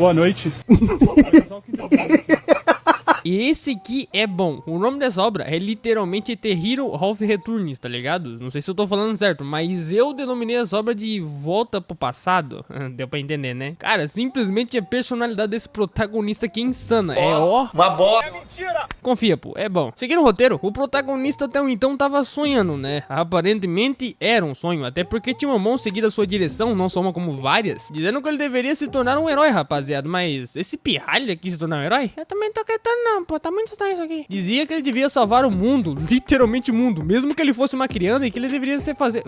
Boa noite. E esse aqui é bom. O nome dessa obra é literalmente The Hero of Returns, tá ligado? Não sei se eu tô falando certo, mas eu denominei essa obra de Volta pro Passado. Deu pra entender, né? Cara, simplesmente a personalidade desse protagonista aqui é insana. É uma bosta. É mentira! Confia, pô, é bom. Seguindo o roteiro, o protagonista até então tava sonhando, né? Aparentemente era um sonho, até porque tinha uma mão seguida à sua direção, não só uma como várias, dizendo que ele deveria se tornar um herói, rapaziada. Mas esse pirralho aqui se tornar um herói? Eu também tô acreditando não, pô, tá muito estranho isso aqui. Dizia que ele devia salvar o mundo, literalmente o mundo, mesmo que ele fosse uma criança e que ele deveria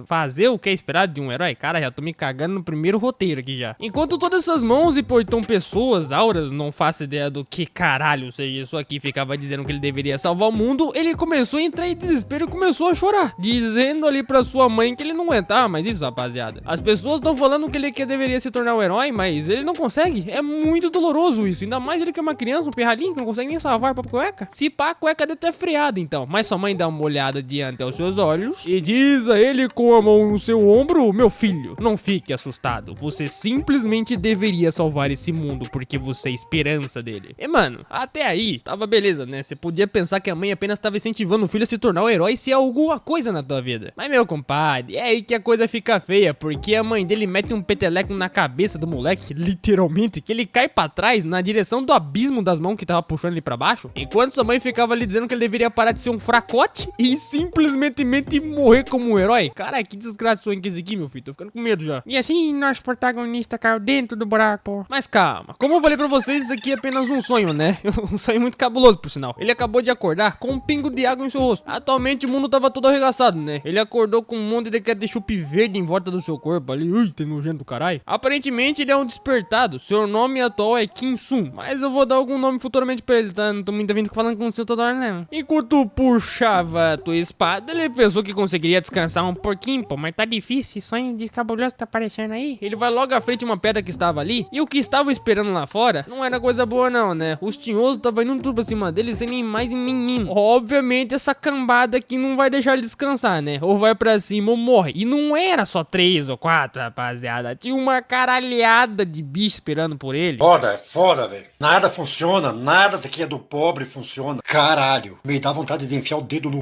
fazer o que é esperado de um herói. Cara, já tô me cagando no primeiro roteiro aqui já. Enquanto todas essas mãos e portão pessoas, auras, não faço ideia do que caralho seja isso aqui, ficava dizendo que ele deveria salvar o mundo, ele começou a entrar em desespero e começou a chorar, dizendo ali pra sua mãe que ele não aguentava mais isso, rapaziada. As pessoas estão falando que ele deveria se tornar um herói, mas ele não consegue. É muito doloroso isso, ainda mais ele que é uma criança, um pirralhinho, que não consegue nem salvar pra cueca. Se pá, a cueca deve ter freado então. Mas sua mãe dá uma olhada diante aos seus olhos e diz a ele com a mão no seu ombro: meu filho, não fique assustado. Você simplesmente deveria salvar esse mundo porque você é a esperança dele. E mano, até aí tava beleza, né? Você podia pensar que a mãe apenas tava incentivando o filho a se tornar um herói se é alguma coisa na tua vida. Mas meu compadre, é aí que a coisa fica feia, porque a mãe dele mete um peteleco na cabeça do moleque, literalmente, que ele cai pra trás na direção do abismo das mãos que tava puxando ele pra baixo, enquanto sua mãe ficava ali dizendo que ele deveria parar de ser um fracote e simplesmente morrer como um herói. Cara, que desgraça que esse aqui, meu filho, tô ficando com medo já. E assim, nosso protagonista caiu dentro do buraco, pô. Mas calma, como eu falei pra vocês, isso aqui é apenas um sonho, né? Um sonho muito cabuloso, por sinal. Ele acabou de acordar com um pingo de água em seu rosto. Atualmente o mundo tava todo arregaçado, né? Ele acordou com um monte de ketchup verde em volta do seu corpo ali. Ui, tem nojento do caralho. Aparentemente ele é um despertado. Seu nome atual é Kim Sun, mas eu vou dar algum nome futuramente pra ele, tá? Não tô muito vindo falando com o seu toda hora, não. Enquanto puxava a tua espada, ele pensou que conseguiria descansar um pouquinho, pô, mas tá difícil. Sonho de cabuloso tá aparecendo aí. Ele vai logo à frente de uma pedra que estava ali, e o que estava esperando lá fora não era coisa boa não, né? Os tinhosos estavam indo tudo pra cima dele sem nem mais e nem menos. Obviamente essa cambada aqui não vai deixar ele descansar, né? Ou vai pra cima ou morre. E não era só 3 ou 4, rapaziada. Tinha uma caralhada de bicho esperando por ele. Foda, velho. Nada funciona, nada daqui é do pobre funciona. Caralho, me dá vontade de enfiar o dedo no...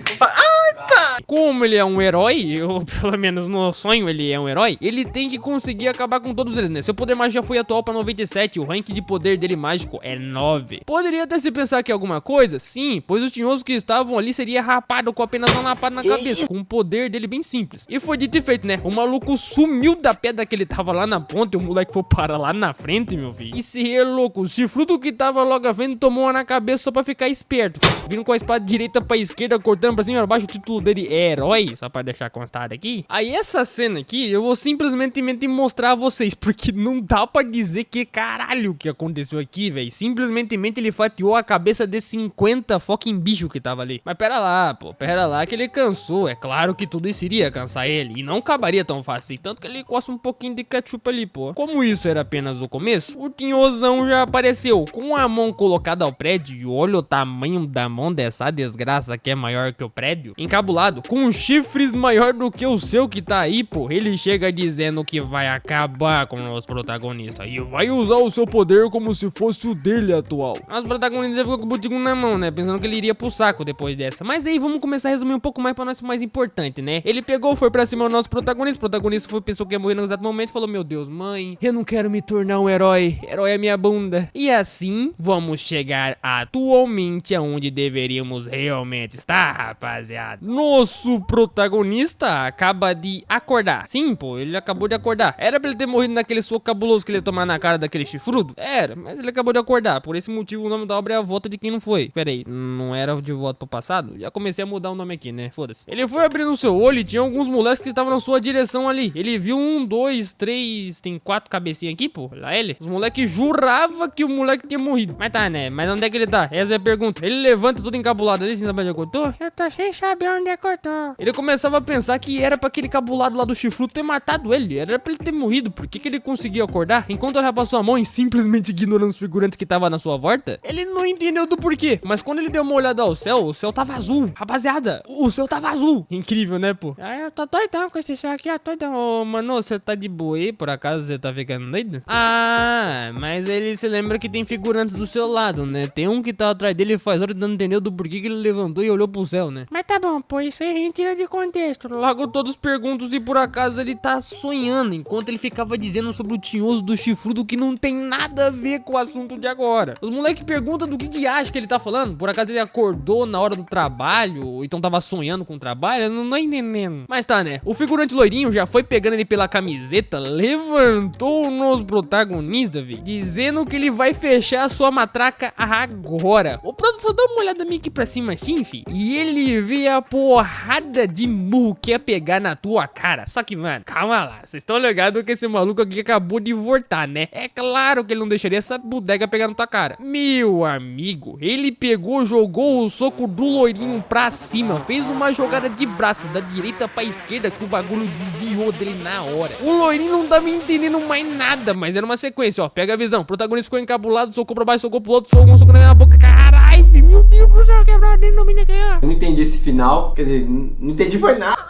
Como ele é um herói, ou pelo menos no sonho ele é um herói, ele tem que conseguir acabar com todos eles, né? Seu poder mágico já foi atual pra 97, o rank de poder dele mágico é 9. Poderia até se pensar que é alguma coisa? Sim, pois os tinhosos que estavam ali seria rapado com apenas uma lapada na cabeça, com o poder dele bem simples. E foi dito e feito, né? O maluco sumiu da pedra que ele tava lá na ponta e o moleque foi parar lá na frente, meu filho. E se é louco, o chifrudo que tava logo à frente tomou uma na cabeça só pra ficar esperto. Vindo com a espada direita pra esquerda, cortando pra cima e pra baixo, o título dele é herói, só pra deixar constado aqui. Aí essa cena aqui, eu vou simplesmente mostrar a vocês, porque não dá pra dizer que caralho que aconteceu aqui, velho. Simplesmente ele fatiou a cabeça de 50 fucking bicho que tava ali. Mas pera lá, pô, pera lá que ele cansou. É claro que tudo isso iria cansar ele, e não acabaria tão fácil, tanto que ele costa um pouquinho de ketchup ali, pô. Como isso era apenas o começo, o tinhosão já apareceu, com a mão colocada ao prédio, e olha o tamanho da mão dessa desgraça que é maior que o prédio, encabulado, com chifres maior do que o seu que tá aí, pô. Ele chega dizendo que vai acabar com os protagonistas e vai usar o seu poder como se fosse o dele atual. Os protagonistas já ficou com o botico na mão, né? Pensando que ele iria pro saco depois dessa. Mas aí vamos começar a resumir um pouco mais pra nós o mais importante, né? Ele pegou, foi pra cima do nosso protagonista. O protagonista foi, pensou que ia morrer no exato momento e falou: meu Deus, mãe, eu não quero me tornar um herói. Herói é minha bunda. E assim, vamos chegar atualmente aonde deveríamos realmente estar, rapaziada. Nosso protagonista acaba de acordar. Sim, pô, ele acabou de acordar. Era pra ele ter morrido naquele soco cabuloso que ele ia tomar na cara daquele chifrudo? Era, mas ele acabou de acordar. Por esse motivo o nome da obra é A Volta de Quem Não Foi. Pera aí, não era De Volta pro Passado? Já comecei a mudar o nome aqui, né? Foda-se. Ele foi abrindo o seu olho e tinha alguns moleques que estavam na sua direção ali. Ele viu 1, 2, 3, tem 4 cabecinhas aqui, pô. Lá ele. Os moleques juravam que o moleque tinha morrido. Mas tá, né? Mas onde é que ele tá? Essa é a pergunta. Ele levanta tudo encabulado ali, sem saber onde é que eu tô. Eu tô sem saber onde é que eu voltou. Ele começava a pensar que era pra aquele cabulado lá do chifrudo ter matado ele. Era pra ele ter morrido. Por que ele conseguia acordar enquanto ele passou a mão e simplesmente ignorando os figurantes que tava na sua volta? Ele não entendeu do porquê. Mas quando ele deu uma olhada ao céu, o céu tava azul. Rapaziada, o céu tava azul. Incrível, né, pô? Ah, eu tô doidão com esse céu aqui, ó, doidão. Ô, mano, você tá de boa aí? Por acaso você tá ficando doido? Ah, mas ele se lembra que tem figurantes do seu lado, né? Tem um que tá atrás dele faz hora tentando entender do porquê que ele levantou e olhou pro céu, né? Mas tá bom, pô, isso aí a gente tira de contexto. Logo todos perguntam se por acaso ele tá sonhando, enquanto ele ficava dizendo sobre o tinhoso do chifrudo que não tem nada a ver com o assunto de agora. Os moleques perguntam do que de acha que ele tá falando. Por acaso ele acordou na hora do trabalho, ou então tava sonhando com o trabalho, eu não tô entendendo. Mas tá, né? O figurante loirinho já foi pegando ele pela camiseta, levantou nos protagonistas, vi, dizendo que ele vai fechar a sua matraca agora. O produtor dá uma olhada meio aqui pra cima assim, fi, e ele vê a porrada de murro que ia pegar na tua cara. Só que, mano, calma lá, vocês estão ligados que esse maluco aqui acabou de voltar, né? É claro que ele não deixaria essa bodega pegar na tua cara. Meu amigo, ele pegou, jogou o soco do loirinho pra cima, fez uma jogada de braço da direita pra esquerda que o bagulho desviou dele na hora. O loirinho não tava entendendo mais nada, mas era uma sequência, ó. Pega a visão, o protagonista ficou encabulado, socou pra baixo, socou pro outro, socou um soco na minha boca. Caralho, filho, meu Deus do céu, quebrado dentro do menino aqui, ó. Eu não entendi esse final, quer dizer, não entendi foi nada.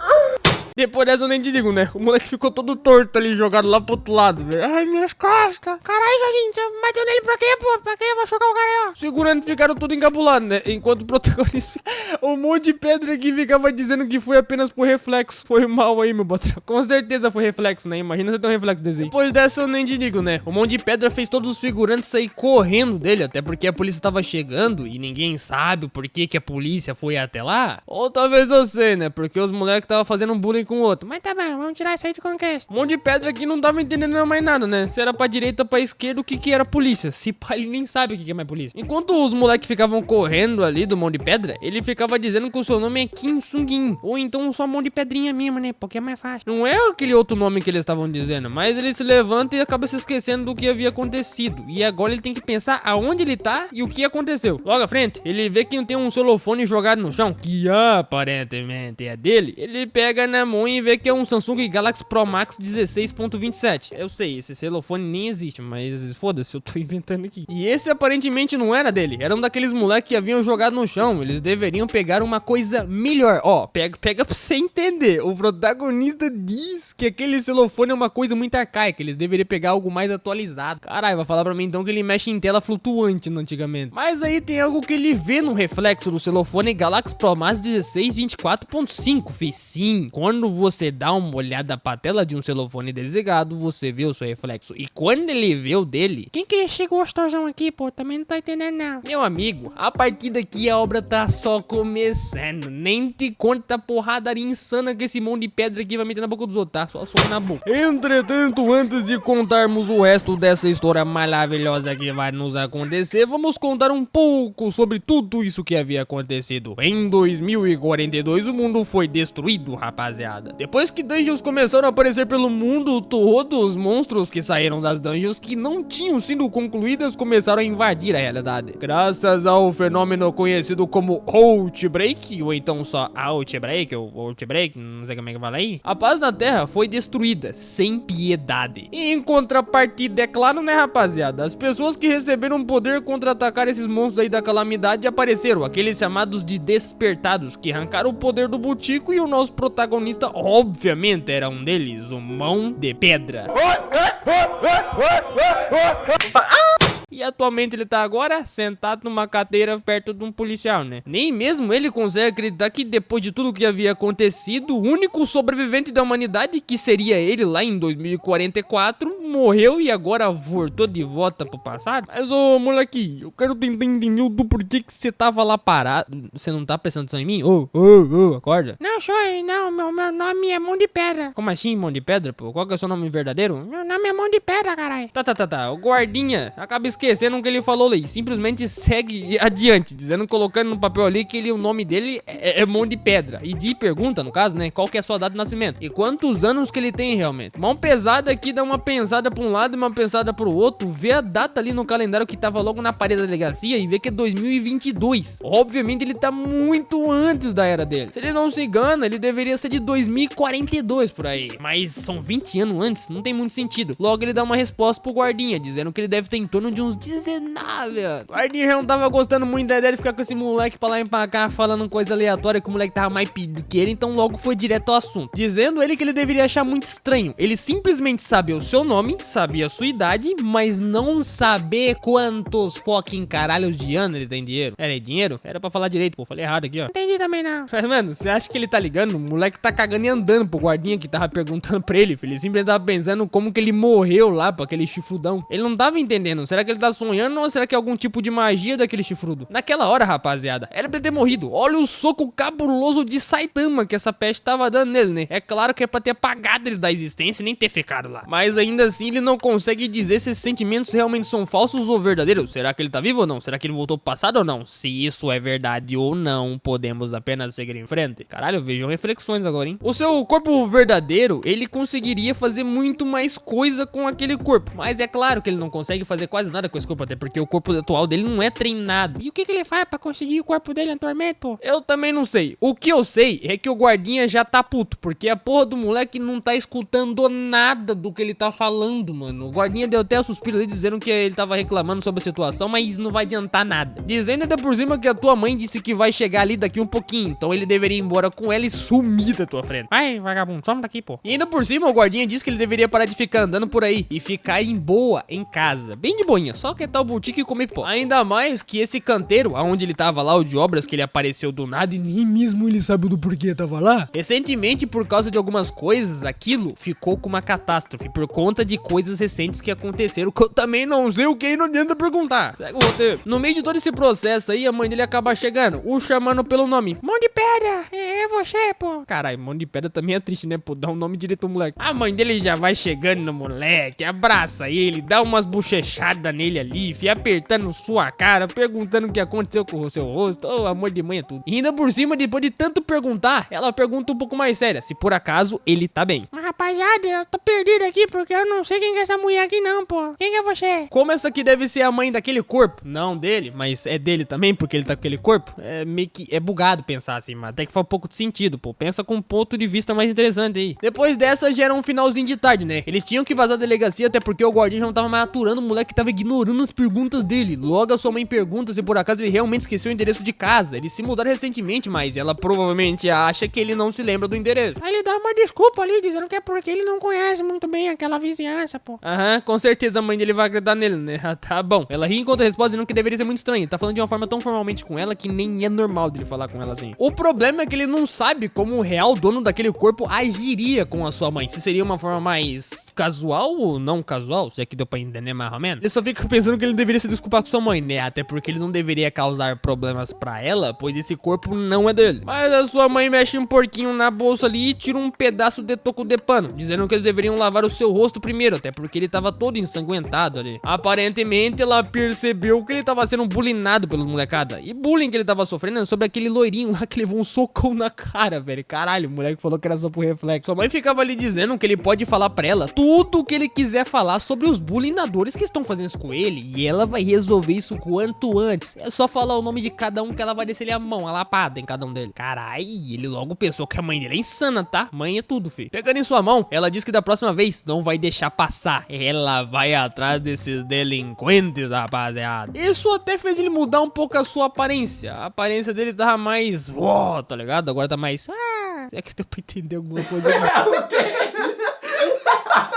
Depois dessa eu nem te digo, né? O moleque ficou todo torto ali, jogado lá pro outro lado, velho. Ai, minhas costas. Caralho, Jorginho, você bateu nele pra quê, pô? Pra quê? Eu vou chocar o cara aí, ó. Os figurantes ficaram tudo encabulados, né? Enquanto o protagonista... Um monte de pedra aqui ficava dizendo que foi apenas por reflexo. Foi mal aí, meu patrão. Com certeza foi reflexo, né? Imagina você ter um reflexo desse aí. Depois dessa eu nem te digo, né? Um monte de pedra fez todos os figurantes sair correndo dele, até porque a polícia tava chegando e ninguém sabe o porquê que a polícia foi até lá. Ou talvez eu sei, né? Porque os moleques tava fazendo um bullying com o outro. Mas tá bom, vamos tirar isso aí de contexto. Um monte de pedra aqui não tava entendendo mais nada, né? Se era pra direita, pra esquerda, o que que era polícia? Se pá, ele nem sabe o que que é mais polícia. Enquanto os moleques ficavam correndo ali do monte de pedra, ele ficava dizendo que o seu nome é Kim Sung-in. Ou então só mão de pedrinha mesmo, né? Porque é mais fácil. Não é aquele outro nome que eles estavam dizendo, mas ele se levanta e acaba se esquecendo do que havia acontecido. E agora ele tem que pensar aonde ele tá e o que aconteceu. Logo à frente, ele vê que tem um celofone jogado no chão, que aparentemente é dele. Ele pega na mão e vê que é um Samsung Galaxy Pro Max 16.27. Eu sei, esse celofone nem existe, mas foda-se, eu tô inventando aqui. E esse aparentemente não era dele, era um daqueles moleques que haviam jogado no chão. Eles deveriam pegar uma coisa melhor. Ó, pega pra você entender. O protagonista diz que aquele celofone é uma coisa muito arcaica, eles deveriam pegar algo mais atualizado. Caralho, vai falar pra mim então que ele mexe em tela flutuante antigamente. Mas aí tem algo que ele vê no reflexo do celofone Galaxy Pro Max 16.24.5, fi. Sim, quando você dá uma olhada pra tela de um celofone desligado, você vê o seu reflexo. E quando ele vê o dele... Quem que chegou gostosão aqui, pô? Também não tô entendendo, não. Meu amigo, a partir daqui a obra tá só começando. Nem te conta a porradaria insana que esse monte de pedra aqui vai meter na boca dos outros, tá? Só na boca. Entretanto, antes de contarmos o resto dessa história maravilhosa que vai nos acontecer, vamos contar um pouco sobre tudo isso que havia acontecido. Em 2042, o mundo foi destruído, rapaziada. Depois que dungeons começaram a aparecer pelo mundo todo, os monstros que saíram das dungeons que não tinham sido concluídas começaram a invadir a realidade. Graças ao fenômeno conhecido como Outbreak, ou então só Outbreak, ou Outbreak, não sei como é que fala aí, a paz na Terra foi destruída, sem piedade. E em contrapartida, é claro, né, rapaziada, as pessoas que receberam poder contra-atacar esses monstros aí da calamidade apareceram, aqueles chamados de despertados, que arrancaram o poder do Butico, e o nosso protagonista, obviamente, era um deles, o Mão de Pedra. E atualmente ele tá agora sentado numa cadeira perto de um policial, né? Nem mesmo ele consegue acreditar que depois de tudo que havia acontecido, o único sobrevivente da humanidade, que seria ele lá em 2044, morreu e agora voltou de volta pro passado. Mas ô moleque, eu quero tentar entender do porquê que você tava lá parado. Você não tá prestando atenção em mim? Acorda. Não, senhor, não, meu nome é Mão de Pedra. Como assim, Mão de Pedra, pô? Qual que é o seu nome verdadeiro? Meu nome é Mão de Pedra, caralho. Tá. O guardinha acaba esquecendo esquecendo o que ele falou ali. Simplesmente segue adiante, dizendo, colocando no papel ali que o nome dele é Mão de Pedra. E de pergunta, no caso, né, qual que é a sua data de nascimento e quantos anos que ele tem realmente. Mão pesada aqui, dá uma pensada pra um lado e uma pensada pro outro, vê a data ali no calendário que tava logo na parede da delegacia e vê que é 2022. Obviamente ele tá muito antes da era dele. Se ele não se engana, ele deveria ser de 2042 por aí. Mas são 20 anos antes, não tem muito sentido. Logo ele dá uma resposta pro guardinha, dizendo que ele deve ter em torno de uns 19 anos. O guardinha já não tava gostando muito da ideia de ficar com esse moleque pra lá e pra cá, falando coisa aleatória, que o moleque tava mais pedido que ele, então logo foi direto ao assunto. Dizendo ele que ele deveria achar muito estranho ele simplesmente saber o seu nome, sabia a sua idade, mas não saber quantos fucking caralhos de ano ele tem dinheiro. Era dinheiro? Era pra falar direito, pô, falei errado aqui, ó. Entendi também não. Mas, mano, você acha que ele tá ligando? O moleque tá cagando e andando pro guardinha que tava perguntando pra ele, filho. Ele simplesmente tava pensando como que ele morreu lá pra aquele chifrudão. Ele não tava entendendo. Será que ele tá sonhando ou será que é algum tipo de magia daquele chifrudo? Naquela hora, rapaziada, era pra ele ter morrido. Olha o soco cabuloso de Saitama que essa peste tava dando nele, né? É claro que é pra ter apagado ele da existência e nem ter ficado lá. Mas ainda assim, ele não consegue dizer se esses sentimentos realmente são falsos ou verdadeiros. Será que ele tá vivo ou não? Será que ele voltou pro passado ou não? Se isso é verdade ou não, podemos apenas seguir em frente. Caralho, vejam reflexões agora, hein? O seu corpo verdadeiro, ele conseguiria fazer muito mais coisa com aquele corpo. Mas é claro que ele não consegue fazer quase nada com esse corpo, até porque o corpo atual dele não é treinado. E o que ele faz pra conseguir o corpo dele atualmente, pô? Eu também não sei. O que eu sei é que o guardinha já tá puto, porque a porra do moleque não tá escutando nada do que ele tá falando, mano. O guardinha deu até suspiro ali dizendo que ele tava reclamando sobre a situação, mas não vai adiantar nada. Dizendo ainda por cima que a tua mãe disse que vai chegar ali daqui um pouquinho, então ele deveria ir embora com ela e sumir da tua frente. Vai, vagabundo, some daqui, pô. E ainda por cima o guardinha disse que ele deveria parar de ficar andando por aí e ficar em boa em casa, bem de boinha, só que tal boutique e comer pó. Ainda mais que esse canteiro, aonde ele tava lá, o de obras, que ele apareceu do nada e nem mesmo ele sabe do porquê tava lá. Recentemente, por causa de algumas coisas, aquilo ficou com uma catástrofe por conta de coisas recentes que aconteceram, que eu também não sei o que e não adianta perguntar. Segue o roteiro. No meio de todo esse processo aí, a mãe dele acaba chegando, o chamando pelo nome. Mão de Pedra, é você, pô. Caralho, Mão de Pedra também é triste, né, pô? Dá um nome direito ao moleque. A mãe dele já vai chegando no moleque, abraça ele, dá umas bochechadas nele ali, fica apertando sua cara, perguntando o que aconteceu com o seu rosto. Oh, amor de mãe é tudo. E ainda por cima, depois de tanto perguntar, ela pergunta um pouco mais séria, se por acaso ele tá bem. Mas rapaziada, eu tô perdido aqui porque eu não sei quem que é essa mulher aqui não, pô. Quem que é você? Como essa aqui deve ser a mãe daquele corpo? Não dele, mas é dele também, porque ele tá com aquele corpo. É meio que é bugado pensar assim, mas até que faz um pouco de sentido, pô. Pensa com um ponto de vista mais interessante aí. Depois dessa, já era um finalzinho de tarde, né? Eles tinham que vazar da delegacia, até porque o guardinha já não tava mais aturando o moleque que tava ignorando as perguntas dele. Logo a sua mãe pergunta se por acaso ele realmente esqueceu o endereço de casa. Eles se mudaram recentemente, mas ela provavelmente acha que ele não se lembra do endereço. Aí ele dá uma desculpa ali, dizendo que é porque ele não conhece muito bem aquela vizinhança, pô. Aham, com certeza a mãe dele vai acreditar nele, né? Tá bom. Ela ri enquanto responde, dizendo que deveria ser muito estranho. Tá falando de uma forma tão formalmente com ela que nem é normal dele falar com ela assim. O problema é que ele não sabe como o real dono daquele corpo agiria com a sua mãe. Se seria uma forma mais casual ou não casual, se é que deu pra entender mais ou menos. Ele só fica pensando que ele deveria se desculpar com sua mãe, né? Até porque ele não deveria causar problemas pra ela, pois esse corpo não é dele. Mas a sua mãe mexe um porquinho na bolsa ali e tira um pedaço de toco de pano, dizendo que eles deveriam lavar o seu rosto primeiro, até porque ele tava todo ensanguentado ali. Aparentemente ela percebeu que ele tava sendo bullyingado pelos molecada. E bullying que ele tava sofrendo é sobre aquele loirinho lá que levou um socão na cara, velho. Caralho, o moleque falou que era só por reflexo. Sua mãe ficava ali dizendo que ele pode falar pra ela tudo o que ele quiser falar sobre os bullyingadores que estão fazendo isso com ele, e ela vai resolver isso quanto antes. É só falar o nome de cada um que ela vai descer a mão, a lapada em cada um deles. Carai, ele logo pensou que a mãe dele é insana, tá? Mãe é tudo, filho. Pegando em sua mão, ela diz que da próxima vez não vai deixar passar. Ela vai atrás desses delinquentes, rapaziada. Isso até fez ele mudar um pouco a sua aparência. A aparência dele tava mais... Uou, tá ligado? Agora tá mais... É que deu pra entender alguma coisa aqui.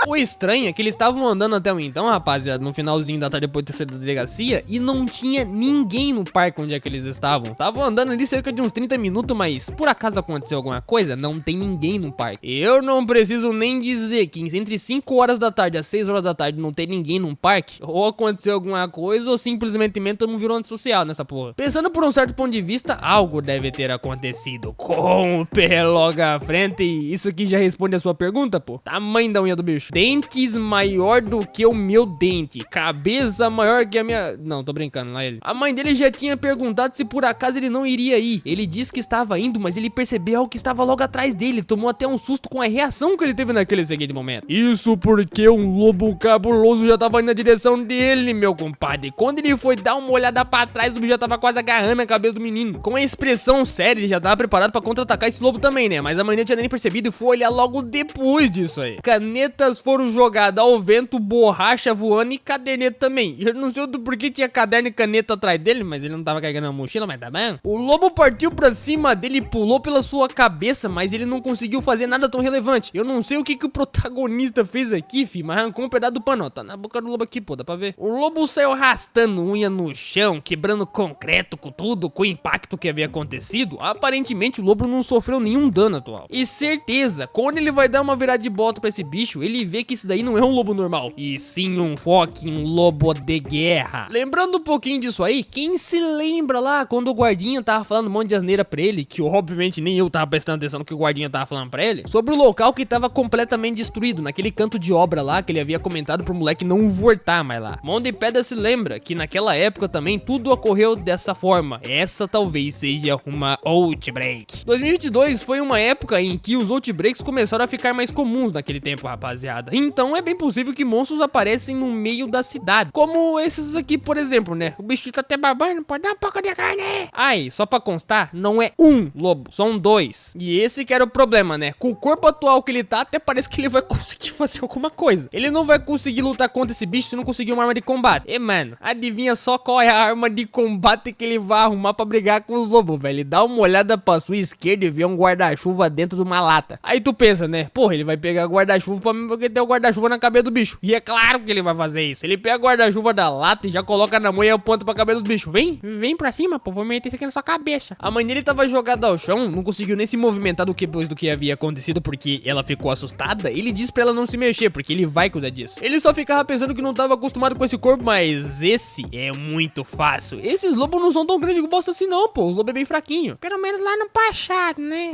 O estranho é que eles estavam andando até o então, rapaziada, no finalzinho da tarde depois de ter saído da delegacia, e não tinha ninguém no parque onde é que eles estavam. Estavam andando ali cerca de uns 30 minutos, mas por acaso aconteceu alguma coisa? Não tem ninguém no parque. Eu não preciso nem dizer que entre 5 horas da tarde às 6 horas da tarde não tem ninguém num parque, ou aconteceu alguma coisa, ou simplesmente todo mundo virou antissocial nessa porra. Pensando por um certo ponto de vista, algo deve ter acontecido com o pé logo à frente, e isso aqui já responde a sua pergunta, pô. Tamanho da unha do bicho. dentes maior do que o meu dente, cabeça maior que a minha... Não, tô brincando, lá ele. A mãe dele já tinha perguntado se por acaso ele não iria ir. Ele disse que estava indo, mas ele percebeu algo que estava logo atrás dele. Tomou até um susto com a reação que ele teve naquele seguinte momento. Isso porque um lobo cabuloso já tava indo na direção dele, meu compadre. Quando ele foi dar uma olhada pra trás, o bicho já tava quase agarrando a cabeça do menino. Com a expressão séria, ele já tava preparado pra contra-atacar esse lobo também, né? Mas a mãe dele tinha nem percebido e foi olhar logo depois disso aí. Canetas foram jogadas ao vento, borracha voando e caderneta também. Eu não sei do porquê tinha caderno e caneta atrás dele, mas ele não tava carregando a mochila, mas tá bem. O lobo partiu pra cima dele e pulou pela sua cabeça, mas ele não conseguiu fazer nada tão relevante. Eu não sei o que o protagonista fez aqui, fi, mas arrancou um pedaço do pano. Tá na boca do lobo aqui, pô, dá pra ver. O lobo saiu arrastando unha no chão, quebrando concreto com tudo, com o impacto que havia acontecido. Aparentemente o lobo não sofreu nenhum dano atual. E certeza, quando ele vai dar uma virada de bota pra esse bicho, ele vê que isso daí não é um lobo normal, e sim um fucking lobo de guerra. Lembrando um pouquinho disso aí, quem se lembra lá quando o guardinha tava falando um monte de asneira pra ele, que obviamente nem eu tava prestando atenção no que o guardinha tava falando pra ele, sobre o local que tava completamente destruído, naquele canto de obra lá que ele havia comentado pro moleque não voltar mais lá. Mão de Pedra se lembra que naquela época também tudo ocorreu dessa forma. Essa talvez seja uma outbreak. 2022 foi uma época em que os outbreaks começaram a ficar mais comuns naquele tempo, rapaziada. Então é bem possível que monstros aparecem no meio da cidade, como esses aqui, por exemplo, né? O bicho tá até babando, pode dar um pouco de carne. Ai, só pra constar, não é um lobo, são dois. E esse que era o problema, né? Com o corpo atual que ele tá, até parece que ele vai conseguir fazer alguma coisa. Ele não vai conseguir lutar contra esse bicho se não conseguir uma arma de combate. E, mano, adivinha só qual é a arma de combate que ele vai arrumar pra brigar com os lobos, velho? Ele dá uma olhada pra sua esquerda e vê um guarda-chuva dentro de uma lata. Aí tu pensa, né? Porra, ele vai pegar guarda-chuva pra mim porque tem o guarda-chuva na cabeça do bicho. E é claro que ele vai fazer isso. Ele pega o guarda-chuva da lata e já coloca na mão e aponta pra cabeça dos bichos. Vem pra cima, pô, vou meter isso aqui na sua cabeça. A mãe dele tava jogada ao chão, não conseguiu nem se movimentar depois do que havia acontecido porque ela ficou assustada. Ele disse pra ela não se mexer porque ele vai cuidar disso. Ele só ficava pensando que não tava acostumado com esse corpo, mas esse é muito fácil. Esses lobos não são tão grandes que bosta assim não, pô. Os lobos é bem fraquinho. Pelo menos lá no passado, né?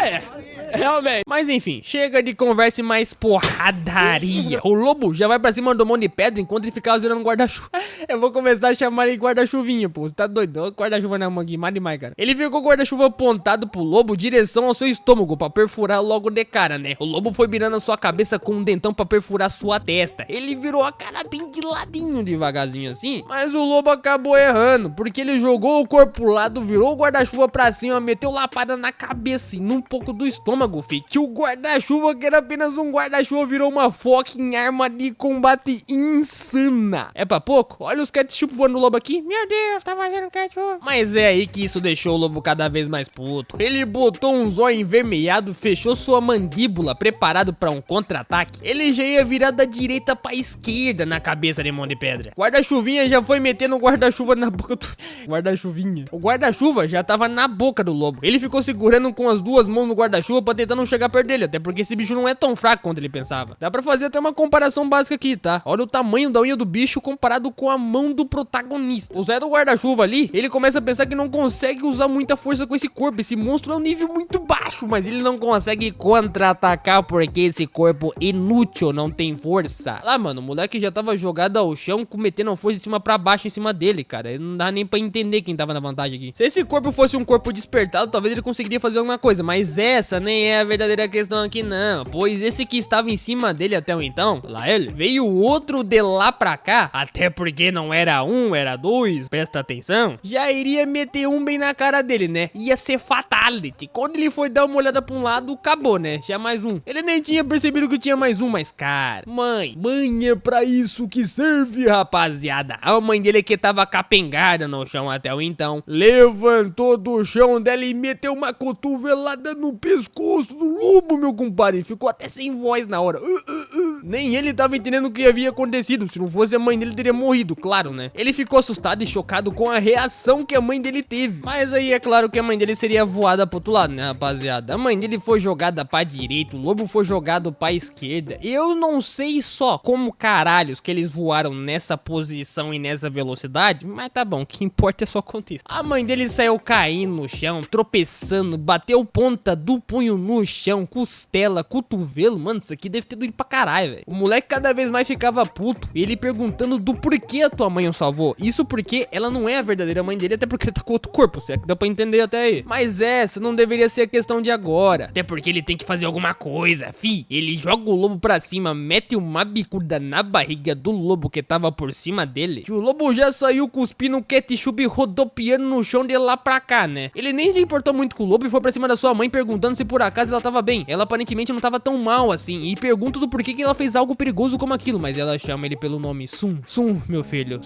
Realmente. Mas enfim, chega de conversa e mais porradaria. O lobo já vai pra cima do Mão de Pedra enquanto ele ficava zerando um guarda-chuva. Eu vou começar a chamar ele guarda-chuvinha, pô. Você tá doido? Guarda-chuva na mão aqui, mais demais, cara. Ele ficou com o guarda-chuva apontado pro lobo, direção ao seu estômago, pra perfurar logo de cara, né? O lobo foi virando a sua cabeça com um dentão pra perfurar sua testa. Ele virou a cara bem de ladinho, devagarzinho assim. Mas o lobo acabou errando, porque ele jogou o corpo pro lado, virou o guarda-chuva pra cima, meteu lapada na cabeça e num pouco do estômago, fi. Que o guarda-chuva, que era apenas um guarda-chuva, virou uma fucking arma de combate insana. É pra pouco? Olha os ketchup voando no lobo aqui. Meu Deus, tá fazendo ketchup. Mas é aí que isso deixou o lobo cada vez mais puto. Ele botou um zóio envermelhado, fechou sua mandíbula, preparado pra um contra-ataque. Ele já ia virar da direita pra esquerda na cabeça de Mão de Pedra. Guarda-chuvinha já foi metendo o guarda-chuva na boca do... Guarda-chuvinha. O guarda-chuva já tava na boca do lobo. Ele ficou segurando com as duas mãos no guarda-chuva pra tentar não chegar perto dele, até porque esse bicho não é tão fraco quanto ele pensava. Dá pra fazer até uma comparação básica aqui, tá? Olha o tamanho da unha do bicho comparado com a mão do protagonista. O Zé do guarda-chuva ali, ele começa a pensar que não consegue usar muita força com esse corpo. Esse monstro é um nível muito baixo, mas ele não consegue contra-atacar porque esse corpo inútil não tem força. Lá, mano, o moleque já tava jogado ao chão, cometendo a força de cima pra baixo em cima dele, cara. Ele não dá nem pra entender quem tava na vantagem aqui. Se esse corpo fosse um corpo despertado, talvez ele conseguiria fazer alguma coisa, mas essa nem é a verdadeira questão aqui não, pois esse que estava em cima dele até o então, lá ele, veio outro de lá pra cá, até porque não era um, era dois, presta atenção, já iria meter um bem na cara dele, né? Ia ser fatality. Quando ele foi dar uma olhada pra um lado, acabou, né? Já mais um. Ele nem tinha percebido que tinha mais um, mas cara, mãe é pra isso que serve, rapaziada. A mãe dele que tava capengada no chão até o então, levantou do chão dela e meteu uma cotovelada no pescoço do lobo, meu compadre. Ficou até sem voz na hora. Nem ele tava entendendo o que havia acontecido. Se não fosse a mãe dele, teria morrido, claro, né? Ele ficou assustado e chocado com a reação que a mãe dele teve. Mas aí é claro que a mãe dele seria voada pro outro lado, né, rapaziada? rapaziada. A mãe dele foi jogada pra direita, o lobo foi jogado pra esquerda. Eu não sei só como caralhos que eles voaram nessa posição e nessa velocidade, mas tá bom, o que importa é só contexto. A mãe dele saiu caindo no chão, tropeçando, bateu ponta do punho no chão, costela, cotovelo. Mano, isso aqui deve ter doído pra caralho, velho. O moleque cada vez mais ficava puto, ele perguntando do porquê a tua mãe o salvou. Isso porque ela não é a verdadeira mãe dele, até porque ele tá com outro corpo, se é que dá pra entender até aí. Mas essa não deveria ser a questão de agora, até porque ele tem que fazer alguma coisa, fi. Ele joga o lobo pra cima, mete uma bicuda na barriga do lobo que tava por cima dele, que o lobo já saiu cuspindo ketchup rodopiando no chão de lá pra cá, né? Ele nem se importou muito com o lobo e foi pra cima da sua mãe perguntando se por acaso ela tava bem. Ela aparentemente não tava tão mal assim, e pergunta do porquê que ela fez algo perigoso como aquilo, mas ela chama ele pelo nome Sum. Sum, meu filho,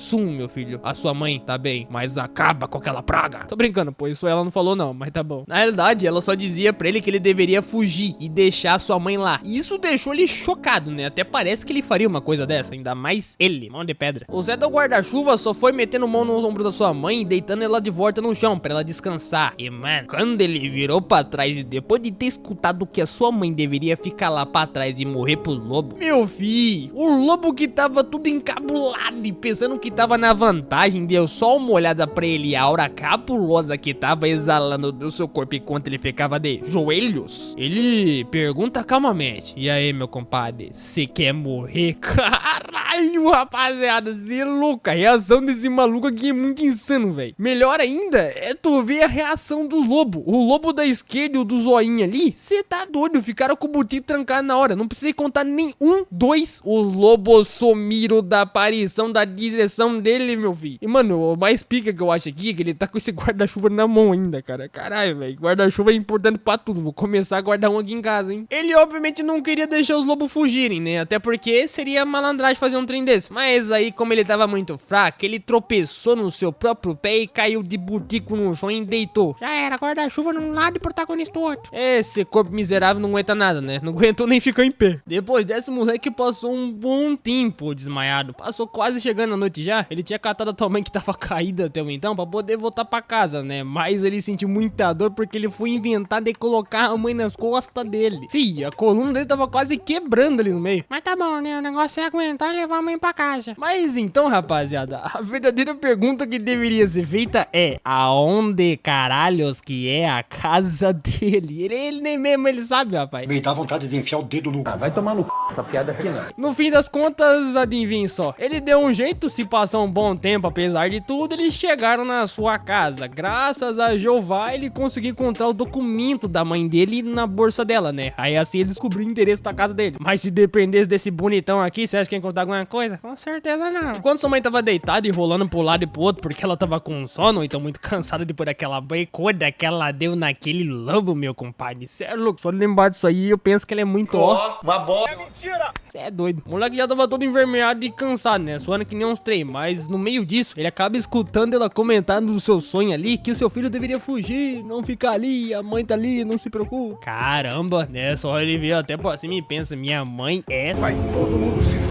a sua mãe tá bem, mas acaba com aquela praga. Tô brincando, pô, isso ela não falou não, mas tá bom. Na realidade, ela só dizia pra ele que ele deveria fugir e deixar sua mãe lá. E isso deixou ele chocado, né? Até parece que ele faria uma coisa dessa, ainda mais ele, mão de pedra. O Zé do guarda-chuva só foi metendo mão no ombro da sua mãe e deitando ela de volta no chão pra ela descansar. E mano, quando ele virou pra trás e depois de ter escutado que a sua mãe deveria ficar lá pra trás e morrer pros lobos, meu filho, o lobo que tava tudo encabulado e pensando que tava na vantagem, deu só uma olhada pra ele e a aura cabulosa que tava exalando do seu corpo enquanto ele ficava de joelhos. Ele pergunta calmamente: e aí, meu compadre, cê quer morrer? Caralho, rapaziada, cê é louco. A reação desse maluco aqui é muito insano, velho. Melhor ainda é tu ver a reação do lobo. O lobo da esquerda e o do zoinho ali, cê tá doido, ficaram com o butinho trancado na hora. Não precisei contar nem um, dois. Os lobos sumiram da aparição, da direção dele, meu filho. E mano, o mais pica que eu acho aqui é que ele tá com esse guarda-chuva na mão ainda, cara. Caralho, velho, guarda-chuva é importante pra tudo. Vou começar a guardar um aqui em casa, hein. Ele obviamente não queria deixar os lobos fugirem, né, até porque seria malandragem fazer um trem desse. Mas aí, como ele tava muito fraco, ele tropeçou no seu próprio pé e caiu de butico no chão e deitou. Já era, guarda-chuva num lado e protagonista do outro. Esse corpo miserável não aguenta nada, né? Não aguentou nem ficar em pé. Depois dessa, o moleque passou um bom tempo desmaiado. Passou quase chegando a noite já. Ele tinha catado a tua mãe que tava caída até o então pra poder voltar pra casa, né? Mas ele sentiu muita dor porque ele foi inventar de colocar a mãe nas costas dele. Fih, a coluna dele tava quase quebrando ali no meio. Mas tá bom, né? O negócio é aguentar e levar a mãe pra casa. Mas então, rapaziada, a verdadeira pergunta que deveria ser feita é: aonde caralhos que é a casa dele? Ele nem mesmo ele sabe, rapaz. Me dá vontade de enfiar o dedo no... Vai tomar no c... essa piada aqui, não. No fim das contas, adivinha só, ele deu um jeito, se passou um bom tempo, apesar de tudo, eles chegaram na sua casa. Graças a Jeová, ele conseguiu encontrar o documento da mãe dele na bolsa dela, né? Aí assim ele descobriu o endereço da casa dele. Mas se dependesse desse bonitão aqui, você acha que ia encontrar alguma coisa? Com certeza não. Enquanto sua mãe tava deitada e rolando pro lado e pro outro, porque ela tava com sono, então muito cansada depois daquela banhoda que ela deu naquele lobo, meu compadre. Cê é louco, só de lembrar disso aí, eu penso que ele é muito ó. Uma bola. É mentira! Cê é doido. O moleque já tava todo envermelhado e cansado, né? Suando que nem uns trem. Mas no meio disso, ele acaba escutando ela comentar no seu sonho ali que o seu filho deveria fugir, não ficar ali, a mãe tá ali, não se preocupe. Caramba, né? Só ele veio até por cima e pensa: minha mãe é... Vai todo mundo se...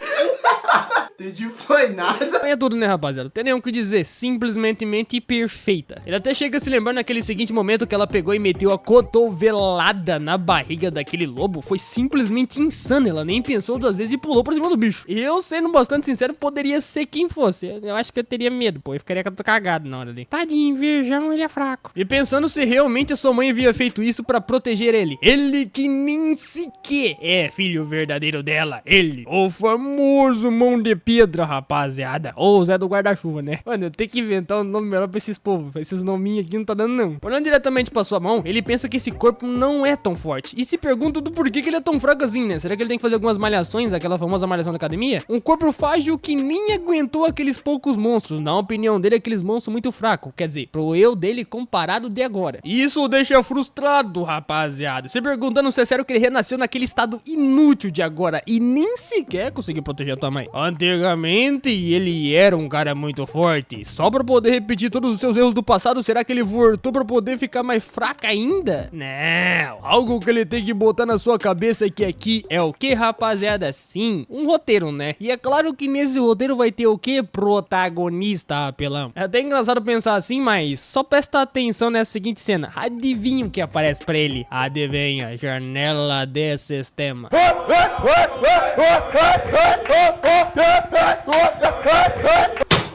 Entendi, foi nada. É tudo, né, rapaziada? Tem nem o que dizer, simplesmente perfeita. Ele até chega a se lembrar naquele seguinte momento que ela pegou e meteu a cotovelada na barriga daquele lobo. Foi simplesmente insano, ela nem pensou duas vezes e pulou por cima do bicho. Eu, sendo bastante sincero, poderia ser quem fosse. Eu acho que eu teria medo, pô, eu ficaria cagado na hora ali. Tadinho, virgão, ele é fraco. E pensando se realmente a sua mãe havia feito isso pra proteger ele. Ele que nem sequer é filho verdadeiro dela. Ele, o famoso mão de pedra, rapaziada. Ou o Zé do guarda-chuva, né? Mano, eu tenho que inventar um nome melhor pra esses povos. Esses nominhos aqui não tá dando, não. Olhando diretamente pra sua mão, ele pensa que esse corpo não é tão forte. E se pergunta do porquê que ele é tão fraco assim, né? Será que ele tem que fazer algumas malhações, aquela famosa malhação da academia? Um corpo frágil que nem aguentou aqueles poucos monstros. Na opinião dele, aqueles monstros muito fracos. Quer dizer, pro eu dele comparado de agora. Isso o deixa frustrado, rapaziada. Se perguntando se é sério que ele renasceu naquele estado inútil de agora e nem sequer conseguiu proteger a tua mãe. Ante antigamente ele era um cara muito forte. Só pra poder repetir todos os seus erros do passado, será que ele voltou pra poder ficar mais fraco ainda? Não, algo que ele tem que botar na sua cabeça é que aqui é o que, rapaziada? Sim, um roteiro, né? E é claro que nesse roteiro vai ter o que? Protagonista, apelão. É até engraçado pensar assim, mas só presta atenção nessa seguinte cena. Adivinha o que aparece pra ele? Adivinha, janela de sistema.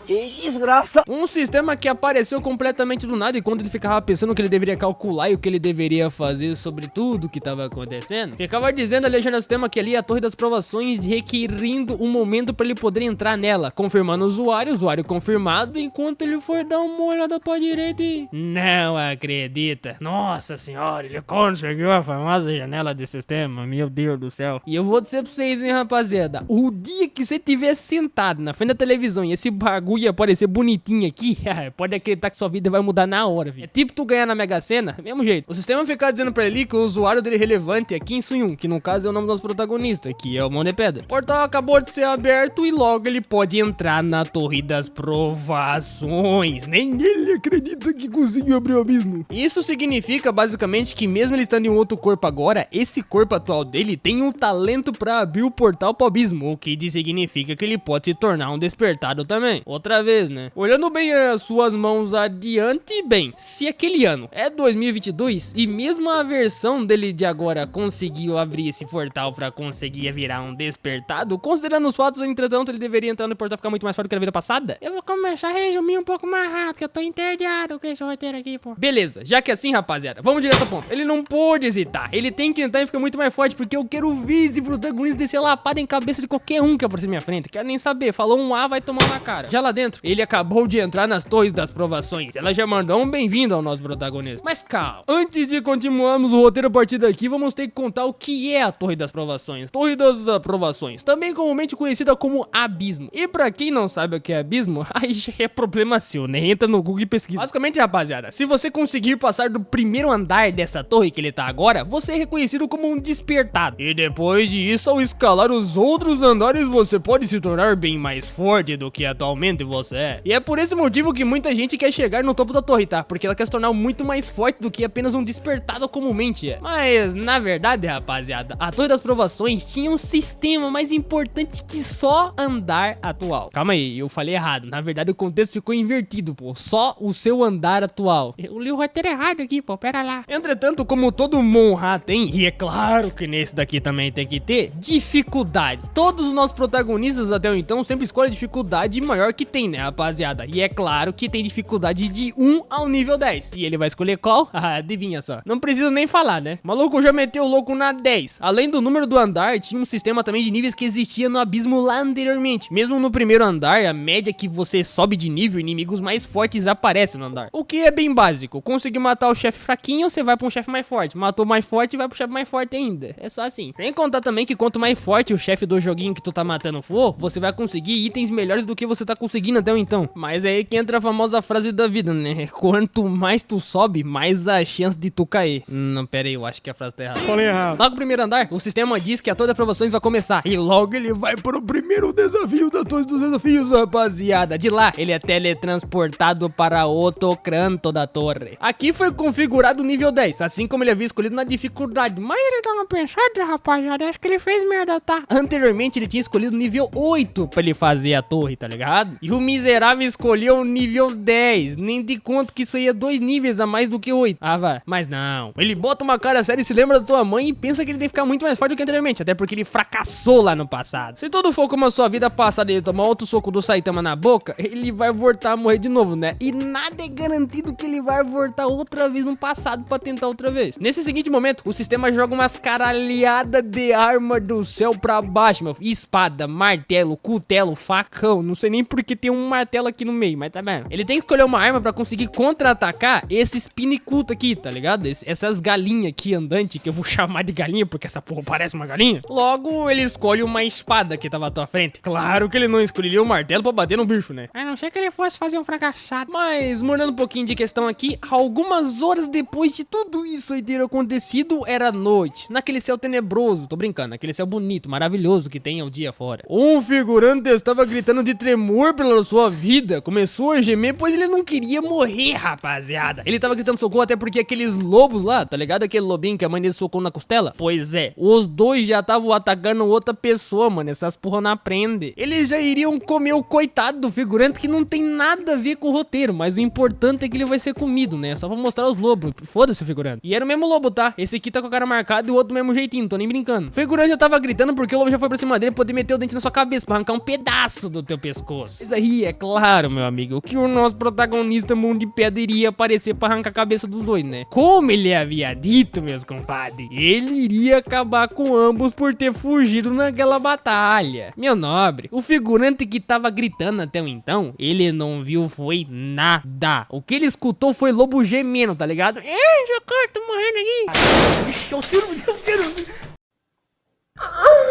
Que desgraça. Um sistema que apareceu completamente do nada, e quando ele ficava pensando o que ele deveria calcular e o que ele deveria fazer sobre tudo que tava acontecendo, ficava dizendo ali no sistema que ali é a Torre das Provações, requerindo um momento pra ele poder entrar nela, confirmando o usuário confirmado, enquanto ele for dar uma olhada pra direita e... Não acredita. Nossa senhora, ele conseguiu a famosa janela de sistema, meu Deus do céu. E eu vou dizer pra vocês, hein, rapaziada, o dia que você tiver sentado na frente da televisão e esse bagulho aparecer bonitinho aqui, pode acreditar que sua vida vai mudar na hora, filho. É tipo tu ganhar na Mega Sena, mesmo jeito. O sistema fica dizendo pra ele que o usuário dele relevante é Kim Soo-hyun, que no caso é o nome do nosso protagonista, que é o Mão de Pedra. O portal acabou de ser aberto e logo ele pode entrar na Torre das Provações. Nem ele acredita que conseguiu abrir o abismo. Isso significa basicamente que mesmo ele estando em um outro corpo agora, esse corpo atual dele tem um talento pra abrir o portal pro abismo, o que significa que ele pode se tornar um despertado também. Outra vez, né? Olhando bem as suas mãos adiante, bem, se aquele ano é 2022 e mesmo a versão dele de agora conseguiu abrir esse portal pra conseguir virar um despertado, considerando os fatos, entretanto, ele deveria entrar no portal e ficar muito mais forte do que a vida passada? Eu vou começar a resumir um pouco mais rápido, porque eu tô entediado com esse roteiro aqui, pô. Beleza, já que é assim, rapaziada, vamos direto ao ponto. Ele não pode hesitar, ele tem que entrar e ficar muito mais forte, porque eu quero ver esse protagonista descer lapada em cabeça de qualquer um que aparecer na minha frente. Quero nem saber, falou um A, vai tomar na cara. Já lá dentro, ele acabou de entrar nas Torres das Provações. Ela já mandou um bem-vindo ao nosso protagonista. Mas calma, antes de continuarmos o roteiro a partir daqui, vamos ter que contar o que é a Torre das Provações. Torre das Provações, também comumente conhecida como Abismo. E pra quem não sabe o que é Abismo, aí já é problema seu, né? Entra no Google e pesquisa. Basicamente, rapaziada, se você conseguir passar do primeiro andar dessa torre que ele tá agora, você é reconhecido como um despertado. E depois disso, ao escalar os outros andares, você pode se tornar bem mais forte do que atualmente você é. E é por esse motivo que muita gente quer chegar no topo da torre, tá? Porque ela quer se tornar muito mais forte do que apenas um despertado comumente é. Mas, na verdade, rapaziada, a Torre das Provações tinha um sistema mais importante que só andar atual. Calma aí, eu falei errado. Na verdade, o contexto ficou invertido, pô. Só o seu andar atual. Eu li o roteiro errado aqui, pô, pera lá. Entretanto, como todo Monra tem, e é claro que nesse daqui também tem que ter, dificuldade. Todos os nossos protagonistas até então sempre escolhem a dificuldade maior que tem, né, rapaziada? E é claro que tem dificuldade de 1 ao nível 10. E ele vai escolher qual? Ah, adivinha só. Não preciso nem falar, né? O maluco já meteu o louco na 10. Além do número do andar, tinha um sistema também de níveis que existia no abismo lá anteriormente. Mesmo no primeiro andar, a média que você sobe de nível, inimigos mais fortes aparecem no andar. O que é bem básico. Conseguiu matar o chefe fraquinho, você vai pra um chefe mais forte. Matou mais forte, vai pro chefe mais forte ainda. É só assim. Sem contar também que quanto mais forte o chefe do joguinho que tu tá matando for, você vai conseguir itens melhores do que você tá conseguindo até então. Mas é aí que entra a famosa frase da vida, né? Quanto mais tu sobe, mais a chance de tu cair. Não, pera aí, eu acho que a frase tá errada. Falei errado. Logo no primeiro andar, o sistema diz que a Torre das Provações vai começar. E logo ele vai pro primeiro desafio da Torre dos Desafios, rapaziada. De lá, ele é teletransportado para outro canto da torre. Aqui foi configurado o nível 10, assim como ele havia escolhido na dificuldade. Mas Ele dá uma pensada, rapaziada, acho que ele fez merda, tá? anteriormente ele tinha escolhido o nível 8 pra ele fazer a torre, tá ligado? E o miserável escolheu o nível 10. Nem de conta que isso aí é 2 níveis a mais do que 8. Ah, vai. Mas não. Ele bota uma cara séria e se lembra da tua mãe e pensa que ele deve ficar muito mais forte do que anteriormente. Até porque ele fracassou lá no passado. Se tudo for como a sua vida passada e ele tomar outro soco do Saitama na boca, ele vai voltar a morrer de novo, né? E nada é garantido que ele vai voltar outra vez no passado pra tentar outra vez. Nesse seguinte momento, o sistema joga umas caralhadas de arma do céu pra baixo, meu filho. Espada, martelo, cutelo, facão. Não sei nem por que meter um martelo aqui no meio, mas tá bem. Ele tem que escolher uma arma pra conseguir contra-atacar esses piniculta aqui, tá ligado? Essas galinhas aqui andantes, que eu vou chamar de galinha porque essa porra parece uma galinha. Logo, ele escolhe uma espada que tava à tua frente. Claro que ele não escolheria o martelo pra bater no bicho, né? A não ser que ele fosse fazer um fracassado. Mas, mudando um pouquinho de questão aqui, algumas horas depois de tudo isso aí ter acontecido, era noite, naquele céu tenebroso, tô brincando, aquele céu bonito, maravilhoso que tem ao dia fora. Um figurante estava gritando de tremor pela sua vida, começou a gemer, pois ele não queria morrer, rapaziada. Ele tava gritando socorro até porque aqueles lobos lá, tá ligado? Aquele lobinho que a mãe dele socou na costela? Pois é, os dois já estavam atacando outra pessoa, mano, essas porra não aprendem. Eles já iriam comer o coitado do figurante que não tem nada a ver com o roteiro, mas o importante é que ele vai ser comido, né? Só pra mostrar os lobos, foda-se o figurante. E era o mesmo lobo, tá? Esse aqui tá com a cara marcada e o outro do mesmo jeitinho, tô nem brincando. O figurante já tava gritando porque o lobo já foi pra cima dele poder meter o dente na sua cabeça pra arrancar um pedaço do teu pescoço. Isso aí é claro, meu amigo, que o nosso protagonista Mão de Pedra iria aparecer pra arrancar a cabeça dos dois, né? Como ele havia dito, meus compadres, ele iria acabar com ambos por ter fugido naquela batalha. Meu nobre, o figurante que tava gritando até então, ele não viu foi nada. O que ele escutou foi lobo gemendo, tá ligado? Socorro, tô morrendo aqui. Ixi, o tiro.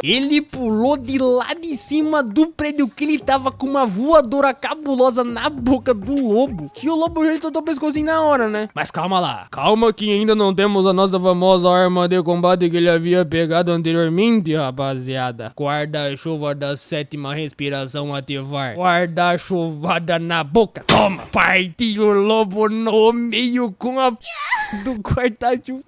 Ele pulou de lá de cima do prédio que ele tava com uma voadora cabulosa na boca do lobo. Que o lobo já tentou o pescocinho na hora, né? Mas calma lá. Calma que ainda não temos a nossa famosa arma de combate que ele havia pegado anteriormente, rapaziada. Guarda-chuva da 7ª respiração ativar. Guarda-chuvada na boca. Toma. Partiu o lobo no meio com a... do guarda-chuva.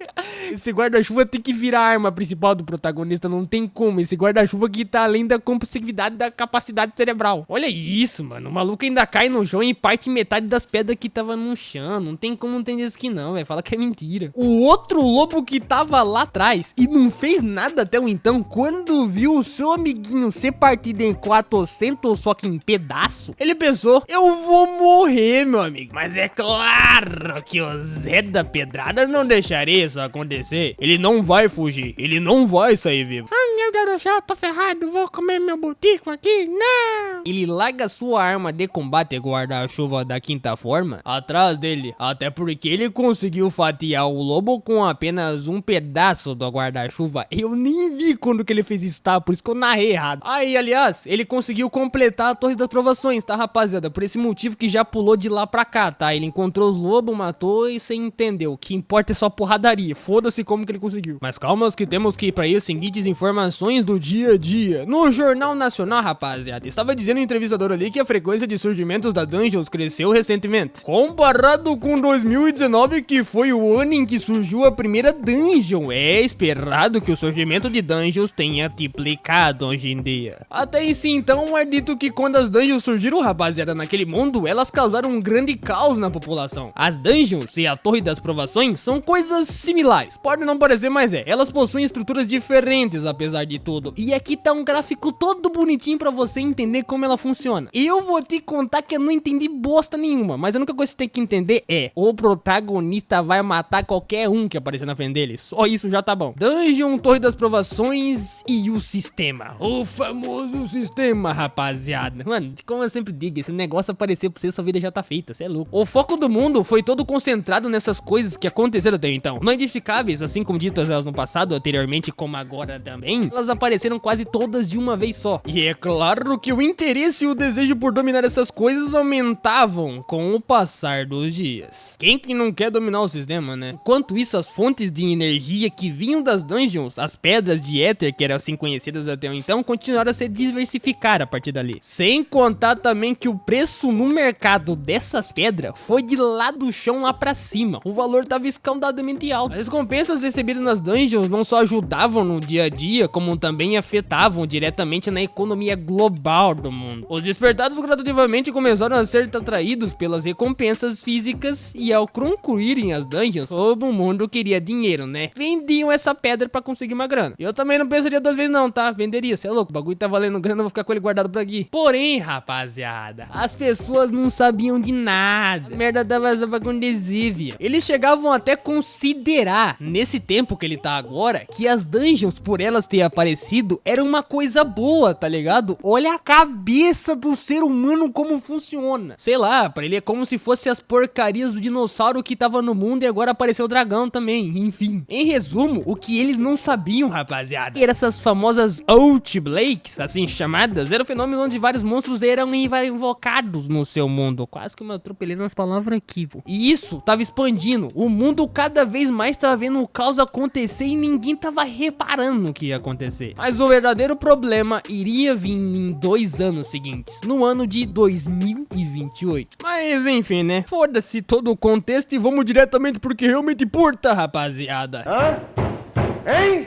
Esse guarda-chuva tem que virar a arma principal do protagonista, não tem como. Esse guarda-chuva aqui tá além da compulsividade da capacidade cerebral. Olha isso, mano. O maluco ainda cai no chão e parte metade das pedras que tava no chão. Não tem como entender isso aqui não, velho. Fala que é mentira. O outro lobo que tava lá atrás e não fez nada até o então, quando viu o seu amiguinho ser partido em 400 só que em pedaço, ele pensou, eu vou morrer, meu amigo. Mas é claro que o Zé da Pedrada não deixaria isso acontecer. Ele não vai fugir. Ele não vai sair vivo. Ai, meu Deus do céu, tô ferrado. Vou comer meu botico aqui. Não. Ele larga sua arma de combate guarda-chuva da 5ª forma atrás dele, até porque ele conseguiu fatiar o lobo com apenas um pedaço do guarda-chuva. Eu nem vi quando que ele fez isso, tá? Por isso que eu narrei errado. Aí, aliás, ele conseguiu completar a Torre das Provações, tá, rapaziada? Por esse motivo que já pulou de lá pra cá, tá? Ele encontrou os lobos, matou e você entendeu. O que importa é só porradaria. Foda-se como que ele conseguiu. Mas calma que temos que ir pra isso seguintes informações do dia a dia. No Jornal Nacional, rapaziada, estava dizendo o entrevistador ali que a frequência de surgimentos da Dungeons cresceu recentemente. Comparado com 2019, que foi o ano em que surgiu a primeira Dungeon, é esperado que o surgimento de Dungeons tenha triplicado hoje em dia. Até isso então, é dito que quando as Dungeons surgiram, rapaziada, naquele mundo, elas causaram um grande caos na população. As Dungeons e a Torre das Provações são coisas similares, pode não parecer, mas é. Elas possuem estruturas diferentes, apesar de tudo. E aqui tá um gráfico todo bonitinho pra você entender como ela funciona. Eu vou te contar que eu não entendi bosta nenhuma, mas a única coisa que você tem que entender é: o protagonista vai matar qualquer um que aparecer na frente dele. Só isso já tá bom. Dungeon, Torre das Provações e o sistema. O famoso sistema, rapaziada. Mano, como eu sempre digo, esse negócio aparecer pra você, sua vida já tá feita, você é louco. O foco do mundo foi todo concentrado nessas coisas que aconteceram até então. Não edificáveis, assim como ditas elas no passado, anteriormente como agora também, elas apareceram quase todas de uma vez só. E é claro que o interesse e o desejo por dominar essas coisas aumentavam com o passar dos dias. Quem que não quer dominar o sistema, né? Enquanto isso, as fontes de energia que vinham das dungeons, as pedras de éter, que eram assim conhecidas até então, continuaram a se diversificar a partir dali. Sem contar também que o preço no mercado dessas pedras foi de lá do chão lá pra cima. O valor tava escaldadamente alto. As recompensas recebidas nas dungeons não só ajudavam no dia a dia, como também afetavam diretamente na economia global do mundo. Os despertados gradativamente começaram a ser atraídos pelas recompensas físicas e ao concluírem as dungeons, todo mundo queria dinheiro, né? Vendiam essa pedra pra conseguir uma grana. Eu também não pensaria 2 vezes não, tá? Venderia, cê é louco, o bagulho tá valendo grana, eu vou ficar com ele guardado por aqui. Porém, rapaziada, as pessoas não sabiam de nada. A merda tava só pra condesívia. Eles chegavam até considerar, nesse tempo que ele tá agora, que as dungeons, por elas ter aparecido era uma coisa boa, tá ligado? Olha a cabeça do ser humano como funciona. Sei lá, pra ele é como se fosse as porcarias do dinossauro que tava no mundo e agora apareceu o dragão também, enfim. Em resumo, o que eles não sabiam, rapaziada, era essas famosas Outbreaks, assim chamadas, era o fenômeno onde vários monstros eram invocados no seu mundo. Quase que eu me atropelei nas palavras aqui, pô. E isso tava expandindo. O mundo cada vez mais tava vendo o caos acontecer e ninguém tava reparando no que ia acontecer. Mas o verdadeiro problema iria vir em 2 anos seguintes, no ano de 2028. Mas enfim, né? Foda-se todo o contexto e vamos diretamente porque realmente importa, rapaziada. Hein?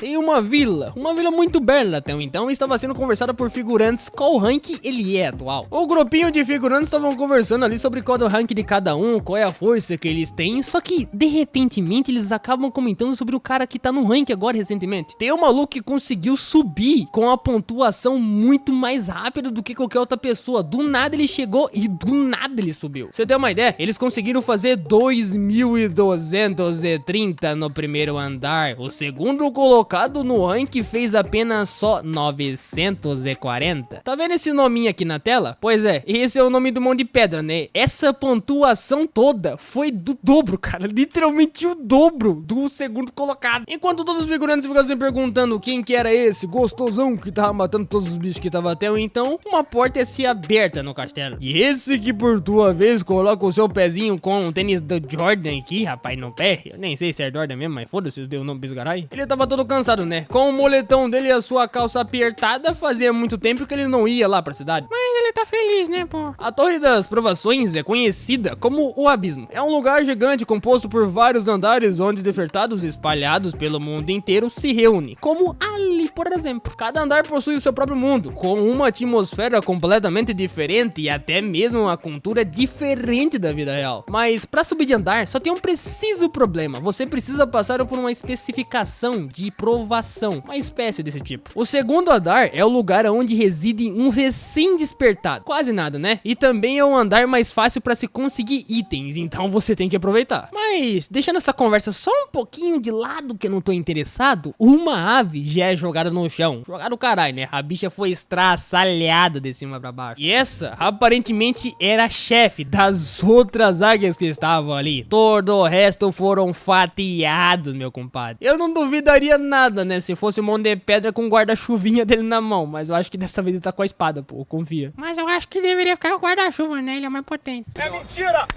Em uma vila muito bela até então, estava sendo conversada por figurantes qual rank ele é atual. O grupinho de figurantes estavam conversando ali sobre qual é o rank de cada um, qual é a força que eles têm, só que de repentemente eles acabam comentando sobre o cara que tá no rank agora recentemente. Tem um maluco que conseguiu subir com a pontuação muito mais rápida do que qualquer outra pessoa. Do nada ele chegou e do nada ele subiu. Você tem uma ideia? Eles conseguiram fazer 2.230 no primeiro andar. O segundo colocado no rank fez apenas só 940. Tá vendo esse nominho aqui na tela? Pois é, esse é o nome do Mão de Pedra, né? Essa pontuação toda foi do dobro, cara. Literalmente o dobro do segundo colocado. Enquanto todos os figurantes ficam se perguntando quem que era esse gostosão que tava matando todos os bichos que tava até então, uma porta ia se aberta no castelo. E esse que por tua vez coloca o seu pezinho com o tênis do Jordan aqui, rapaz, no pé. Eu nem sei se é Jordan mesmo, mas foda-se, deu o nome Bisgaray. Ele tava todo cansado, né? Com o moletom dele e a sua calça apertada, fazia muito tempo que ele não ia lá pra cidade. Mas ele tá feliz, né, pô? A Torre das Provações é conhecida como o Abismo. É um lugar gigante composto por vários andares onde despertados espalhados pelo mundo inteiro se reúnem. Como ali, por exemplo. Cada andar possui o seu próprio mundo, com uma atmosfera completamente diferente e até mesmo uma cultura diferente da vida real. Mas pra subir de andar só tem um preciso problema. Você precisa passar por uma especificação de provação, uma espécie desse tipo. O segundo andar é o lugar onde reside um recém-despertado. Quase nada, né? E também é um andar mais fácil pra se conseguir itens, então você tem que aproveitar. Mas, deixando essa conversa só um pouquinho de lado que eu não tô interessado, uma ave já é jogada no chão. Jogada o caralho, né? A bicha foi estraçalhada de cima pra baixo. E essa, aparentemente, era a chefe das outras águias que estavam ali. Todo o resto foram fatiados, meu compadre. Eu não duvidaria nada, né, se fosse o Mão de Pedra com o guarda-chuvinha dele na mão, mas eu acho que dessa vez ele tá com a espada, pô, confia. Mas eu acho que deveria ficar com o guarda-chuva, né? Ele é mais potente.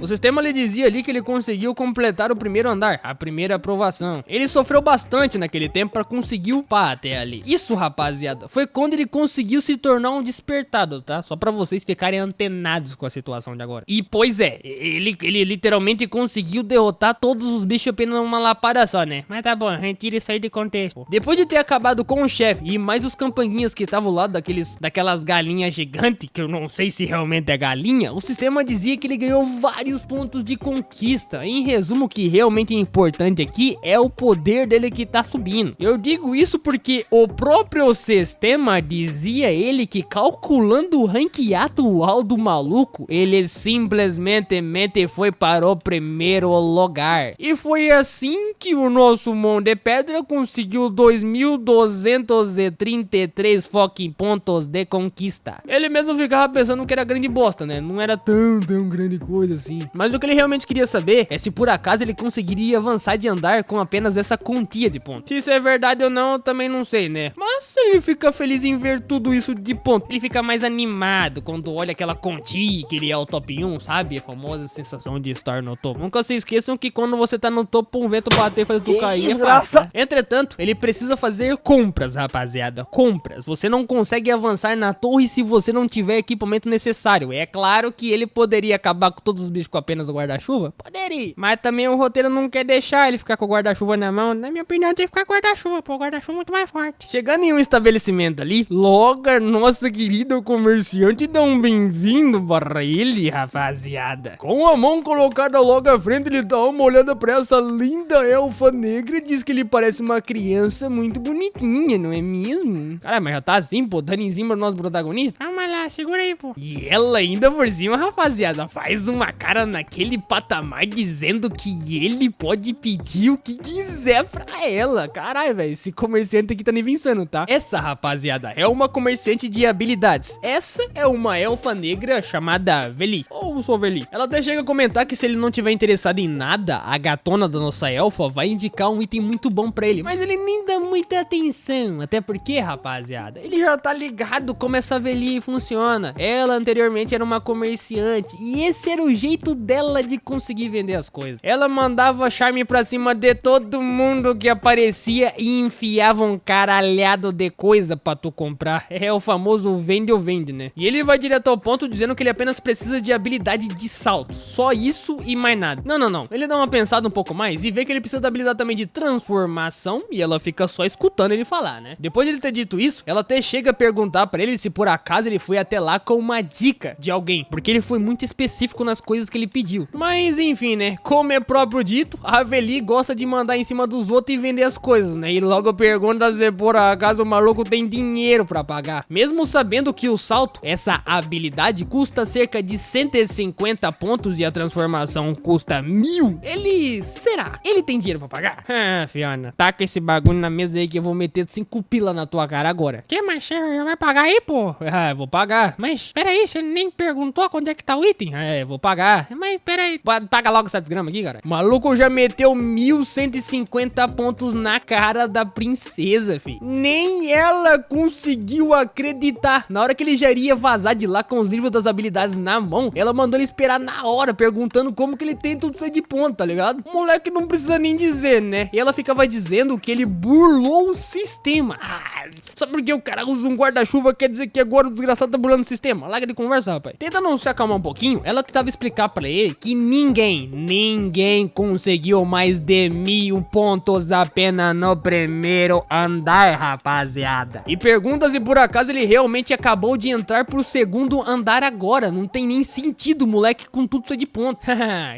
O sistema lhe dizia ali que ele conseguiu completar o primeiro andar, a primeira aprovação. Ele sofreu bastante naquele tempo pra conseguir upar até ali. Isso, rapaziada, foi quando ele conseguiu se tornar um despertado, tá? Só pra vocês ficarem antenados com a situação de agora. E, pois é, ele literalmente conseguiu derrotar todos os bichos apenas numa lapada só, né? Mas tá bom, retira isso aí de contexto. Depois de ter acabado com o chefe e mais os campanguinhas que estavam ao lado daquelas galinhas gigantes, que eu não sei se realmente é galinha, o sistema dizia que ele ganhou vários pontos de conquista. Em resumo, o que realmente é importante aqui é o poder dele que tá subindo. Eu digo isso porque o próprio sistema dizia ele que calculando o rank atual do maluco, ele simplesmente foi para o primeiro lugar. E foi assim que o nosso Mão de Pedra conseguiu 2.233 fucking pontos de conquista. Ele mesmo ficava pensando que era grande bosta, né? Não era tão grande coisa assim. Mas o que ele realmente queria saber é se por acaso ele conseguiria avançar de andar com apenas essa quantia de pontos. Se isso é verdade ou não, eu também não sei, né? Mas ele fica feliz em ver tudo isso de ponto. Ele fica mais animado quando olha aquela quantia que ele é o top 1, sabe? A famosa sensação de estar no topo. Nunca se esqueçam que quando você tá no topo, um vento bater e fazer tu cair é fácil, né? Entretanto, ele precisa fazer compras, rapaziada. Compras. Você não consegue avançar na torre se você não tiver equipamento necessário. É claro que ele poderia acabar com todos os bichos com apenas o guarda-chuva. Poderia. Mas também o roteiro não quer deixar ele ficar com o guarda-chuva na mão. Na minha opinião, tem que ficar com o guarda-chuva, pô. O guarda-chuva é muito mais forte. Chegando em um estabelecimento ali, logo a nossa querida comerciante dá um bem-vindo para ele, rapaziada. Com a mão colocada logo à frente, ele dá uma olhada pra essa linda elfa negra e diz que ele parece uma criança muito bonitinha, não é mesmo? Cara, mas já tá assim, pô, dando em cima do nosso protagonista. Calma lá, Ah, segura aí, pô. E ela ainda por cima, rapaziada, faz uma cara naquele patamar dizendo que ele pode pedir o que quiser pra ela. Caralho, velho, esse comerciante aqui tá nem pensando, tá? Essa, rapaziada, é uma comerciante de habilidades. Essa é uma elfa negra chamada Veli, ou sou Veli. Ela até chega a comentar que se ele não tiver interessado em nada, a gatona da nossa elfa vai indicar um item muito bom pra ele. Mas ele nem dá muita atenção, até porque, rapaziada, ele já tá ligado como essa Veli funciona. Ela anteriormente era uma comerciante e esse era o jeito dela de conseguir vender as coisas. Ela mandava charme pra cima de todo mundo que aparecia e enfiava um caralhado de coisa pra tu comprar. É o famoso vende ou vende, né? E ele vai direto ao ponto dizendo que ele apenas precisa de habilidade de salto. Só isso e mais nada. Não. Ele dá uma pensada um pouco mais e vê que ele precisa da habilidade também de transformação e ela fica só escutando ele falar, né? Depois de ele ter dito isso, ela até chega a perguntar pra ele se por acaso ele foi até lá com uma dica de alguém, porque ele foi muito específico nas coisas que ele pediu. Mas enfim, né? Como é próprio dito, a Veli gosta de mandar em cima dos outros e vender as coisas, né? E logo pergunta se por acaso o maluco tem dinheiro pra pagar. Mesmo sabendo que o salto, essa habilidade, custa cerca de 150 pontos e a transformação custa 1000, ele tem dinheiro pra pagar? Ah, Fiona, taca esse bagulho na mesa aí que eu vou meter 5 pila na tua cara agora. Que, mas você vai pagar aí, pô? Ah, vou pagar. Mas, peraí, você nem perguntou quando é que tá o item? É, vou pagar. Mas, peraí. Paga logo essa desgrama aqui, cara. O maluco já meteu 1150 pontos na cara da princesa, fi. Nem ela conseguiu acreditar. Na hora que ele já iria vazar de lá com os livros das habilidades na mão, ela mandou ele esperar na hora, perguntando como que ele tem tudo isso aí de ponto, tá ligado? O moleque não precisa nem dizer, né? E ela ficava dizendo que ele burlou o sistema. Ah, só porque o cara usa um guarda-chuva quer dizer que agora o desgraçado tá burlando o sistema. Larga de conversa, rapaz. Tenta não se acalmar um pouquinho, ela tentava explicar pra ele que ninguém conseguiu mais de 1000 pontos apenas no primeiro andar, rapaziada. E pergunta se por acaso ele realmente acabou de entrar pro segundo andar agora. Não tem nem sentido, moleque, com tudo isso de ponto.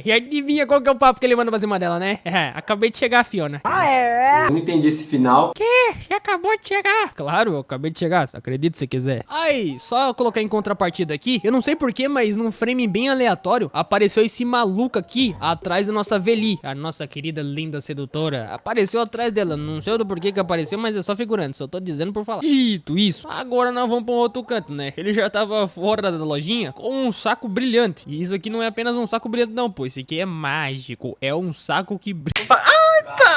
E adivinha qual que é o papo que ele manda pra cima dela, né? Acabei de chegar, Fiona. Eu não entendi esse final. Que? Já acabou de chegar. Claro, eu acabei de chegar, acredite se quiser. Aí, só colocar em contrapartida aqui, eu não sei porquê, mas num frame bem aleatório, apareceu esse maluco aqui, atrás da nossa Veli, a nossa querida, linda sedutora. Apareceu atrás dela, não sei do porquê que apareceu, mas é só figurante, só tô dizendo por falar. Dito isso, agora nós vamos pra um outro canto, né? Ele já tava fora da lojinha com um saco brilhante. E isso aqui não é apenas um saco brilhante não, pô, esse aqui é mágico, é um saco que brilha.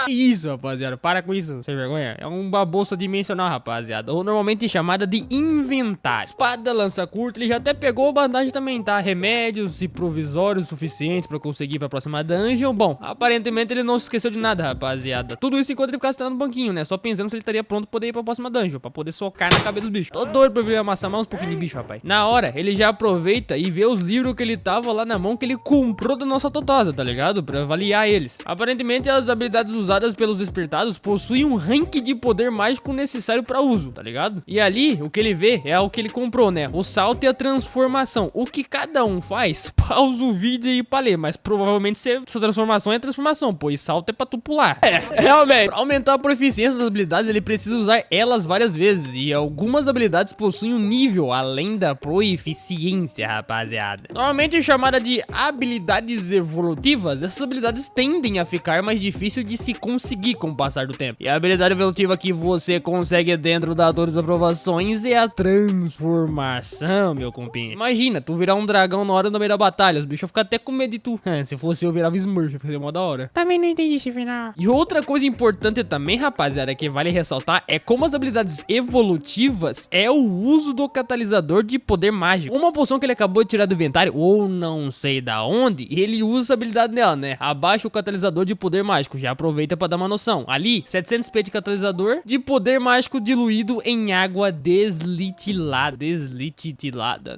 Isso, rapaziada, para com isso, sem vergonha. É uma bolsa dimensional, rapaziada, ou normalmente chamada de inventário. Espada, lança curta, ele já até pegou bandagem também, tá? Remédios e provisórios suficientes pra conseguir ir pra próxima dungeon. Bom, aparentemente ele não se esqueceu de nada, rapaziada. Tudo isso enquanto ele ficasse no banquinho, né? Só pensando se ele estaria pronto pra poder ir pra próxima dungeon, pra poder socar na cabeça dos bichos. Tô doido pra vir amassar mais uns pouquinhos de bicho, rapaz. Na hora, ele já aproveita e vê os livros que ele tava lá na mão que ele comprou da nossa Totosa, tá ligado? Pra avaliar eles. Aparentemente as habilidades usadas pelos despertados possuem um rank de poder mágico necessário pra uso, tá ligado? E ali, o que ele vê é o que ele comprou, né? O salto e a transformação. O que cada um faz, pausa o vídeo aí pra ler, mas provavelmente essa transformação é transformação, pô, e salto é pra tu pular. Realmente. Pra aumentar a proficiência das habilidades, ele precisa usar elas várias vezes, e algumas habilidades possuem um nível além da proficiência, rapaziada. Normalmente chamada de habilidades evolutivas, essas habilidades tendem a ficar mais difícil de se conseguir com o passar do tempo. E a habilidade evolutiva que você consegue dentro da Torre das Aprovações é a transformação, meu compinho. Imagina, tu virar um dragão na hora do meio da batalha, os bichos ficam até com medo de tu. Se fosse eu, virava Smurf, ficaria mó da hora. Também não entendi esse final. E outra coisa importante também, rapaziada, que vale ressaltar, é como as habilidades evolutivas é o uso do catalisador de poder mágico. Uma poção que ele acabou de tirar do inventário, ou não sei da onde, ele usa essa habilidade dela, né? Abaixa o catalisador de poder mágico, já aproveita pra dar uma noção. Ali, 700 P de catalisador de poder mágico diluído em água deslitilada.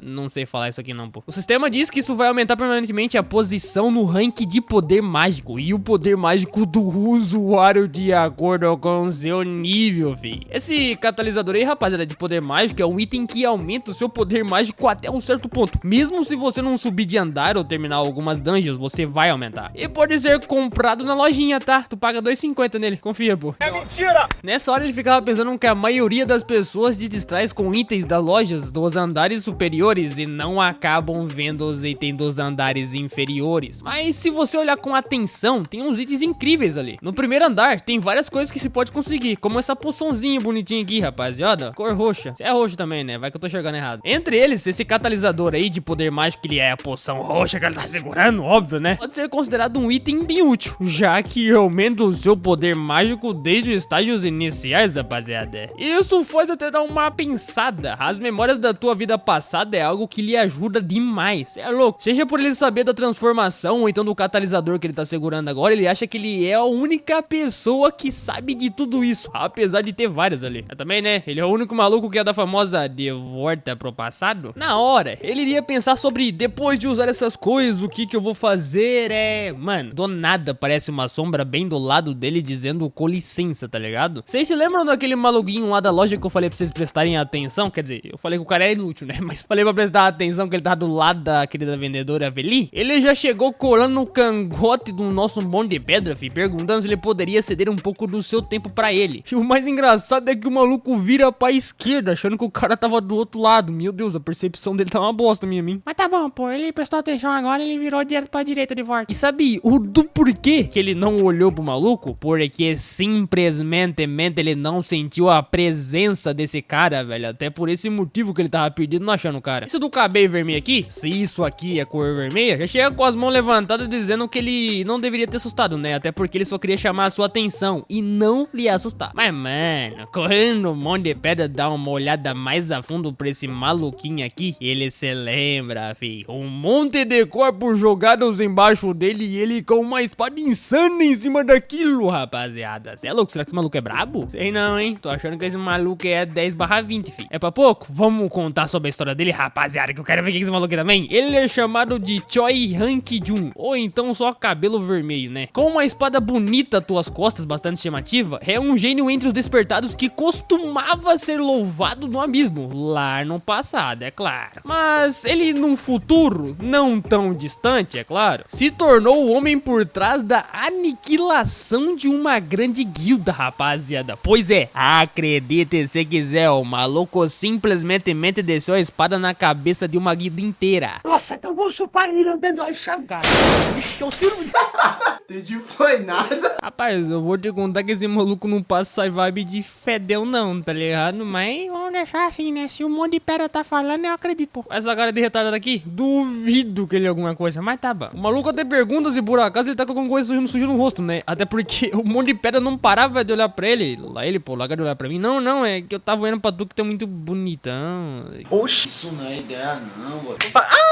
Não sei falar isso aqui não, pô. O sistema diz que isso vai aumentar permanentemente a posição no rank de poder mágico e o poder mágico do usuário de acordo com o seu nível, fi. Esse catalisador aí, rapaziada, de poder mágico é um item que aumenta o seu poder mágico até um certo ponto. Mesmo se você não subir de andar ou terminar algumas dungeons, você vai aumentar. E pode ser comprado na lojinha, tá? tá? Tu paga 2,50 nele, confia, pô. É mentira! Nessa hora ele ficava pensando que a maioria das pessoas se distrai com itens das lojas dos andares superiores e não acabam vendo os itens dos andares inferiores. Mas se você olhar com atenção, tem uns itens incríveis ali. No primeiro andar, tem várias coisas que se pode conseguir, como essa poçãozinha bonitinha aqui, rapaziada. Cor roxa. Você é roxo também, né? Vai que eu tô enxergando errado. Entre eles, esse catalisador aí de poder mágico, que ele é a poção roxa que ele tá segurando, óbvio, né? Pode ser considerado um item bem útil, já que aumenta o seu poder mágico desde os estágios iniciais, rapaziada. Isso faz até dar uma pensada. As memórias da tua vida passada é algo que lhe ajuda demais. É louco. Seja por ele saber da transformação ou então do catalisador que ele tá segurando agora, ele acha que ele é a única pessoa que sabe de tudo isso, apesar de ter várias ali. Mas também, né? Ele é o único maluco que é da famosa de volta pro passado. Na hora, ele iria pensar sobre, depois de usar essas coisas, o que eu vou fazer Mano, do nada parece uma sombra bem do lado dele dizendo com licença, tá ligado? Vocês se lembram daquele maluquinho lá da loja que eu falei pra vocês prestarem atenção? Quer dizer, eu falei que o cara é inútil, né? Mas falei pra prestar atenção que ele tá do lado da querida vendedora Veli. Ele já chegou colando no cangote do nosso monte de pedra, fi, perguntando se ele poderia ceder um pouco do seu tempo pra ele. E o mais engraçado é que o maluco vira pra esquerda, achando que o cara tava do outro lado. Meu Deus, a percepção dele tá uma bosta, minha mim. Mas tá bom, pô, ele prestou atenção agora, ele virou direto pra direita de volta. E sabe o do porquê que ele não olhou pro maluco? Porque simplesmente ele não sentiu a presença desse cara, velho. Até por esse motivo que ele tava perdido não achando o cara. Isso do cabelo vermelho aqui, se isso aqui é cor vermelha, já chega com as mãos levantadas dizendo que ele não deveria ter assustado, né? Até porque ele só queria chamar a sua atenção e não lhe assustar. Mas, mano, correndo no monte de pedra, dá uma olhada mais a fundo pra esse maluquinho aqui, ele se lembra, fi. Um monte de corpos jogados embaixo dele e ele com uma espada insana em cima daquilo, rapaziada. Cê é louco? Será que esse maluco é brabo? Sei não, hein? Tô achando que esse maluco é 10/20, fi. É pra pouco? Vamos contar sobre a história dele, rapaziada, que eu quero ver quem é esse maluco também. Ele é chamado de Choi Han-ki-jun, ou então só cabelo vermelho, né? Com uma espada bonita às tuas costas, bastante chamativa, é um gênio entre os despertados que costumava ser louvado no abismo, lá no passado, é claro. Mas ele num futuro, não tão distante, é claro, se tornou o homem por trás da aniquilação de uma grande guilda, rapaziada. Pois é, acredite se quiser, o maluco simplesmente desceu a espada na cabeça de uma guilda inteira. Nossa, então vou chupar ele lambendo a chave, cara. Ixi, eu sirvo. Entendi, foi nada. Rapaz, eu vou te contar que esse maluco não passa vibe de fedel não, tá ligado? Mas Vamos deixar assim, né? Se o monte de pedra tá falando, eu acredito, pô. essa cara de retardado aqui, duvido que ele é alguma coisa, mas tá bom. O maluco até pergunta se por acaso ele tá com alguma coisa suja no rosto, né? Até porque o monte de pedra não parava de olhar pra ele. Lá ele, pô, larga de olhar pra mim. Não, é que eu tava olhando pra tu que tá muito bonitão. Oxi, isso não é ideia não, mano.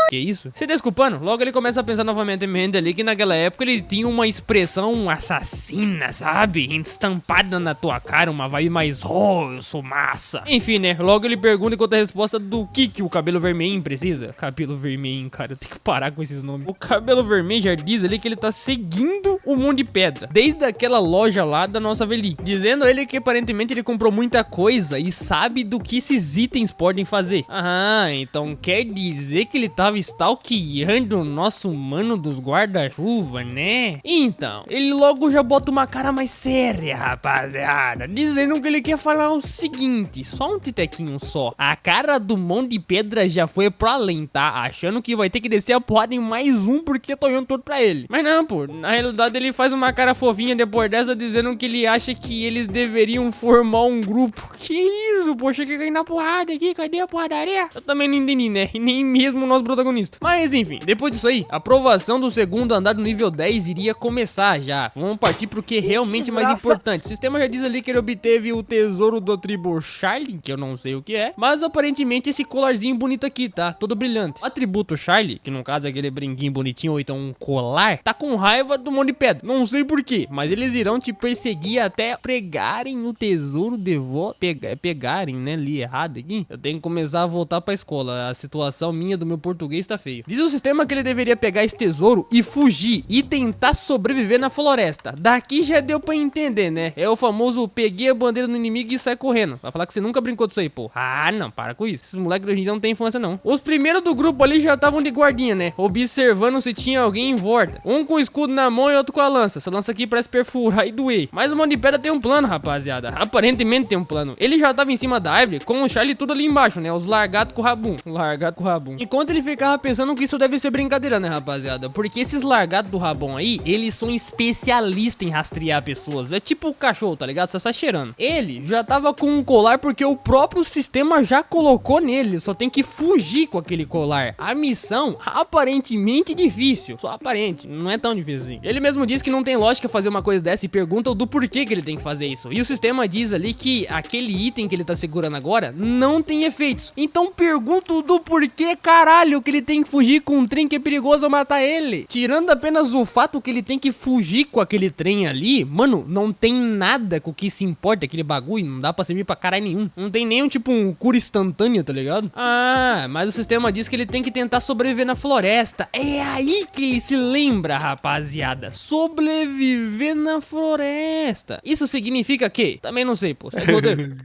Que isso? Se desculpando, logo ele começa a pensar novamente ali que naquela época ele tinha uma expressão assassina, sabe? Estampada na tua cara, uma vibe mais, oh, eu sou massa. Enfim, né? Logo ele pergunta enquanto a resposta do que o cabelo vermelho precisa. Cabelo vermelho, cara, eu tenho que parar com esses nomes. O cabelo vermelho já diz ali que ele tá seguindo o monte de pedra, desde aquela loja lá da nossa Veli, dizendo a ele que aparentemente ele comprou muita coisa e sabe do que esses itens podem fazer. Ah, então quer dizer que ele tava stalkeando o nosso mano dos guarda-chuva, né? Então, ele logo já bota uma cara mais séria, rapaziada, dizendo que ele quer falar o seguinte, só um titequinho só. A cara do monte de pedra já foi pro além, tá? Achando que vai ter que descer a porrada em mais um porque tô olhando todo pra ele. Mas não, pô, na realidade ele faz uma cara fofinha depois dessa, dizendo que ele acha que eles deveriam formar um grupo. Que isso, poxa, que cair na porrada aqui, cadê a porradaria? Eu também não entendi, né? E nem mesmo o nosso protagonista. Mas enfim, depois disso aí, a aprovação do segundo andar do nível 10 iria começar já. Vamos partir pro que é realmente mais importante. O sistema já diz ali que ele obteve o tesouro do tribo Charlie, que eu não sei o que é, mas aparentemente esse colarzinho bonito aqui, tá? Todo brilhante. O atributo Charlie, que no caso é aquele brinquinho bonitinho ou então um colar, tá com raiva do monte de pedra. Não sei porquê, mas eles irão te perseguir até pegarem o tesouro de volta. Pegarem, né? Li errado aqui. Eu tenho que começar a voltar pra escola. A situação minha do meu português tá feio. Diz o sistema que ele deveria pegar esse tesouro e fugir e tentar sobreviver na floresta. Daqui já deu pra entender, né? É o famoso peguei a bandeira no inimigo e sai correndo. Vai falar que você nunca brincou disso isso aí, pô. Ah, não, para com isso. Esses moleques hoje em dia não tem infância, não. Os primeiros do grupo ali já estavam de guardinha, né? Observando se tinha alguém em volta. Um com o escudo na mão e outro com a lança. Essa lança aqui parece perfurar e doer. Mas o Mão de Pedra tem um plano, rapaziada. Aparentemente tem um plano. Ele já tava em cima da árvore com o Charlie tudo ali embaixo, né? Os largados com o rabum. Largado com o rabum. Enquanto ele ficava pensando que isso deve ser brincadeira, né, rapaziada? Porque esses largados do rabão aí, eles são especialistas em rastrear pessoas. É tipo o cachorro, tá ligado? Você tá cheirando. Ele já tava com um colar porque o próprio sistema já colocou nele. Só tem que fugir com aquele colar. A missão, aparentemente difícil. Só aparente. Não é tão difícil assim. Ele mesmo diz que não tem lógica fazer uma coisa dessa e pergunta do porquê que ele tem que fazer isso. E o sistema diz ali que aquele item que ele tá segurando agora não tem efeitos. Então pergunto do porquê, caralho, que ele tem que fugir com um trem que é perigoso matar ele. Tirando apenas o fato que ele tem que fugir com aquele trem ali, mano, não tem nada com o que se importa aquele bagulho. Não dá pra servir pra caralho nenhum. Não tem nenhum tipo um cura instantânea, tá ligado? Ah, mas o sistema diz que ele tem que tentar sobreviver na floresta. É aí que ele se lembra, rapaziada. Sobreviver na floresta. Isso significa que? Também não sei, pô. Segue o roteiro.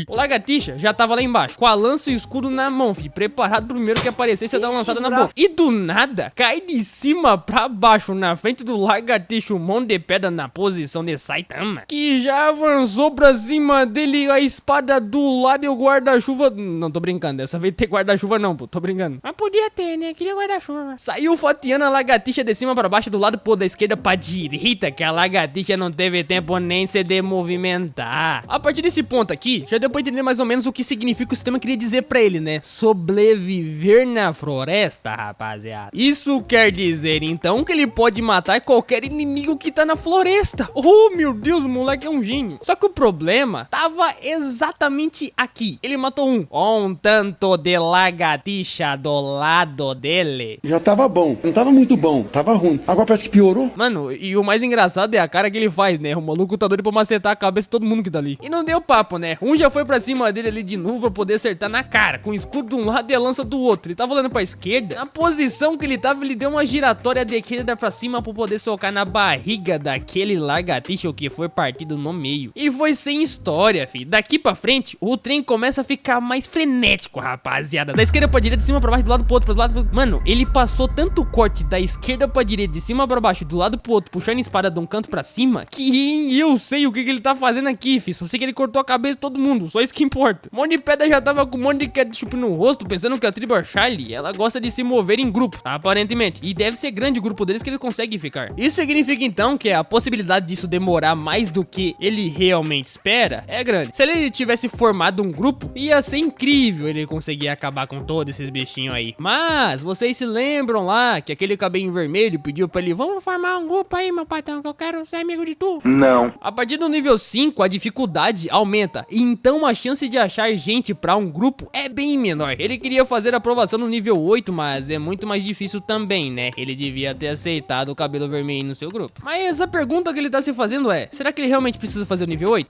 O lagartixa já tava lá embaixo, com a lança e o escudo na mão, filho, preparado pro primeiro que aparecesse a dar uma lançada na boca. E do nada, cai de cima pra baixo, na frente do lagartixa, um Mão de Pedra na posição de Saitama, que já avançou pra cima dele a espada do lado e o guarda-chuva. Não, tô brincando, dessa vez tem guarda-chuva não, pô, tô brincando. Mas podia ter, né? Queria guarda-chuva. Saiu fatiando a lagartixa de cima pra baixo, do lado pô, da esquerda pra direita, que a lagartixa não teve tempo nem se de movimentar. A partir desse ponto aqui, já deu pra entender mais ou menos o que significa o sistema queria dizer pra ele, né? Sobreviver na floresta, rapaziada. Isso quer dizer, então, que ele pode matar qualquer inimigo que tá na floresta. Oh, meu Deus, o moleque é um gênio. Só que o problema tava exatamente aqui. Ele matou um tanto de lagartixa do lado dele. Já tava bom, não tava muito bom, tava ruim. Agora parece que piorou. Mano, e o mais engraçado é a cara que ele faz, né? O maluco tá doido pra macetar a cabeça de todo mundo que tá ali. E não deu papo, né? Um já foi pra cima dele ali de novo pra poder acertar na cara, com o escudo de um lado e a lança do outro. Ele tava olhando pra esquerda. Na posição que ele tava, ele deu uma giratória de esquerda pra cima pra poder socar na barriga daquele lagartixa que foi partido no meio. E foi sem história, filho. Daqui pra frente, o trem começa a ficar mais frenético, rapaziada. Da esquerda pra direita, de cima pra baixo, do lado pro outro, pro lado pro... Mano, ele passou tanto corte da esquerda pra direita, de cima pra baixo, do lado pro outro, puxando a espada de um canto pra cima, que eu sei o que ele tá fazendo aqui, filho. Só sei que ele cortou a cabeça de todo mundo, só isso que importa. Mão de Pedra já tava com um monte de ketchup no rosto, pensando que a tribo Charlie, ela gosta de se mover em grupo, aparentemente. E deve ser grande o grupo deles que eles conseguem ficar. Isso significa então que a possibilidade disso demorar mais do que ele realmente espera é grande. Se ele tivesse formado um grupo, ia ser incrível ele conseguir acabar com todos esses bichinhos aí. Mas vocês se lembram lá que aquele cabelinho vermelho pediu pra ele: vamos formar um grupo aí, meu patrão, que eu quero ser amigo de tu. Não. A partir do nível 5, a dificuldade aumenta, e então a chance de achar gente pra um grupo é bem menor. Ele queria fazer a aprovação no nível 8, mas é muito mais difícil também, né? Ele devia ter aceitado o cabelo vermelho no seu grupo. Mas a pergunta que ele tá se fazendo é: será que ele realmente precisa fazer o nível 8?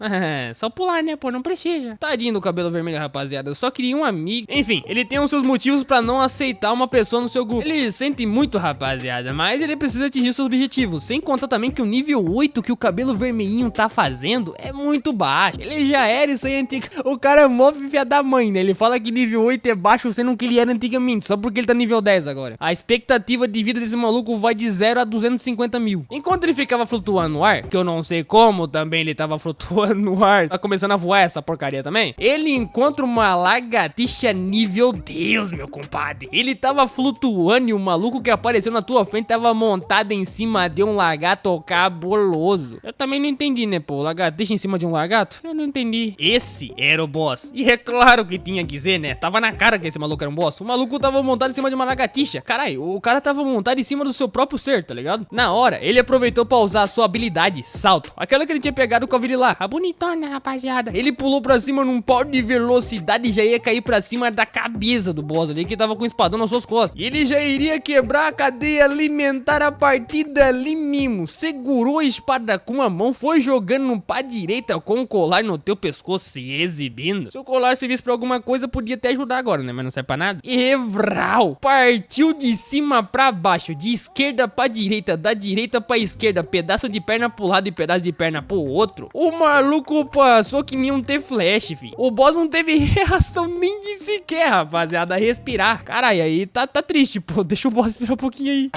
Só pular, né, pô? Não precisa. Tadinho do cabelo vermelho, rapaziada. Eu só queria um amigo. Enfim, ele tem os seus motivos pra não aceitar uma pessoa no seu grupo. Ele sente muito, rapaziada, mas ele precisa atingir seus objetivos. Sem contar também que o nível 8 que o cabelo vermelhinho tá fazendo é muito baixo. Ele já era isso aí antigo. O cara é mó filha da mãe, né? Ele fala que nível 8 é baixo, sendo que ele era antigamente, só porque ele tá nível 10 agora. A expectativa de vida desse maluco vai de 0 a 250 mil. Enquanto ele ficava flutuando no ar, que eu não sei como também ele tava flutuando no ar, tá começando a voar essa porcaria também, ele encontra uma lagartixa nível Deus, meu compadre. Ele tava flutuando e o maluco que apareceu na tua frente tava montado em cima de um lagarto cabuloso. Eu também não entendi, né, pô? Lagartixa em cima de um lagarto? Eu não entendi. Esse era o boss. E é claro que tinha que ser, né? Tava na cara que esse maluco era um boss. O maluco tava montado em cima de uma lagartixa. Caralho, o cara tava montado em cima do seu próprio ser, tá ligado? Na hora, ele aproveitou pra usar a sua habilidade, salto. Aquela que ele tinha pegado com a Virilar. A bonitona, rapaziada. Ele pulou pra cima num pau de velocidade e já ia cair pra cima da cabeça do boss ali, que tava com o espadão nas suas costas. E ele já iria quebrar a cadeia alimentar a partida ali mesmo. Segurou a espada com a mão, foi jogando pra direita com o colar no teu pescoço, se exibindo. Se o colar servisse pra alguma coisa, podia até ajudar agora, né? Mas não serve pra nada. E vral, partiu de cima pra baixo, de esquerda pra direita, da direita pra esquerda, pedaço de perna pro lado e pedaço de perna pro outro. O maluco passou que nem um ter flash, fi. O boss não teve reação nem de sequer, rapaziada, a respirar. Caralho, aí tá triste, pô. Deixa o boss esperar um pouquinho aí.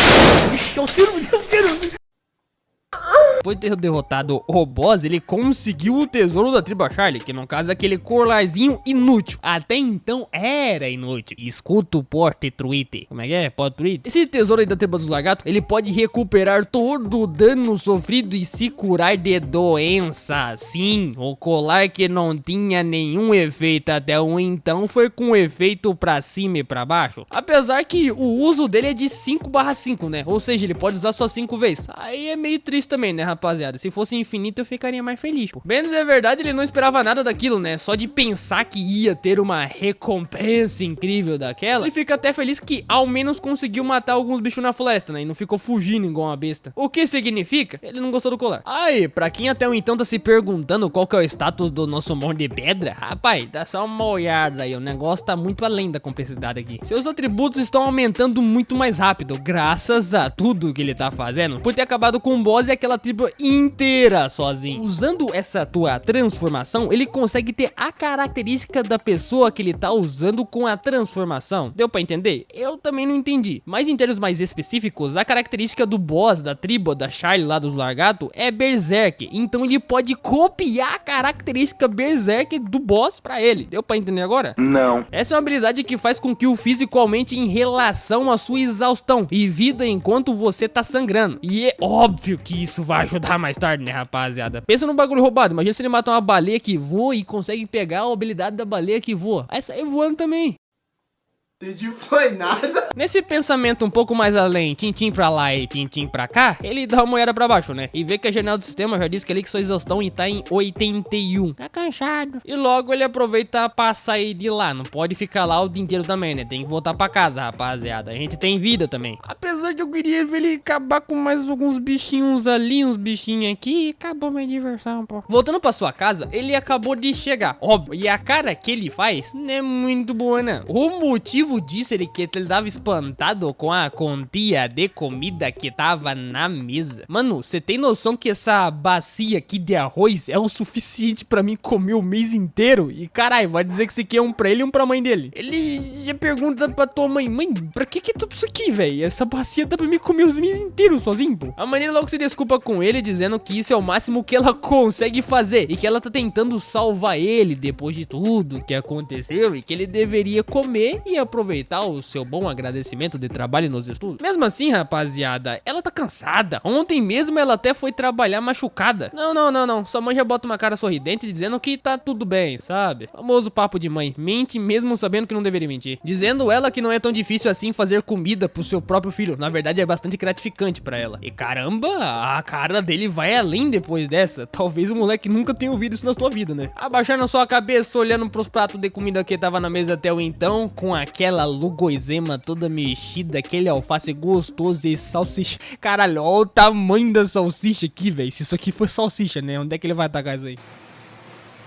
Depois de ter derrotado o boss, ele conseguiu o tesouro da tribo Charlie, que no caso é aquele colarzinho inútil. Até então era inútil. Escuta o porte truite. Como é que é? Porte truite. Esse tesouro aí da tribo dos lagartos, ele pode recuperar todo o dano sofrido e se curar de doença. Sim, o colar que não tinha nenhum efeito até o então foi com efeito pra cima e pra baixo. Apesar que o uso dele é de 5/5, né? Ou seja, ele pode usar só 5 vezes. Aí é meio triste também, né, rapaziada? Se fosse infinito, eu ficaria mais feliz, pô. Bem, é verdade, ele não esperava nada daquilo, né? Só de pensar que ia ter uma recompensa incrível daquela, ele fica até feliz que ao menos conseguiu matar alguns bichos na floresta, né? E não ficou fugindo igual uma besta. O que significa? Ele não gostou do colar. Aí, pra quem até então tá se perguntando qual que é o status do nosso monte de pedra, rapaz, dá só uma olhada aí, o negócio tá muito além da complexidade aqui. Seus atributos estão aumentando muito mais rápido, graças a tudo que ele tá fazendo, por ter acabado com o boss e aquela tribo inteira sozinho. Usando essa tua transformação, ele consegue ter a característica da pessoa que ele tá usando com a transformação. Deu pra entender? Eu também não entendi. Mas em termos mais específicos, a característica do boss da tribo da Charlie lá dos Largato é Berserk. Então ele pode copiar a característica Berserk do boss pra ele. Deu pra entender agora? Não. Essa é uma habilidade que faz com que o físico aumente em relação à sua exaustão e vida enquanto você tá sangrando. E é óbvio que isso vai ajudar mais tarde, né, rapaziada? Pensa num bagulho roubado. Imagina se ele matar uma baleia que voa e consegue pegar a habilidade da baleia que voa. Aí sai voando também. Entendi, foi nada. Nesse pensamento um pouco mais além, tintim pra lá e tintim pra cá, ele dá uma olhada pra baixo, né? E vê que a janela do sistema já disse que ali que sua exaustão e tá em 81. Tá cansado. E logo ele aproveita pra sair de lá. Não pode ficar lá o dia inteiro também, né? Tem que voltar pra casa, rapaziada. A gente tem vida também. Apesar de eu queria ver ele acabar com mais alguns bichinhos ali, uns bichinhos aqui, acabou minha diversão, pô. Voltando pra sua casa, ele acabou de chegar, óbvio. E a cara que ele faz não é muito boa, não. O motivo disso é que ele tava espantado com a quantia de comida que tava na mesa. Mano, você tem noção que essa bacia aqui de arroz é o suficiente pra mim comer o mês inteiro? E caralho, vai dizer que isso aqui é um pra ele e um pra mãe dele. Ele já pergunta pra tua mãe: mãe, pra que tudo isso aqui, velho? Essa bacia dá pra mim comer os meses inteiros sozinho, pô. A maneira logo se desculpa com ele, dizendo que isso é o máximo que ela consegue fazer e que ela tá tentando salvar ele depois de tudo que aconteceu e que ele deveria comer e aproveitar o seu bom agradecimento de trabalho nos estudos. Mesmo assim, rapaziada, ela tá cansada. Ontem mesmo ela até foi trabalhar machucada. Não. Sua mãe já bota uma cara sorridente dizendo que tá tudo bem, sabe? Famoso papo de mãe. Mente mesmo sabendo que não deveria mentir. Dizendo ela que não é tão difícil assim fazer comida pro seu próprio filho. Na verdade, é bastante gratificante pra ela. E caramba, a cara dele vai além depois dessa. Talvez o moleque nunca tenha ouvido isso na sua vida, né? Abaixando a sua cabeça, olhando pros pratos de comida que tava na mesa até o então, com aquela lugoizema toda mexida, aquele alface gostoso e salsicha. Caralho, olha o tamanho da salsicha aqui, velho. Se isso aqui for salsicha, né? Onde é que ele vai atacar isso aí?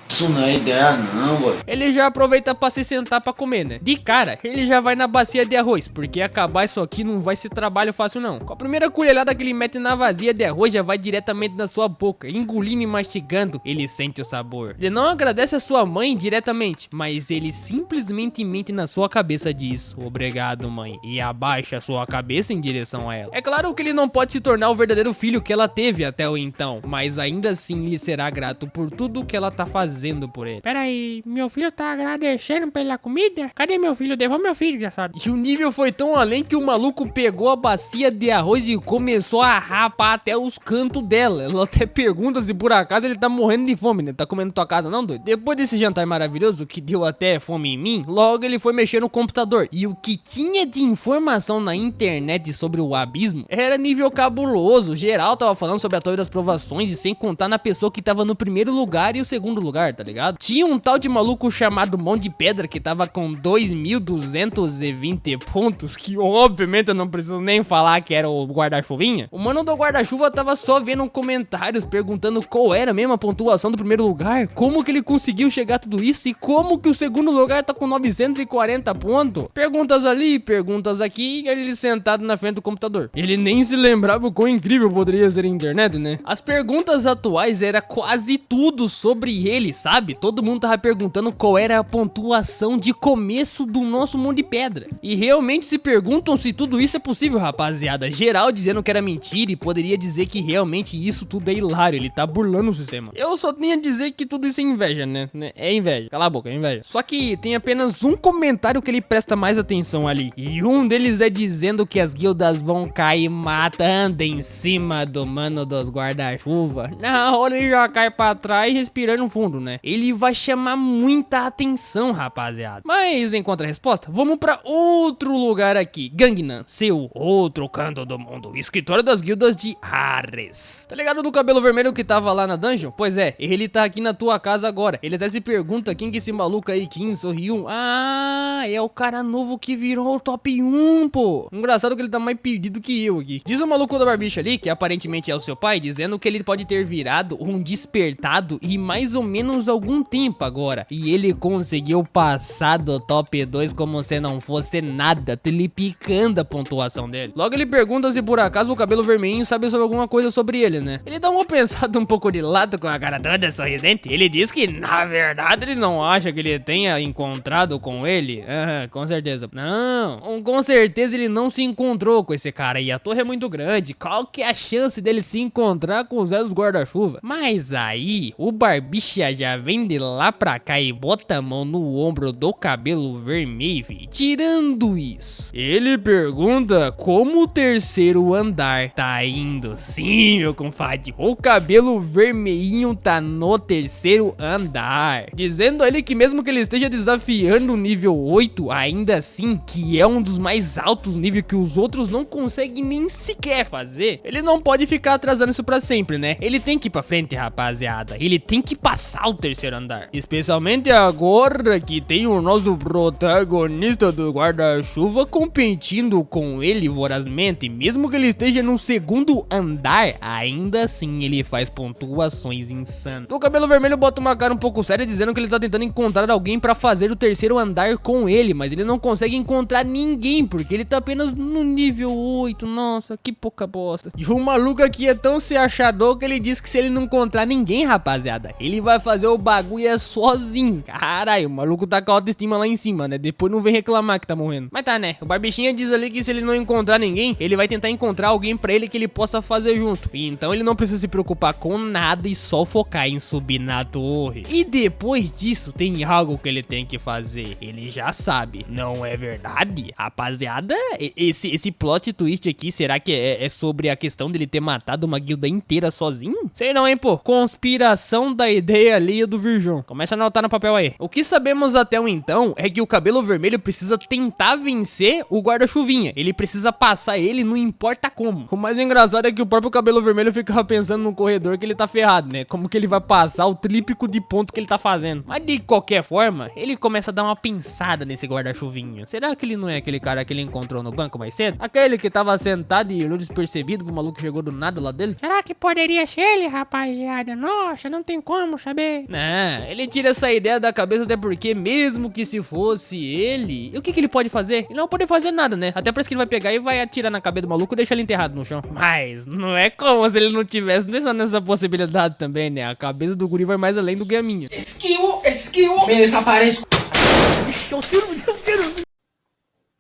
Isso não é ideia não, boy. Ele já aproveita pra se sentar pra comer, né? De cara, ele já vai na bacia de arroz, porque acabar isso aqui não vai ser trabalho fácil não. Com a primeira colherada que ele mete na vazia de arroz, já vai diretamente na sua boca, engolindo e mastigando, ele sente o sabor. Ele não agradece a sua mãe diretamente, mas ele simplesmente mente na sua cabeça diz: obrigado, mãe, e abaixa a sua cabeça em direção a ela. É claro que ele não pode se tornar o verdadeiro filho que ela teve até o então, mas ainda assim lhe será grato por tudo que ela tá fazendo por ele. Pera aí, meu filho tá agradecendo pela comida? Cadê meu filho? Devolve meu filho, desgraçado. E o nível foi tão além que o maluco pegou a bacia de arroz e começou a rapar até os cantos dela. Ela até pergunta se por acaso ele tá morrendo de fome, né? Tá comendo tua casa não, doido? Depois desse jantar maravilhoso, que deu até fome em mim, logo ele foi mexer no computador. E o que tinha de informação na internet sobre o abismo era nível cabuloso. Geral tava falando sobre a torre das provações e sem contar na pessoa que tava no primeiro lugar e o segundo lugar, tá ligado? Tinha um tal de maluco chamado Mão de Pedra que tava com 2.220 pontos, que obviamente eu não preciso nem falar que era o guarda-chuvinha. O mano do guarda-chuva tava só vendo comentários perguntando qual era mesmo a pontuação do primeiro lugar, como que ele conseguiu chegar a tudo isso e como que o segundo lugar tá com 940 pontos. Perguntas ali, perguntas aqui, e ele sentado na frente do computador. Ele nem se lembrava o quão incrível poderia ser a internet, né? As perguntas atuais era quase tudo sobre ele, sabe, todo mundo tava perguntando qual era a pontuação de começo do nosso mundo de pedra. E realmente se perguntam se tudo isso é possível, rapaziada. Geral dizendo que era mentira e poderia dizer que realmente isso tudo é hilário, ele tá burlando o sistema. Eu só tenho a dizer que tudo isso é inveja, né? É inveja, cala a boca, é inveja. Só que tem apenas um comentário que ele presta mais atenção ali. E um deles é dizendo que as guildas vão cair matando em cima do mano dos guarda-chuva. Na hora ele já cai pra trás respirando fundo, né? Ele vai chamar muita atenção, rapaziada. Mas enquanto a resposta, vamos pra outro lugar aqui. Gangnam, seu outro canto do mundo. Escritório das guildas de Ares. Tá ligado do cabelo vermelho que tava lá na dungeon? Pois é, ele tá aqui na tua casa agora. Ele até se pergunta quem que é esse maluco aí, Kim So-hyun. Ah, é o cara novo que virou o top 1, pô. Engraçado que ele tá mais perdido que eu aqui. Diz o maluco da barbicha ali, que aparentemente é o seu pai, dizendo que ele pode ter virado um despertado e mais ou menos algum tempo agora. E ele conseguiu passar do top 2 como se não fosse nada, triplicando a pontuação dele. Logo ele pergunta se por acaso o cabelo vermelhinho sabe sobre alguma coisa sobre ele, né? Ele dá uma pensada um pouco de lado com a cara toda sorridente. Ele diz que na verdade ele não acha que ele tenha encontrado com ele. Com certeza. Não, com certeza ele não se encontrou com esse cara aí. A torre é muito grande. Qual que é a chance dele se encontrar com o Zé dos guarda-chuva? Mas aí, o Barbicha já vem de lá pra cá e bota a mão no ombro do cabelo vermelho, filho. Tirando isso, ele pergunta como o terceiro andar tá indo. Sim, meu confade, o cabelo vermelhinho tá no terceiro andar. Dizendo a ele que mesmo que ele esteja desafiando o nível 8, ainda assim, que é um dos mais altos níveis que os outros não conseguem nem sequer fazer, ele não pode ficar atrasando isso pra sempre, né? Ele tem que ir pra frente, rapaziada. Ele tem que passar o terceiro andar. Especialmente agora que tem o nosso protagonista do guarda-chuva competindo com ele vorazmente. Mesmo que ele esteja no segundo andar, ainda assim ele faz pontuações insanas. O cabelo vermelho bota uma cara um pouco séria dizendo que ele tá tentando encontrar alguém pra fazer o terceiro andar com ele, mas ele não consegue encontrar ninguém, porque ele tá apenas no nível 8. Nossa, que pouca bosta. E o maluco aqui é tão se achador que ele diz que se ele não encontrar ninguém, rapaziada, ele vai fazer o bagulho sozinho. Caralho, o maluco tá com a autoestima lá em cima, né? Depois não vem reclamar que tá morrendo. Mas tá, né? O Barbichinha diz ali que se ele não encontrar ninguém, ele vai tentar encontrar alguém pra ele que ele possa fazer junto. E então ele não precisa se preocupar com nada e só focar em subir na torre. E depois disso, tem algo que ele tem que fazer. Ele já sabe. Não é verdade? Rapaziada, esse plot twist aqui, será que é sobre a questão dele ter matado uma guilda inteira sozinho? Sei não, hein, pô. Conspiração da ideia alheia do Virgão. Começa a anotar no papel aí. O que sabemos até o então é que o cabelo vermelho precisa tentar vencer o guarda-chuvinha. Ele precisa passar ele, não importa como. O mais engraçado é que o próprio cabelo vermelho ficava pensando no corredor que ele tá ferrado, né? Como que ele vai passar o tríplico de ponto que ele tá fazendo. Mas de qualquer forma, ele começa a dar uma pensada nesse guarda-chuvinha. Será que ele não é aquele cara que ele encontrou no banco mais cedo? Aquele que tava sentado e olhou despercebido que o maluco chegou do nada lá dele? Será que poderia ser ele, rapaziada? Nossa, não tem como saber. Não, ele tira essa ideia da cabeça até porque mesmo que se fosse ele, o que ele pode fazer? Ele não pode fazer nada, né? Até parece que ele vai pegar e vai atirar na cabeça do maluco e deixar ele enterrado no chão. Mas não é como se ele não tivesse nessa possibilidade também, né? A cabeça do guri vai mais além do que a minha. Skill, beleza, aparece.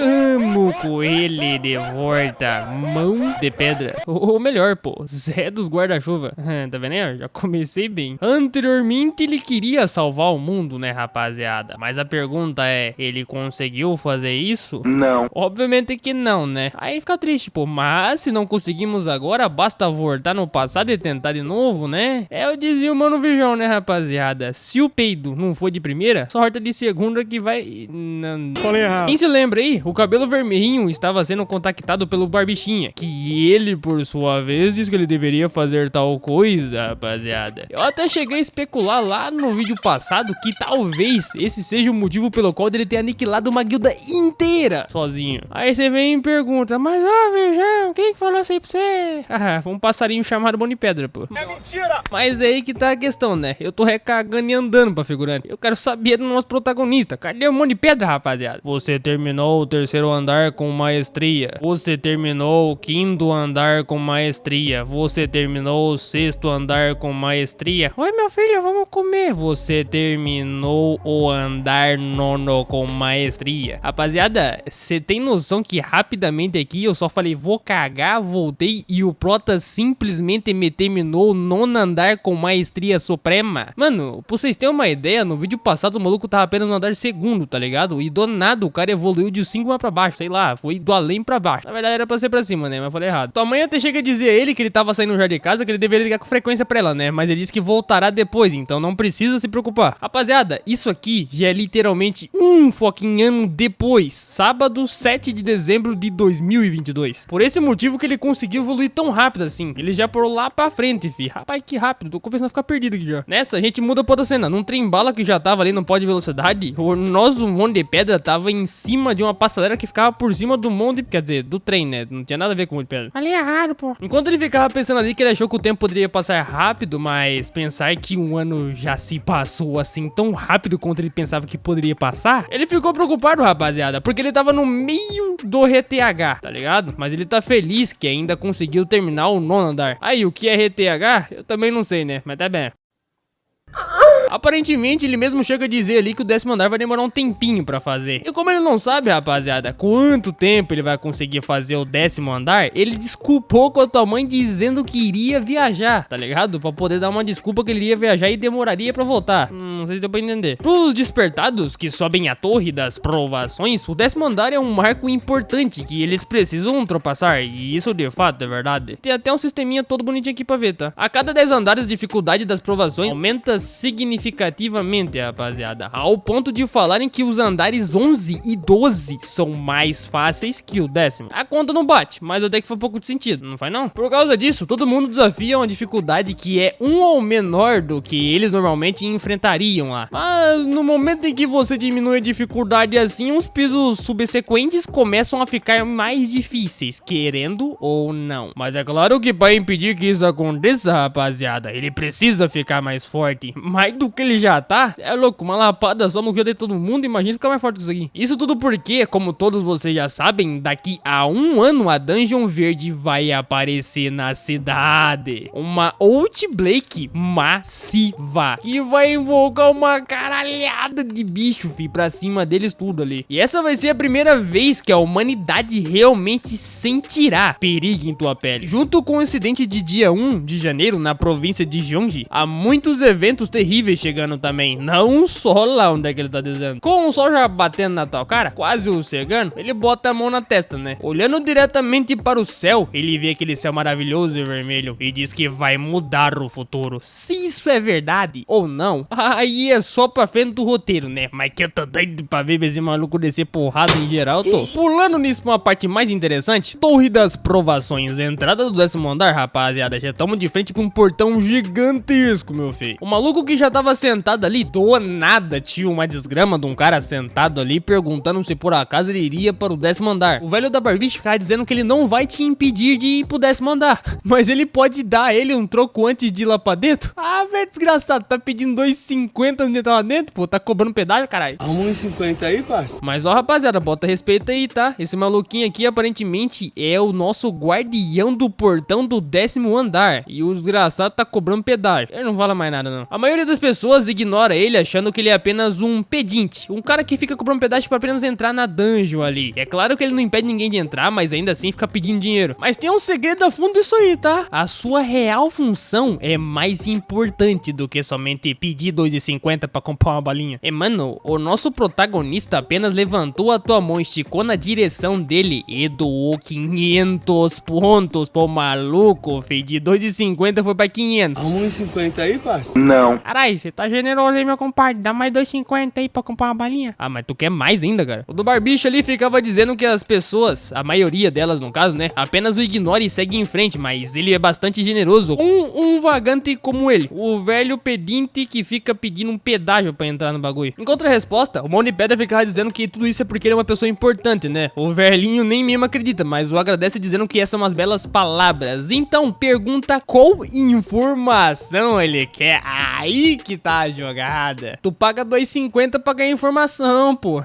Amo com ele de volta, mão de pedra. Ou melhor, pô, Zé dos guarda-chuva. Tá vendo aí? Já comecei bem. Anteriormente ele queria salvar o mundo, né, rapaziada? Mas a pergunta é, ele conseguiu fazer isso? Não. Obviamente que não, né? Aí fica triste, pô. Mas se não conseguimos agora, basta voltar no passado e tentar de novo, né? É o dizia o Mano Virgão, né, rapaziada? Se o peido não for de primeira, sorte de segunda que vai... Não. Falei errado. Quem se lembra aí? O cabelo vermelhinho estava sendo contactado pelo Barbichinha, que ele, por sua vez, disse que ele deveria fazer tal coisa, rapaziada. Eu até cheguei a especular lá no vídeo passado que talvez esse seja o motivo pelo qual ele tenha aniquilado uma guilda inteira sozinho. Aí você vem e pergunta, mas ó, Virgão, quem que falou isso aí pra você? Ah, foi um passarinho chamado Bonipedra, pô. É mentira! Mas é aí que tá a questão, né? Eu tô recagando e andando pra figurante. Eu quero saber do nosso protagonista. Cadê o Bonipedra, rapaziada? Você terminou o terceiro andar com maestria. Você terminou o 5º andar com maestria. Você terminou o 6º andar com maestria. Oi, meu filho, vamos comer. Você terminou o andar 9º com maestria. Rapaziada, você tem noção que rapidamente aqui eu só falei vou cagar, voltei e o Prota simplesmente me terminou o 9º andar com maestria suprema? Mano, pra vocês terem uma ideia, no vídeo passado o maluco tava apenas no andar 2º, tá ligado? E do nada o cara evoluiu de 5 mais pra baixo, sei lá, foi do além pra baixo. Na verdade era pra ser pra cima, né? Mas eu falei errado. Tua mãe até chega a dizer a ele que ele tava saindo já de casa, que ele deveria ligar com frequência pra ela, né? Mas ele disse que voltará depois, então não precisa se preocupar. Rapaziada, isso aqui já é literalmente um fucking ano depois. Sábado, 7 de dezembro de 2022. Por esse motivo que ele conseguiu evoluir tão rápido assim. Ele já por lá pra frente, fi. Rapaz, que rápido. Tô começando a ficar perdido aqui já. Nessa, a gente muda pra outra cena. Num trem-bala que já tava ali no pó de velocidade, o nosso monte de pedra tava em cima de uma passarela que ficava por cima do monte, quer dizer, do trem, né? Não tinha nada a ver com o monte de pedra. Ali é raro, pô. Enquanto ele ficava pensando ali que ele achou que o tempo poderia passar rápido, mas pensar que um ano já se passou assim tão rápido quanto ele pensava que poderia passar, ele ficou preocupado, rapaziada, porque ele tava no meio do RTH, tá ligado? Mas ele tá feliz que ainda conseguiu terminar o 9º andar. Aí, o que é RTH? Eu também não sei, né? Mas tá bem. Aparentemente, ele mesmo chega a dizer ali que o 10º andar vai demorar um tempinho pra fazer. E como ele não sabe, rapaziada, quanto tempo ele vai conseguir fazer o 10º andar, ele desculpou com a tua mãe dizendo que iria viajar, tá ligado? Pra poder dar uma desculpa que ele iria viajar e demoraria pra voltar. Não sei se deu pra entender. Pros despertados que sobem a torre das provações, o 10º andar é um marco importante que eles precisam ultrapassar. E isso de fato é verdade. Tem até um sisteminha todo bonitinho aqui pra ver, tá? A cada 10 andares, a dificuldade das provações aumenta significativamente, rapaziada, ao ponto de falarem que os andares 11 e 12 são mais fáceis que o 10º. A conta não bate, mas até que foi um pouco de sentido, não faz não? Por causa disso, todo mundo desafia uma dificuldade que é um ou menor do que eles normalmente enfrentariam lá. Mas no momento em que você diminui a dificuldade assim, os pisos subsequentes começam a ficar mais difíceis, querendo ou não. Mas é claro que para impedir que isso aconteça, rapaziada, ele precisa ficar mais forte. Mais do que ele já tá, é louco, uma lapada só no de todo mundo, imagina ficar mais forte que isso aqui. Isso tudo porque, como todos vocês já sabem, daqui a um ano a Dungeon Verde vai aparecer na cidade. Uma Outbreak massiva, que vai invocar uma caralhada de bicho, fi, pra cima deles tudo ali. E essa vai ser a primeira vez que a humanidade realmente sentirá perigo em tua pele. Junto com o incidente de dia 1 de janeiro na província de Gyeonggi, há muitos eventos terríveis chegando também. Não só lá onde é que ele tá dizendo. Com o sol já batendo na tua cara, quase o cegando, ele bota a mão na testa, né? Olhando diretamente para o céu, ele vê aquele céu maravilhoso e vermelho e diz que vai mudar o futuro. Se isso é verdade ou não, aí é só pra frente do roteiro, né? Mas que eu tô doido pra ver esse maluco descer porrada em geral, tô. Pulando nisso pra uma parte mais interessante, Torre das Provações, entrada do 10º andar, rapaziada, já estamos de frente pra um portão gigantesco, meu filho. O maluco que já tava sentado ali, do nada, tinha uma desgrama de um cara sentado ali, perguntando se por acaso ele iria para o 10º andar. O velho da barbicha ficava dizendo que ele não vai te impedir de ir pro 10º andar, mas ele pode dar a ele um troco antes de ir lá pra dentro. Ah, velho desgraçado, tá pedindo 2,50 antes de entrar lá dentro, pô, tá cobrando pedágio, caralho. 1,50 aí, parça? Mas ó, rapaziada, bota respeito aí, tá? Esse maluquinho aqui aparentemente é o nosso guardião do portão do 10º andar, e o desgraçado tá cobrando pedágio. Ele não fala mais nada, não. A maioria das pessoas ignora ele achando que ele é apenas um pedinte, um cara que fica cobrando pedágio pra apenas entrar na dungeon ali. É claro que ele não impede ninguém de entrar, mas ainda assim fica pedindo dinheiro. Mas tem um segredo a fundo disso aí, tá? A sua real função é mais importante do que somente pedir 2,50 pra comprar uma balinha. E mano, o nosso protagonista apenas levantou a tua mão, esticou na direção dele e doou 500 pontos pro maluco, filho. De 2,50 foi pra 500. 1,50 aí, parça? Não. Carai, você tá generoso aí, meu compadre. Dá mais 2,50 aí pra comprar uma balinha. Ah, mas tu quer mais ainda, cara? O do barbicho ali ficava dizendo que as pessoas, a maioria delas no caso, né, apenas o ignora e segue em frente, mas ele é bastante generoso. Um vagante como ele, o velho pedinte que fica pedindo um pedágio pra entrar no bagulho. Em contrarresposta, o Mão de Pedra ficava dizendo que tudo isso é porque ele é uma pessoa importante, né? O velhinho nem mesmo acredita, mas o agradece dizendo que essas são umas belas palavras. Então, pergunta qual informação ele quer. Aí que que tá a jogada. Tu paga 2,50 pra ganhar informação, pô.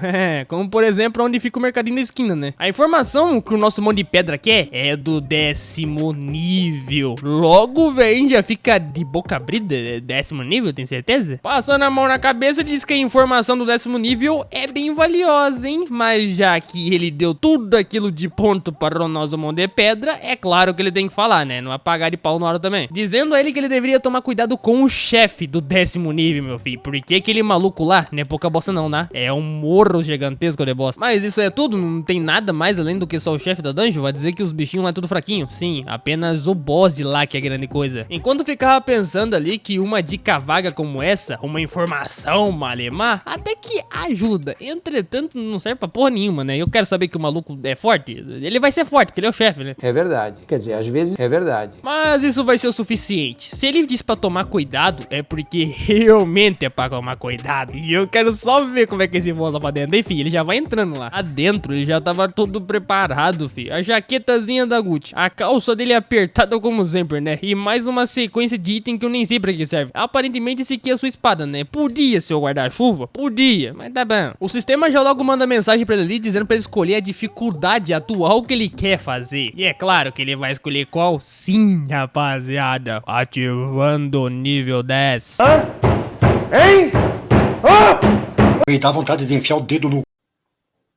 Como, por exemplo, onde fica o mercadinho da esquina, né? A informação que o nosso mão de pedra quer é do 10º nível. Logo, velho, já fica de boca abrida. 10º nível, tem certeza? Passando a mão na cabeça, diz que a informação do 10º nível é bem valiosa, hein? Mas já que ele deu tudo aquilo de ponto para o nosso mão de pedra, é claro que ele tem que falar, né? Não apagar de pau na hora também. Dizendo a ele que ele deveria tomar cuidado com o chefe do 10º nível, meu filho. Porque aquele maluco lá não é pouca bosta não, né? É um morro gigantesco de bosta. Mas isso é tudo? Não tem nada mais além do que só o chefe da dungeon? Vai dizer que os bichinhos lá é tudo fraquinho? Sim, apenas o boss de lá que é grande coisa. Enquanto ficava pensando ali que uma dica vaga como essa, uma informação malemar, até que ajuda. Entretanto, não serve pra porra nenhuma, né? Eu quero saber que o maluco é forte. Ele vai ser forte, porque ele é o chefe, né? É verdade. Quer dizer, às vezes é verdade. Mas isso vai ser o suficiente. Se ele diz pra tomar cuidado, é porque realmente é pra tomar cuidado. E eu quero só ver como é que esse boss lá pra dentro. Enfim, ele já vai entrando lá. Adentro, ele já tava todo preparado, fi. A jaquetazinha da Gucci. A calça dele é apertada como sempre, né? E mais uma sequência de item que eu nem sei pra que serve. Aparentemente esse aqui é a sua espada, né? Podia ser o guarda-chuva? Podia, mas tá bom. O sistema já logo manda mensagem pra ele ali, dizendo pra ele escolher a dificuldade atual que ele quer fazer. E é claro que ele vai escolher qual? Sim, rapaziada. Ativando o nível 10. Me dá vontade de enfiar o dedo no...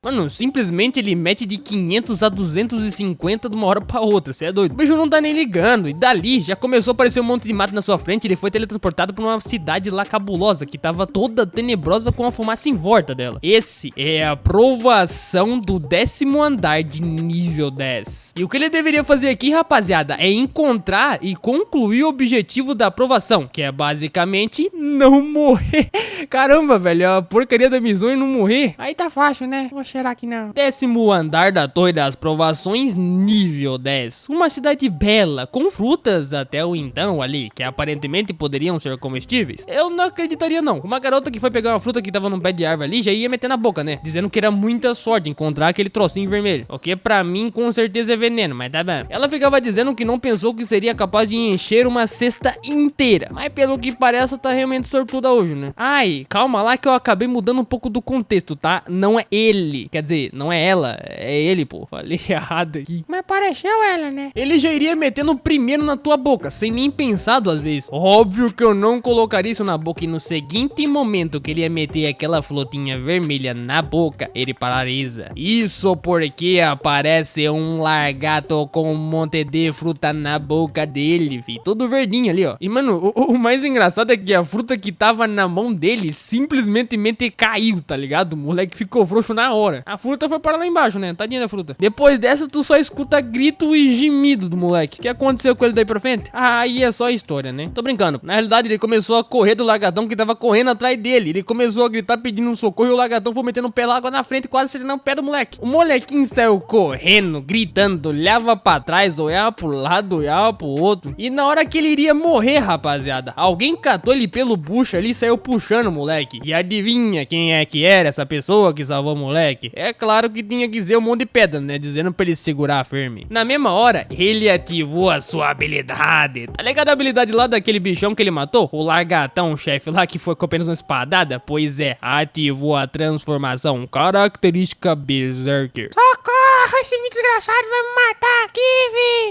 Mano, simplesmente ele mete de 500 a 250 de uma hora pra outra, cê é doido. O bicho não tá nem ligando, e dali já começou a aparecer um monte de mato na sua frente. Ele foi teletransportado pra uma cidade lá cabulosa, que tava toda tenebrosa com a fumaça em volta dela. Esse é a provação do 10º andar de nível 10. E o que ele deveria fazer aqui, rapaziada, é encontrar e concluir o objetivo da aprovação, que é basicamente não morrer. Caramba, velho, a porcaria da missão é não morrer. Aí tá fácil, né? Vou cheirar que não. 10º andar da Torre das Provações, nível 10. Uma cidade bela, com frutas até o então ali, que aparentemente poderiam ser comestíveis. Eu não acreditaria não. Uma garota que foi pegar uma fruta que tava num pé de árvore ali, já ia meter na boca, né? Dizendo que era muita sorte encontrar aquele trocinho vermelho. O que pra mim com certeza é veneno, mas tá bom. Ela ficava dizendo que não pensou que seria capaz de encher uma cesta inteira. Mas pelo que parece, tá realmente sortuda hoje, né? Ai, calma lá que eu acabei mudando um pouco do contexto, tá? Não é ele. Quer dizer, não é ela, é ele, pô. Falei errado aqui. Mas pareceu ela, né? Ele já iria metendo primeiro na tua boca, sem nem pensar duas vezes. Óbvio que eu não colocaria isso na boca. E no seguinte momento que ele ia meter aquela flotinha vermelha na boca, ele paralisa. Isso porque aparece um largato com um monte de fruta na boca dele, fi. Todo verdinho ali, ó. E, mano, o mais engraçado é que a fruta que tava na mão dele simplesmente caiu, tá ligado? O moleque ficou frouxo na hora. A fruta foi para lá embaixo, né? Tadinha da fruta. Depois dessa, tu só escuta grito e gemido do moleque. O que aconteceu com ele daí pra frente? Aí é só história, né? Tô brincando. Na realidade, ele começou a correr do lagartão que tava correndo atrás dele. Ele começou a gritar pedindo um socorro e o lagartão foi metendo o pé lá água na frente, quase acertando o pé do moleque. O molequinho saiu correndo, gritando, olhava pra trás, olhava pro lado, olhava pro outro. E na hora que ele iria morrer, rapaziada, alguém catou ele pelo bucho ali e saiu puxando o moleque. E adivinha quem é que era essa pessoa que salvou o moleque? É claro que tinha que ser um monte de pedra, né? Dizendo pra ele segurar firme. Na mesma hora, ele ativou a sua habilidade. Tá ligado a habilidade lá daquele bichão que ele matou? O largatão, o chefe lá que foi com apenas uma espadada? Pois é, ativou a transformação característica Berserker. Socorro, esse desgraçado vai me matar aqui,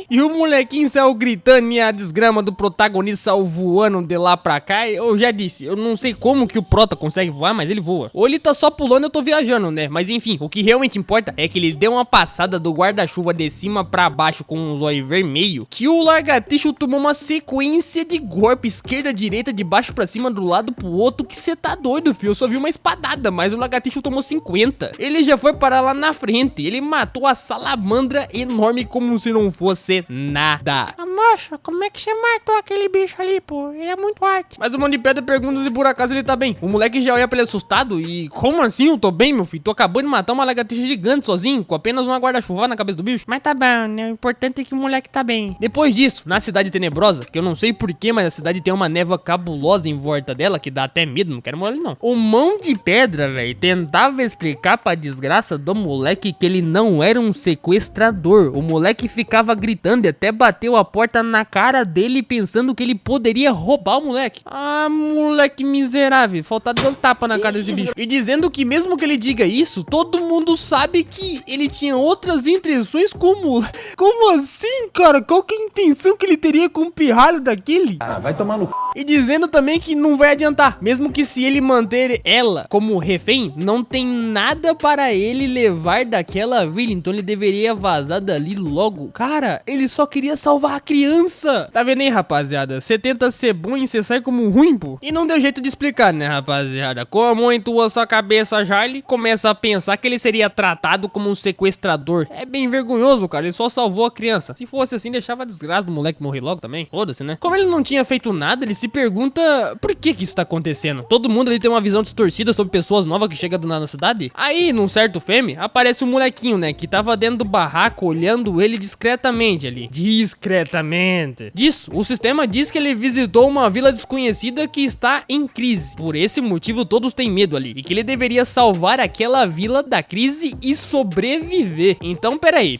vi. E o molequinho saiu gritando e a desgrama do protagonista saiu voando de lá pra cá. Eu já disse, eu não sei como que o prota consegue voar, mas ele voa. Ou ele tá só pulando e eu tô viajando, né? Mas enfim, o que realmente importa é que ele deu uma passada do guarda-chuva de cima pra baixo com um zóio vermelho, que o lagartixo tomou uma sequência de golpe, esquerda, direita, de baixo pra cima, do lado pro outro, que cê tá doido, filho. Eu só vi uma espadada, mas o lagartixo tomou 50. Ele já foi parar lá na frente, ele matou a salamandra enorme como se não fosse nada. Moça, como é que você matou aquele bicho ali, pô? Ele é muito forte. Mas o mão de pedra pergunta se por acaso ele tá bem. O moleque já olha pra ele assustado e... Como assim eu tô bem, meu filho? Tu acabou de matar uma lagartixa gigante sozinho, com apenas uma guarda-chuva na cabeça do bicho. Mas tá bom, né? O importante é que o moleque tá bem. Depois disso, na cidade tenebrosa, que eu não sei porquê, mas a cidade tem uma névoa cabulosa em volta dela, que dá até medo, não quero morar ali não. O mão de pedra, velho, tentava explicar pra desgraça do moleque que ele não é era um sequestrador. O moleque ficava gritando e até bateu a porta na cara dele pensando que ele poderia roubar o moleque. Ah, moleque miserável, faltava dar um tapa na cara desse bicho. E dizendo que mesmo que ele diga isso, todo mundo sabe que ele tinha outras intenções com o moleque. Como assim, cara? Qual que é a intenção que ele teria com um pirralho daquele? Ah, vai tomar no c... E dizendo também que não vai adiantar, mesmo que se ele manter ela como refém, não tem nada para ele levar daquela vila, então ele deveria vazar dali logo. Cara, ele só queria salvar a criança. Tá vendo aí, rapaziada? Você tenta ser bom e você sai como ruim, pô. E não deu jeito de explicar, né, rapaziada? Como intua sua cabeça já, ele começa a pensar que ele seria tratado como um sequestrador. É bem vergonhoso, cara, ele só salvou a criança. Se fosse assim, deixava a desgraça do moleque morrer logo também. Foda-se, né? Como ele não tinha feito nada, ele se pergunta por que isso tá acontecendo. Todo mundo ali tem uma visão distorcida sobre pessoas novas que chegam do nada na cidade. Aí, num certo frame, aparece um molequinho, né, que tava dentro do barraco olhando ele discretamente ali. Discretamente. Disso, o sistema diz que ele visitou uma vila desconhecida que está em crise. Por esse motivo, todos têm medo ali. E que ele deveria salvar aquela vila da crise e sobreviver. Então, peraí,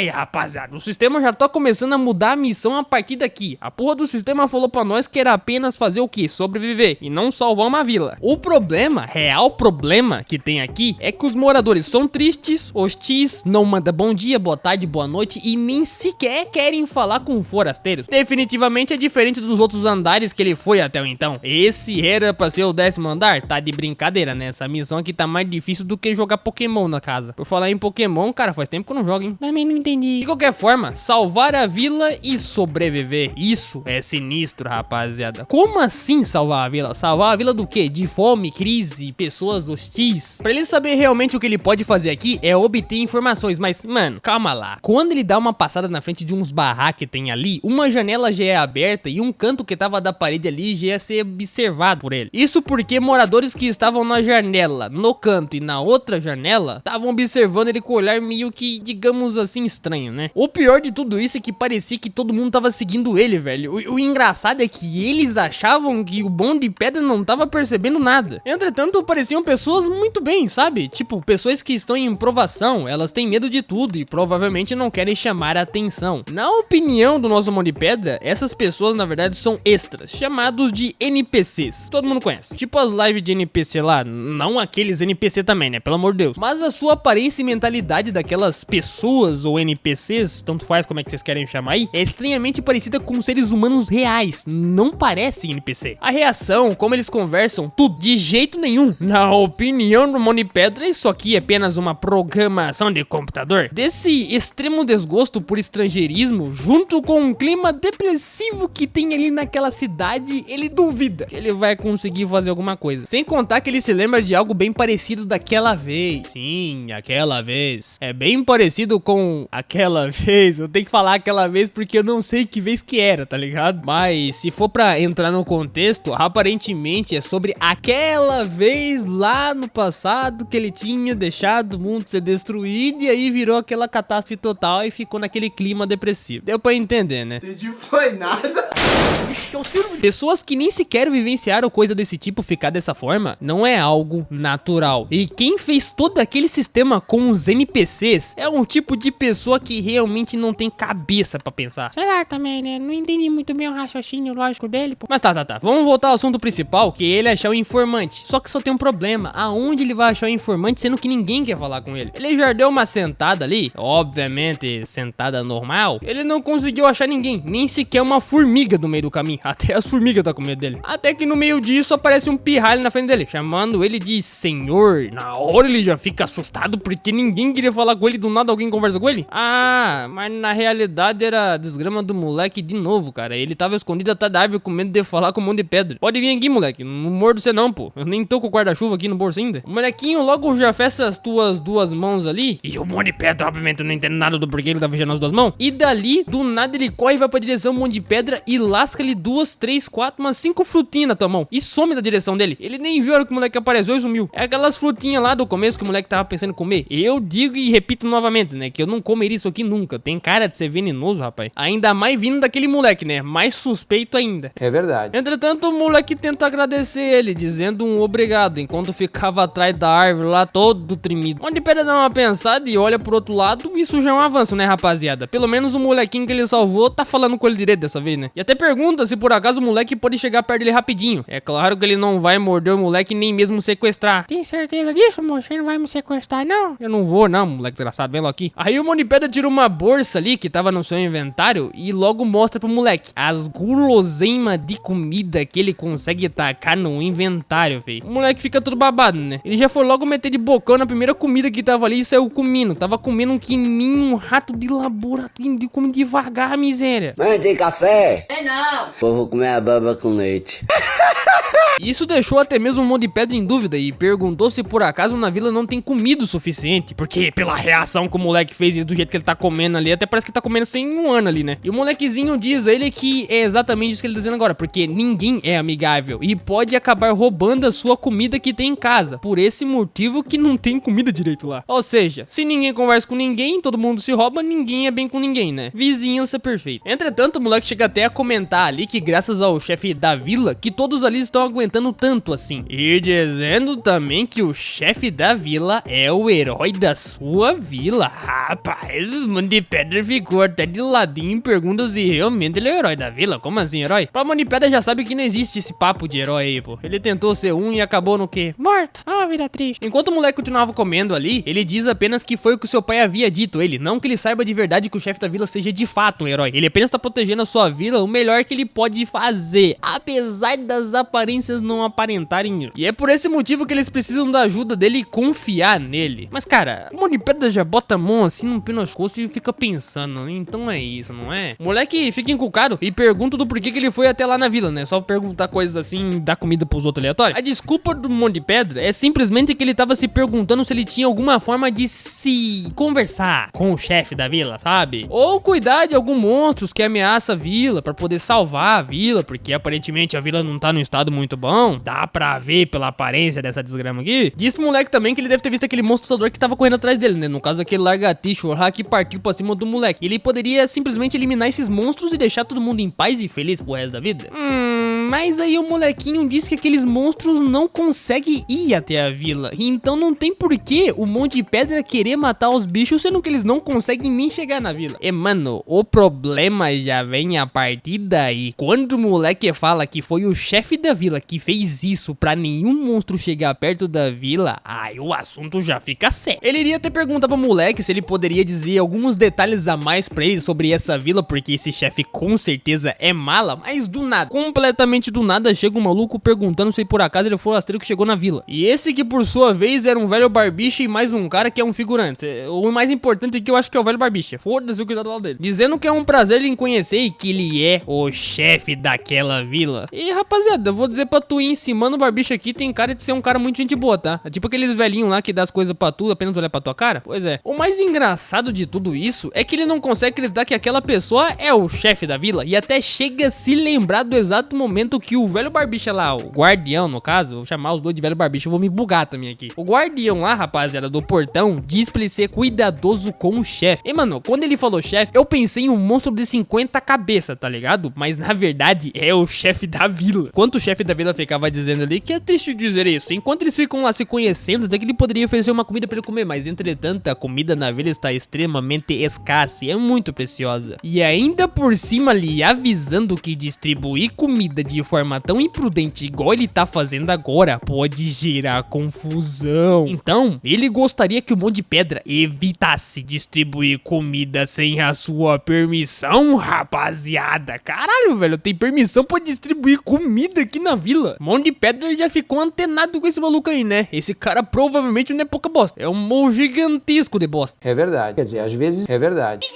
rapaziada. O sistema já tá começando a mudar a missão a partir daqui. A porra do sistema falou pra nós que era apenas fazer o quê? Sobreviver e não salvar uma vila. O problema, real problema que tem aqui é que os moradores são tristes, hostis, não mandam bom dia, boa tarde, boa noite e nem sequer querem falar com forasteiros. Definitivamente é diferente dos outros andares que ele foi até o então. Esse era pra ser o 10º andar? Tá de brincadeira, né? Essa missão aqui tá mais difícil do que jogar Pokémon na casa. Por falar em Pokémon, cara, faz tempo que eu não jogo, hein? Também não entendi. De qualquer forma, salvar a vila e sobreviver. Isso é sinistro, rapaziada. Como assim salvar a vila? Salvar a vila do quê? De fome, crise, pessoas hostis? Pra ele saber realmente o que ele pode fazer aqui é obter informações, mas, mano, calma lá. Quando ele dá uma passada na frente de uns barracos que tem ali, uma janela já é aberta e um canto que tava da parede ali já ia ser observado por ele. Isso porque moradores que estavam na janela, no canto e na outra janela, estavam observando ele com um olhar meio que, digamos assim, estranho, né? O pior de tudo isso é que parecia que todo mundo tava seguindo ele, velho. O engraçado é que eles achavam que o Bonde de Pedra não tava percebendo nada. Entretanto, pareciam pessoas muito bem, sabe? Tipo, pessoas que estão em provação, elas têm medo de tudo e provavelmente não querem chamar a atenção. Na opinião do nosso Bonde de Pedra, essas pessoas na verdade são extras, chamados de NPCs. Todo mundo conhece. Tipo as lives de NPC lá, não aqueles NPC também, né? Pelo amor de Deus. Mas a sua aparência e mentalidade daquelas pessoas ou NPCs, tanto faz como é que vocês querem chamar aí, é estranhamente parecida com seres humanos reais. Não parece NPC. A reação, como eles conversam, tudo, de jeito nenhum. Na opinião do Bonde de Pedra, isso aqui é apenas uma programação de computador. Desse extremo desgosto por estrangeirismo, junto com um clima depressivo que tem ali naquela cidade, ele duvida que ele vai conseguir fazer alguma coisa. Sem contar que ele se lembra de algo bem parecido daquela vez. Sim, aquela vez. É bem parecido com aquela vez. Eu tenho que falar aquela vez porque eu não sei que vez que era, tá ligado? Mas se for pra entrar no contexto, aparentemente é sobre aquela vez lá no passado que ele tinha deixado o mundo ser destruído e aí virou aquela catástrofe total e ficou naquele clima depressivo. Deu pra entender, né? Entendi, foi nada. Pessoas que nem sequer vivenciaram coisa desse tipo ficar dessa forma não é algo natural. E quem fez todo aquele sistema com os NPCs é um tipo de pessoa que realmente não tem cabeça pra pensar. Sei lá também, né? Não entendi muito bem o raciocínio lógico dele, pô. Mas tá. Vamos voltar ao assunto principal, que é ele achar o informante. Só que só tem um problema. Aonde ele vai achar o informante, sendo que ninguém quer falar com ele? Ele já deu uma sentada ali, obviamente sentada normal. Ele não conseguiu achar ninguém, nem sequer uma formiga do meio do caminho. Até as formigas tá com medo dele. Até que no meio disso aparece um pirralho na frente dele, chamando ele de senhor. Na hora ele já fica assustado porque ninguém queria falar com ele. Do nada alguém conversa com ele. Ah, mas na realidade era a desgrama do moleque de novo, cara. Ele tava escondido atrás da árvore com medo de falar com um monte de pedra. Pode vir aqui, moleque. Não mordo você não, pô. Eu nem tô com o guarda-chuva aqui no bolso ainda. O molequinho logo já fecha as tuas duas mãos ali. E o monte de pedra, obviamente, eu não entendo nada do porquê ele tá fechando as duas mãos. E dali, do nada, ele corre e vai pra direção do monte de pedra e lasca ali 2, 3, 4, umas 5 frutinhas na tua mão. E some da direção dele. Ele nem viu a hora que o moleque apareceu e sumiu. É aquelas frutinhas lá do começo que o moleque tava pensando em comer. Eu digo e repito novamente, né? Que eu não comeria isso aqui nunca. Tem cara de ser venenoso, rapaz. Ainda mais vindo daquele moleque, né? Mais suspeito ainda. É verdade. Entretanto, o moleque tenta agradecer ele, dizendo um obrigado, enquanto ficava atrás da árvore lá todo tremido. Onde Pedra dá uma pensada desgraçado e olha pro outro lado, isso já é um avanço, né, rapaziada? Pelo menos o molequinho que ele salvou tá falando com ele direito dessa vez, né? E até pergunta se por acaso o moleque pode chegar perto dele rapidinho. É claro que ele não vai morder o moleque nem mesmo sequestrar. Tem certeza disso, moço? Ele não vai me sequestrar, não? Eu não vou não, moleque desgraçado, vem logo aqui. Aí o Mão de Pedra tira uma bolsa ali que tava no seu inventário e logo mostra pro moleque as guloseimas de comida que ele consegue tacar no inventário, velho. O moleque fica todo babado, né? Ele já foi logo meter de bocão na primeira comida que tava ali e saiu comendo. Tava comendo um quininho, um rato de laboratório, de come devagar, miséria. Mãe, tem café? Tem não. Pô, vou comer a baba com leite. Isso deixou até mesmo o Mão de Pedra em dúvida e perguntou se por acaso na vila não tem comida o suficiente. Porque pela reação que o moleque fez e do jeito que ele tá comendo ali, até parece que tá comendo sem um ano ali, né? E o molequezinho diz a ele que é exatamente isso que ele tá dizendo agora, porque ninguém é amigável e pode acabar roubando a sua comida que tem em casa. Por esse motivo que não tem comida direito lá. Ou seja, se ninguém conversa com ninguém, todo mundo se rouba, ninguém é bem com ninguém, né? Vizinhança perfeita. Entretanto, o moleque chega até a comentar ali que graças ao chefe da vila, que todos ali estão aguentando tanto assim. E dizendo também que o chefe da vila é o herói da sua vila. Rapaz, o Mão de Pedra ficou até de ladinho e pergunta se realmente ele é o herói da vila. Como assim, herói? Pra Mão de Pedra já sabe que não existe esse papo de herói aí, pô. Ele tentou ser um e acabou no quê? Morto. Ah, vida triste. Enquanto o moleque continuava comendo ali, ele diz apenas que foi o que o seu pai havia dito ele, não que ele saiba de verdade que o chefe da vila seja de fato um herói. Ele apenas tá protegendo a sua vila o melhor que ele pode fazer, apesar das aparências não aparentarem. E é por esse motivo que eles precisam da ajuda dele e confiar nele. Mas cara, o Mão de Pedra já bota a mão assim no pescoço e fica pensando, então é isso, não é? O moleque fica encucado e pergunta do porquê que ele foi até lá na vila, né? Só perguntar coisas assim, dar comida pros outros aleatórios. A desculpa do Mão de Pedra é simplesmente que ele tava se perguntando se ele tinha alguma forma de se conversar com o chefe da vila, sabe? Ou cuidar de algum monstros que ameaça a vila pra poder salvar a vila, porque aparentemente a vila não tá num estado muito bom. Dá pra ver pela aparência dessa desgrama aqui. Diz pro moleque também que ele deve ter visto aquele monstro assustador que tava correndo atrás dele, né? No caso, aquele lagartixo lá que partiu pra cima do moleque. Ele poderia simplesmente eliminar esses monstros e deixar todo mundo em paz e feliz pro resto da vida. Mas aí o molequinho disse que aqueles monstros não conseguem ir até a vila. Então não tem porquê o Mão de Pedra querer matar os bichos, sendo que eles não conseguem nem chegar na vila. E mano, o problema já vem a partir daí. Quando o moleque fala que foi o chefe da vila que fez isso pra nenhum monstro chegar perto da vila, aí o assunto já fica sério. Ele iria até perguntar pro moleque se ele poderia dizer alguns detalhes a mais pra ele sobre essa vila, porque esse chefe com certeza é mala, mas do nada, completamente do nada, chega um maluco perguntando se por acaso ele foi o rastreiro que chegou na vila. E esse que por sua vez era um velho barbicha e mais um cara que é um figurante. O mais importante aqui eu acho que é o velho barbicha. Foda-se o que tá do lado dele. Dizendo que é um prazer em conhecer e que ele é o chefe daquela vila. E rapaziada, eu vou dizer pra tu ir em cima no barbicha aqui, tem cara de ser um cara muito gente boa, tá? É tipo aqueles velhinhos lá que dá as coisas pra tu, apenas olhar pra tua cara. Pois é. O mais engraçado de tudo isso é que ele não consegue acreditar que aquela pessoa é o chefe da vila e até chega a se lembrar do exato momento que o velho barbicha lá, o guardião no caso, vou chamar os dois de velho barbicha, eu vou me bugar também aqui. O guardião lá, rapaziada, do portão, diz pra ele ser cuidadoso com o chefe. E mano, quando ele falou chefe, eu pensei em um monstro de 50 cabeças, tá ligado? Mas na verdade é o chefe da vila. Enquanto o chefe da vila ficava dizendo ali que é triste dizer isso, enquanto eles ficam lá se conhecendo, até que ele poderia oferecer uma comida pra ele comer, mas entretanto a comida na vila está extremamente escassa e é muito preciosa. E ainda por cima ali avisando que distribuir comida de forma tão imprudente igual ele tá fazendo agora pode gerar confusão. Então, ele gostaria que o Mão de Pedra evitasse distribuir comida sem a sua permissão, rapaziada. Caralho, velho, tem permissão pra distribuir comida aqui na vila. Mão de Pedra já ficou antenado com esse maluco aí, né? Esse cara provavelmente não é pouca bosta. É um mão gigantesco de bosta. É verdade. Quer dizer, às vezes é verdade.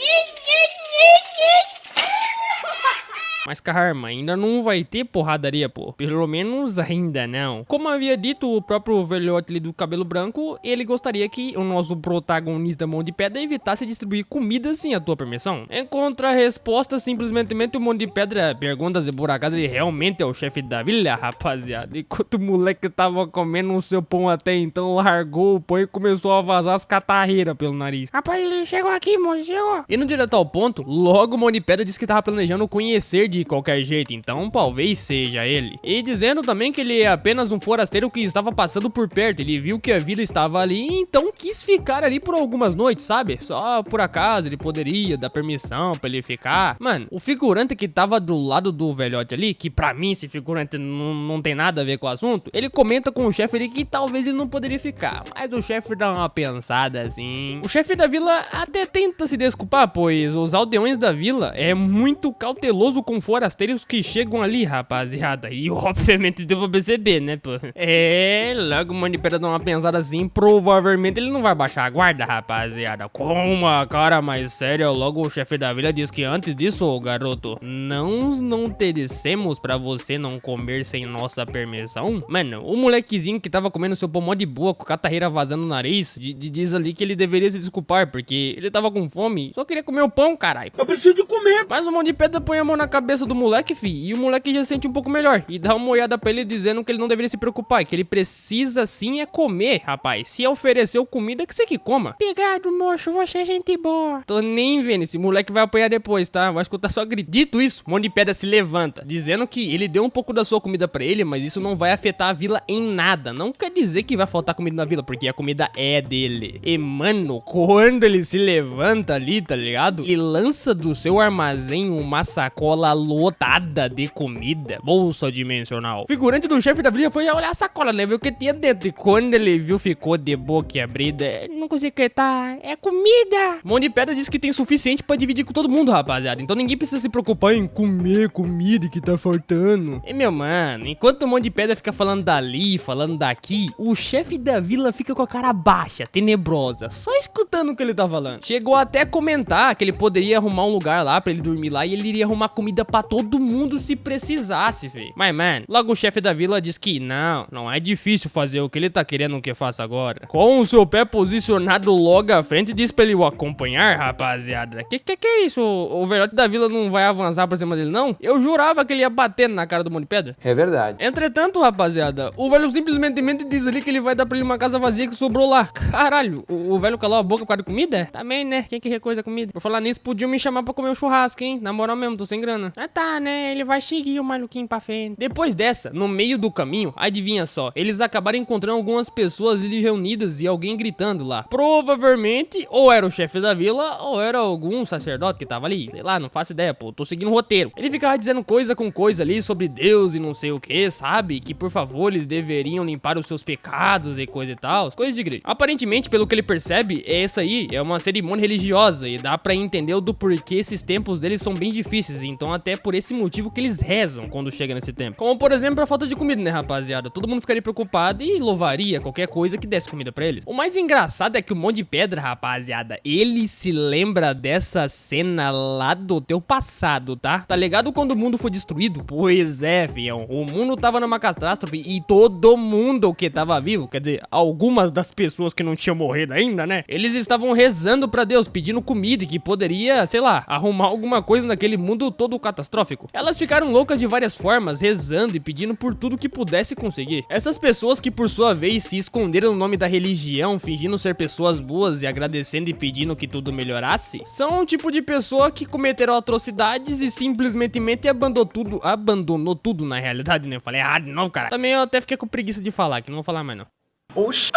Mas Karma, ainda não vai ter porradaria, pô. Pelo menos ainda não. Como havia dito o próprio velhote ali do cabelo branco, ele gostaria que o nosso protagonista Mão de Pedra evitasse distribuir comida sem a tua permissão. Em contra-resposta, simplesmente o Mão de Pedra pergunta se por acaso ele realmente é o chefe da vila, rapaziada. Enquanto o moleque tava comendo o seu pão até então, largou o pão e começou a vazar as catarreiras pelo nariz. Rapaz, ele chegou aqui, moço, chegou. E no direto ao ponto, logo o Mão de Pedra disse que tava planejando conhecer de de qualquer jeito, então talvez seja ele. E dizendo também que ele é apenas um forasteiro que estava passando por perto, ele viu que a vila estava ali, então quis ficar ali por algumas noites, sabe? Só por acaso ele poderia dar permissão pra ele ficar. Mano, o figurante que tava do lado do velhote ali, que pra mim esse figurante não tem nada a ver com o assunto, ele comenta com o chefe ali que talvez ele não poderia ficar, mas o chefe dá uma pensada assim. O chefe da vila até tenta se desculpar, pois os aldeões da vila é muito cauteloso com forasteiros que chegam ali, rapaziada, e obviamente deu pra perceber, né, pô? É, logo o Mão de Pedra dá uma pensada assim, provavelmente ele não vai baixar a guarda, rapaziada. Com uma cara mais séria, logo o chefe da vila diz que antes disso, garoto, não te dissemos pra você não comer sem nossa permissão? Mano, o molequezinho que tava comendo seu pão mó de boa, com catarreira vazando no nariz, diz ali que ele deveria se desculpar, porque ele tava com fome, só queria comer o pão, caralho. Eu preciso de comer. Mas o Mão de Pedra põe a mão na cabeça do moleque, fi, e o moleque já sente um pouco melhor, e dá uma olhada pra ele dizendo que ele não deveria se preocupar, que ele precisa sim é comer, rapaz. Se ofereceu comida, que você que coma. Obrigado, moço, você é gente boa. Tô nem vendo, esse moleque vai apanhar depois, tá? Vai escutar só grito. Dito isso, Mão de Pedra se levanta, dizendo que ele deu um pouco da sua comida pra ele, mas isso não vai afetar a vila em nada. Não quer dizer que vai faltar comida na vila, porque a comida é dele. E, mano, quando ele se levanta ali, tá ligado? Ele lança do seu armazém uma sacola lotada de comida. Bolsa dimensional. O figurante do chefe da vila foi olhar a sacola, né? Viu o que tinha dentro. E quando ele viu, ficou de boca abrida. Não consigo acreditar. É comida. Mão de Pedra disse que tem suficiente pra dividir com todo mundo, rapaziada. Então ninguém precisa se preocupar em comer comida que tá faltando. E, meu mano, enquanto o Mão de Pedra fica falando dali, falando daqui, o chefe da vila fica com a cara baixa, tenebrosa, só escutando o que ele tá falando. Chegou até a comentar que ele poderia arrumar um lugar lá pra ele dormir lá e ele iria arrumar comida pra todo mundo se precisasse, velho. Mas, mano, logo o chefe da vila diz que não é difícil fazer o que ele tá querendo que faça agora. Com o seu pé posicionado logo à frente, diz pra ele o acompanhar, rapaziada. Que é isso? O velhote da vila não vai avançar pra cima dele, não? Eu jurava que ele ia batendo na cara do Mão de Pedra. É verdade. Entretanto, rapaziada, o velho simplesmente diz ali que ele vai dar pra ele uma casa vazia que sobrou lá. Caralho, o velho calou a boca por causa de comida? Também, né? Quem que recusa comida? Por falar nisso, podiam me chamar pra comer um churrasco, hein? Na moral mesmo, tô sem grana. Ah tá, né? Ele vai seguir o maluquinho pra frente. Depois dessa, no meio do caminho, adivinha só, eles acabaram encontrando algumas pessoas ali reunidas e alguém gritando lá. Provavelmente, ou era o chefe da vila, ou era algum sacerdote que tava ali. Sei lá, não faço ideia, pô, tô seguindo o roteiro. Ele ficava dizendo coisa com coisa ali sobre Deus e não sei o que, sabe? Que por favor eles deveriam limpar os seus pecados e coisa e tal, coisas de igreja. Aparentemente, pelo que ele percebe, essa aí é uma cerimônia religiosa e dá pra entender do porquê esses tempos deles são bem difíceis, então até por esse motivo que eles rezam quando chega nesse tempo. Como por exemplo a falta de comida, né, rapaziada? Todo mundo ficaria preocupado e louvaria qualquer coisa que desse comida pra eles. O mais engraçado é que o Mão de Pedra, rapaziada, ele se lembra dessa cena lá do teu passado, tá? Tá ligado quando o mundo foi destruído? Pois é, fião. O mundo tava numa catástrofe e todo mundo que tava vivo, quer dizer, algumas das pessoas que não tinham morrido ainda, né? Eles estavam rezando pra Deus, pedindo comida que poderia, sei lá, arrumar alguma coisa naquele mundo todo catastrófico. Elas ficaram loucas de várias formas, rezando e pedindo por tudo que pudesse conseguir. Essas pessoas que por sua vez se esconderam no nome da religião, fingindo ser pessoas boas e agradecendo e pedindo que tudo melhorasse, são um tipo de pessoa que cometeram atrocidades e simplesmente abandonou tudo na realidade, né? Eu falei errado de novo, cara. Também eu até fiquei com preguiça de falar, que não vou falar mais não. Oxi.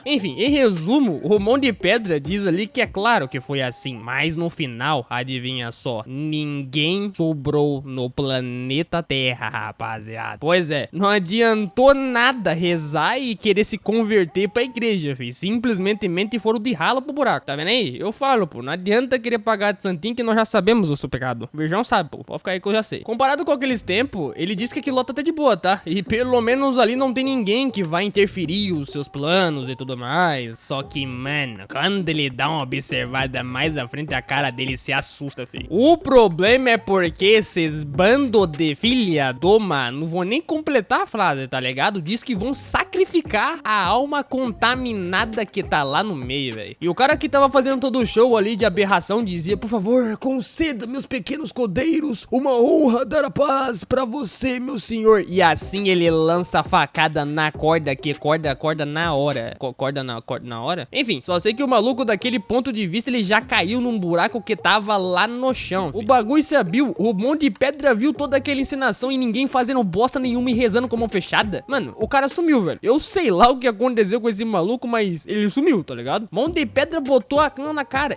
Enfim, em resumo, o Mão de Pedra diz ali que é claro que foi assim, mas no final, adivinha só, ninguém sobrou no planeta Terra, rapaziada. Pois é, não adiantou nada rezar e querer se converter pra igreja, filho. Simplesmente foram de ralo pro buraco, tá vendo aí? Eu falo, pô, não adianta querer pagar de santinho que nós já sabemos o seu pecado. O Virgão sabe, pô, pode ficar aí que eu já sei. Comparado com aqueles tempos, ele diz que aquilo lá tá até de boa, tá? E pelo menos ali não tem ninguém que vai interferir os seus planos e tudo mais. Só que, mano, quando ele dá uma observada mais à frente, a cara dele se assusta, filho. O problema é porque esses bando de filha do mano, não vou nem completar a frase, tá ligado? Diz que vão sacrificar sacrificar a alma contaminada que tá lá no meio, velho. E o cara que tava fazendo todo o show ali de aberração dizia: por favor, conceda, meus pequenos cordeiros, uma honra dar a paz pra você, meu senhor. E assim ele lança a facada na corda, que corda na hora. Corda na hora? Enfim, só sei que o maluco daquele ponto de vista, ele já caiu num buraco que tava lá no chão, filho. O bagulho se abriu, o Monte de Pedra viu toda aquela encenação e ninguém fazendo bosta nenhuma e rezando com mão fechada. Mano, o cara sumiu, velho. Eu sei lá o que aconteceu com esse maluco, mas ele sumiu, tá ligado? Monte de Pedra botou a cana na cara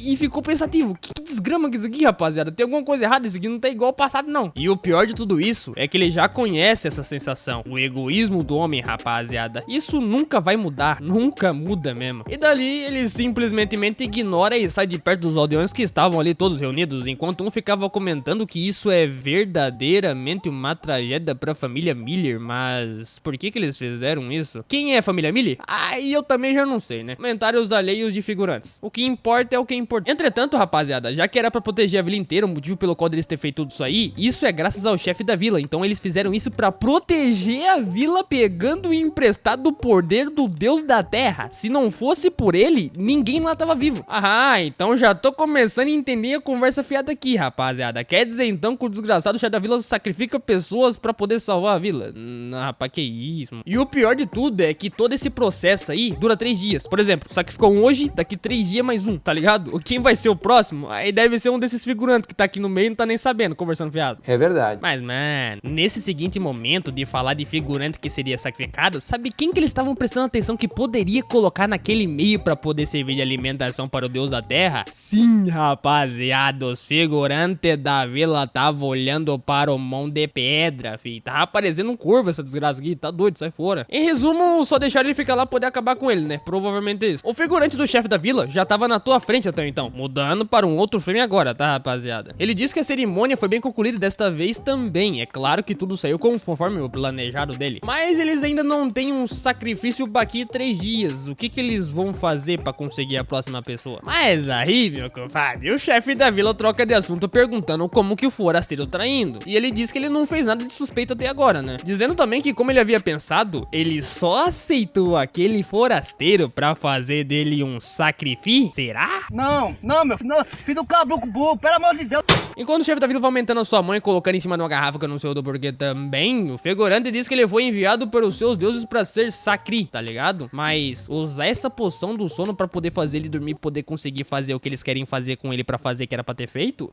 e ficou pensativo. Que desgrama que isso aqui, rapaziada? Tem alguma coisa errada? Isso aqui não tá igual ao passado, não. E o pior de tudo isso é que ele já conhece essa sensação. O egoísmo do homem, rapaziada. Isso nunca vai mudar. Nunca muda mesmo. E dali, ele simplesmente ignora e sai de perto dos aldeões que estavam ali todos reunidos, enquanto um ficava comentando que isso é verdadeiramente uma tragédia pra família Miller. Mas por que eles fizeram isso? Quem é a família Miller? Aí eu também já não sei, né? Comentários alheios de figurantes. O que importa é o que importa. Entretanto, rapaziada, já que era pra proteger a vila inteira, o motivo pelo qual eles ter feito tudo isso aí, isso é graças ao chefe da vila. Então eles fizeram isso pra proteger a vila, pegando emprestado o poder do deus da terra. Se não fosse por ele, ninguém lá tava vivo. Ah, então já tô começando a entender a conversa fiada aqui, rapaziada. Quer dizer então que o desgraçado chefe da vila sacrifica pessoas pra poder salvar a vila? Não, rapaz, que isso, mano. E o pior de tudo é que todo esse processo aí dura 3 dias. Por exemplo, sacrificou um hoje, daqui 3 dias mais um, tá ligado? Quem vai ser o próximo? Aí deve ser um desses figurantes que tá aqui no meio e não tá nem sabendo, conversando fiado. É verdade. Mas, mano, nesse seguinte momento de falar de figurante que seria sacrificado, sabe quem que eles estavam prestando atenção que poderia colocar naquele meio pra poder servir de alimentação para o deus da terra? Sim, rapaziada, os figurantes da vila estavam olhando para o Monte de Pedra, fi. Tava aparecendo um corvo essa desgraça aqui, tá doido, sai fora. Em resumo, só deixaram ele ficar lá pra poder acabar com ele, né? Provavelmente isso. O figurante do chefe da vila já tava na tua frente até então, mudando para um outro frame agora, tá, rapaziada? Ele disse que a cerimônia foi bem concluída desta vez também. É claro que tudo saiu conforme o planejado dele, mas eles ainda não têm um sacrifício daqui 3 dias. O que eles vão fazer pra conseguir a próxima pessoa? Mas aí, meu compadre, o chefe da vila troca de assunto perguntando como que o forasteiro tá indo. E ele diz que ele não fez nada de suspeito até agora, né? Dizendo também que, como ele havia pensado, ele só aceitou aquele forasteiro pra fazer dele um sacrifício. Será? Não, meu filho do caboclo burro, pelo amor de Deus. Enquanto o chefe da vila vai aumentando a sua mão e colocando em cima de uma garrafa que eu não sei do porquê também, o figurante diz que ele foi enviado pelos seus deuses pra ser sacri, tá ligado? Mas usar essa poção do sono pra poder fazer ele dormir, poder conseguir fazer o que eles querem fazer com ele pra fazer que era pra ter feito?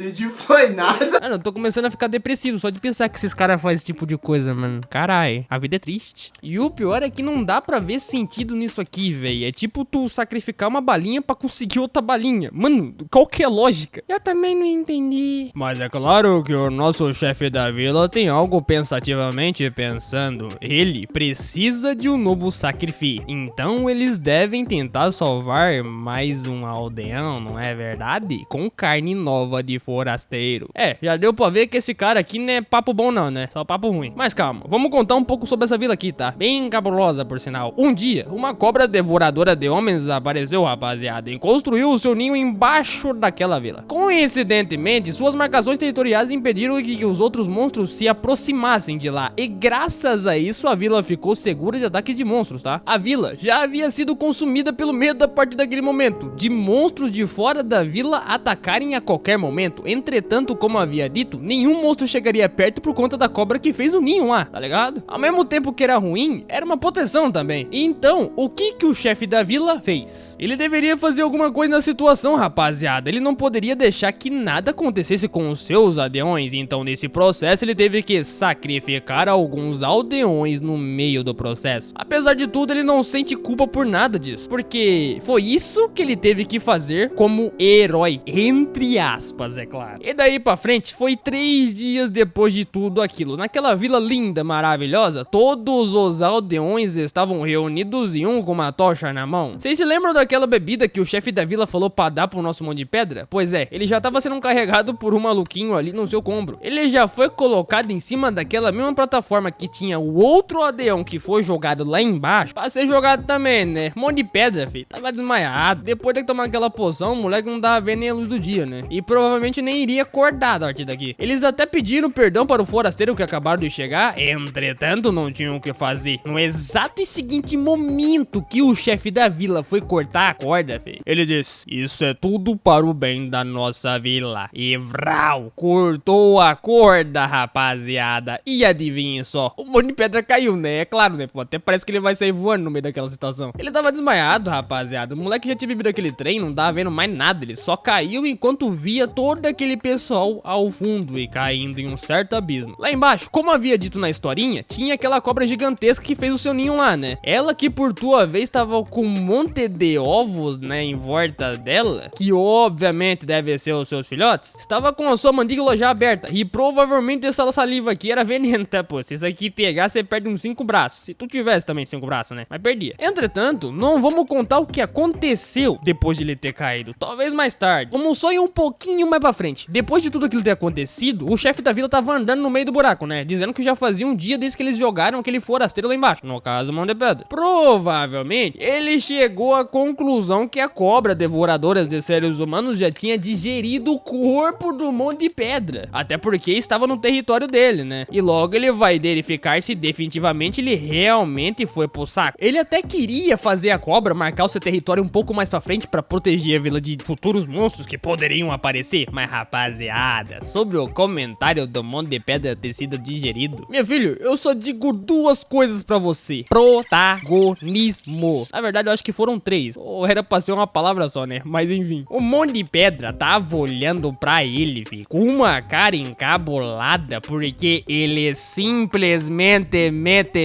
Entendi, foi nada. Mano, eu tô começando a ficar depressivo só de pensar que esses caras fazem esse tipo de coisa, mano. Carai, a vida é triste. E o pior é que não dá pra ver sentido nisso aqui, velho. É tipo tu sacrificar uma balinha pra conseguir outra balinha. Mano, qual que é a lógica? Eu também não entendi. Mas é claro que o nosso chefe da vila tem algo pensativamente pensando. Ele precisa de um novo sacrifício. Então eles devem tentar salvar mais um aldeão, não é verdade? Com carne nova de forasteiro. É, já deu pra ver que esse cara aqui não é papo bom não, né? Só papo ruim. Mas calma, vamos contar um pouco sobre essa vila aqui, tá? Bem cabulosa, por sinal. Um dia, uma cobra devoradora de homens apareceu, rapaziada, e construiu o seu ninho embaixo daquela vila. Coincidentemente, suas marcações territoriais impediram que os outros monstros se aproximassem de lá. E graças a isso, a vila ficou segura de ataques de monstros, tá? A vila já havia sido consumida pelo medo a partir daquele momento, de monstros de fora da vila atacarem a qualquer momento. Entretanto, como havia dito, nenhum monstro chegaria perto por conta da cobra que fez o ninho lá, tá ligado? Ao mesmo tempo que era ruim, era uma proteção também. E então, o que o chefe da vila fez? Ele deveria fazer alguma coisa na situação, rapaziada. Ele não poderia deixar que nada acontecesse com os seus aldeões. Então, nesse processo, ele teve que sacrificar alguns aldeões no meio do processo. Apesar de tudo, ele não sente culpa por nada disso, porque foi isso que ele teve que fazer como herói, entre aspas, é claro. E daí pra frente, foi 3 dias depois de tudo aquilo. Naquela vila linda, maravilhosa, todos os aldeões estavam reunidos e um com uma tocha na mão. Vocês se lembram daquela bebida que o chefe da vila falou pra dar pro nosso Monte de Pedra? Pois é, ele já tava sendo carregado por um maluquinho ali no seu ombro. Ele já foi colocado em cima daquela mesma plataforma que tinha o outro aldeão que foi jogado lá embaixo, pra ser jogado também, né? Monte de Pedra, filho, tava desmaiado. Depois de tomar aquela poção, o moleque não tava vendo nem a luz do dia, né? E provavelmente provavelmente nem iria acordar a partir daqui. Eles até pediram perdão para o forasteiro que acabaram de chegar, entretanto não tinham o que fazer. No exato e seguinte momento que o chefe da vila foi cortar a corda, filho, ele disse: isso é tudo para o bem da nossa vila. E vral, cortou a corda, rapaziada. E adivinha só, o monte de pedra caiu, né? É claro, né? Pô, até parece que ele vai sair voando no meio daquela situação. Ele tava desmaiado, rapaziada. O moleque já tinha bebido aquele trem, não tava vendo mais nada. Ele só caiu enquanto via todo aquele pessoal ao fundo e caindo em um certo abismo. Lá embaixo, como havia dito na historinha, tinha aquela cobra gigantesca que fez o seu ninho lá, né? Ela que por tua vez tava com um monte de ovos, né, em volta dela, que obviamente deve ser os seus filhotes, estava com a sua mandíbula já aberta e provavelmente essa saliva aqui era veneno, tá, pô? Se isso aqui pegar, você perde uns 5 braços. Se tu tivesse também 5 braços, né? Mas perdia. Entretanto, não vamos contar o que aconteceu depois de ele ter caído. Talvez mais tarde. Vamos só ir um pouquinho mais pra frente. Depois de tudo aquilo ter acontecido, o chefe da vila tava andando no meio do buraco, né? Dizendo que já fazia um dia desde que eles jogaram aquele forasteiro lá embaixo. No caso, mão de pedra. Provavelmente, ele chegou à conclusão que a cobra devoradora de seres humanos já tinha digerido o corpo do monte de pedra. Até porque estava no território dele, né? E logo ele vai verificar se definitivamente ele realmente foi pro saco. Ele até queria fazer a cobra marcar o seu território um pouco mais pra frente pra proteger a vila de futuros monstros que poderiam aparecer. Mas rapaziada, sobre o comentário do monte de pedra ter sido digerido, meu filho, eu só digo duas coisas pra você: protagonismo. Na verdade eu acho que foram 3, ou era pra ser uma palavra só, né? Mas enfim, o monte de pedra tava olhando pra ele, filho, com uma cara encabulada, porque ele simplesmente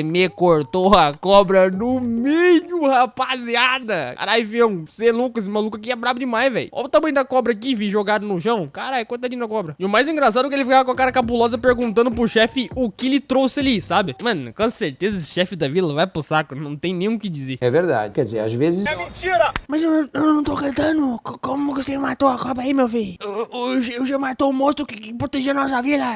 me cortou a cobra no meio, rapaziada. Caralho, fião, você é louco, esse maluco aqui é brabo demais, velho. Olha o tamanho da cobra aqui, vi, jogado no chão. Caralho, coitadinho da cobra. E o mais engraçado é que ele ficava com a cara cabulosa perguntando pro chefe o que ele trouxe ali, sabe? Mano, com certeza esse chefe da vila vai pro saco, não tem nem o que dizer. É verdade. Quer dizer, às vezes... Mas eu não tô cantando. Como você matou a cobra aí, meu filho? Eu já matou o monstro que protegeu a nossa vila.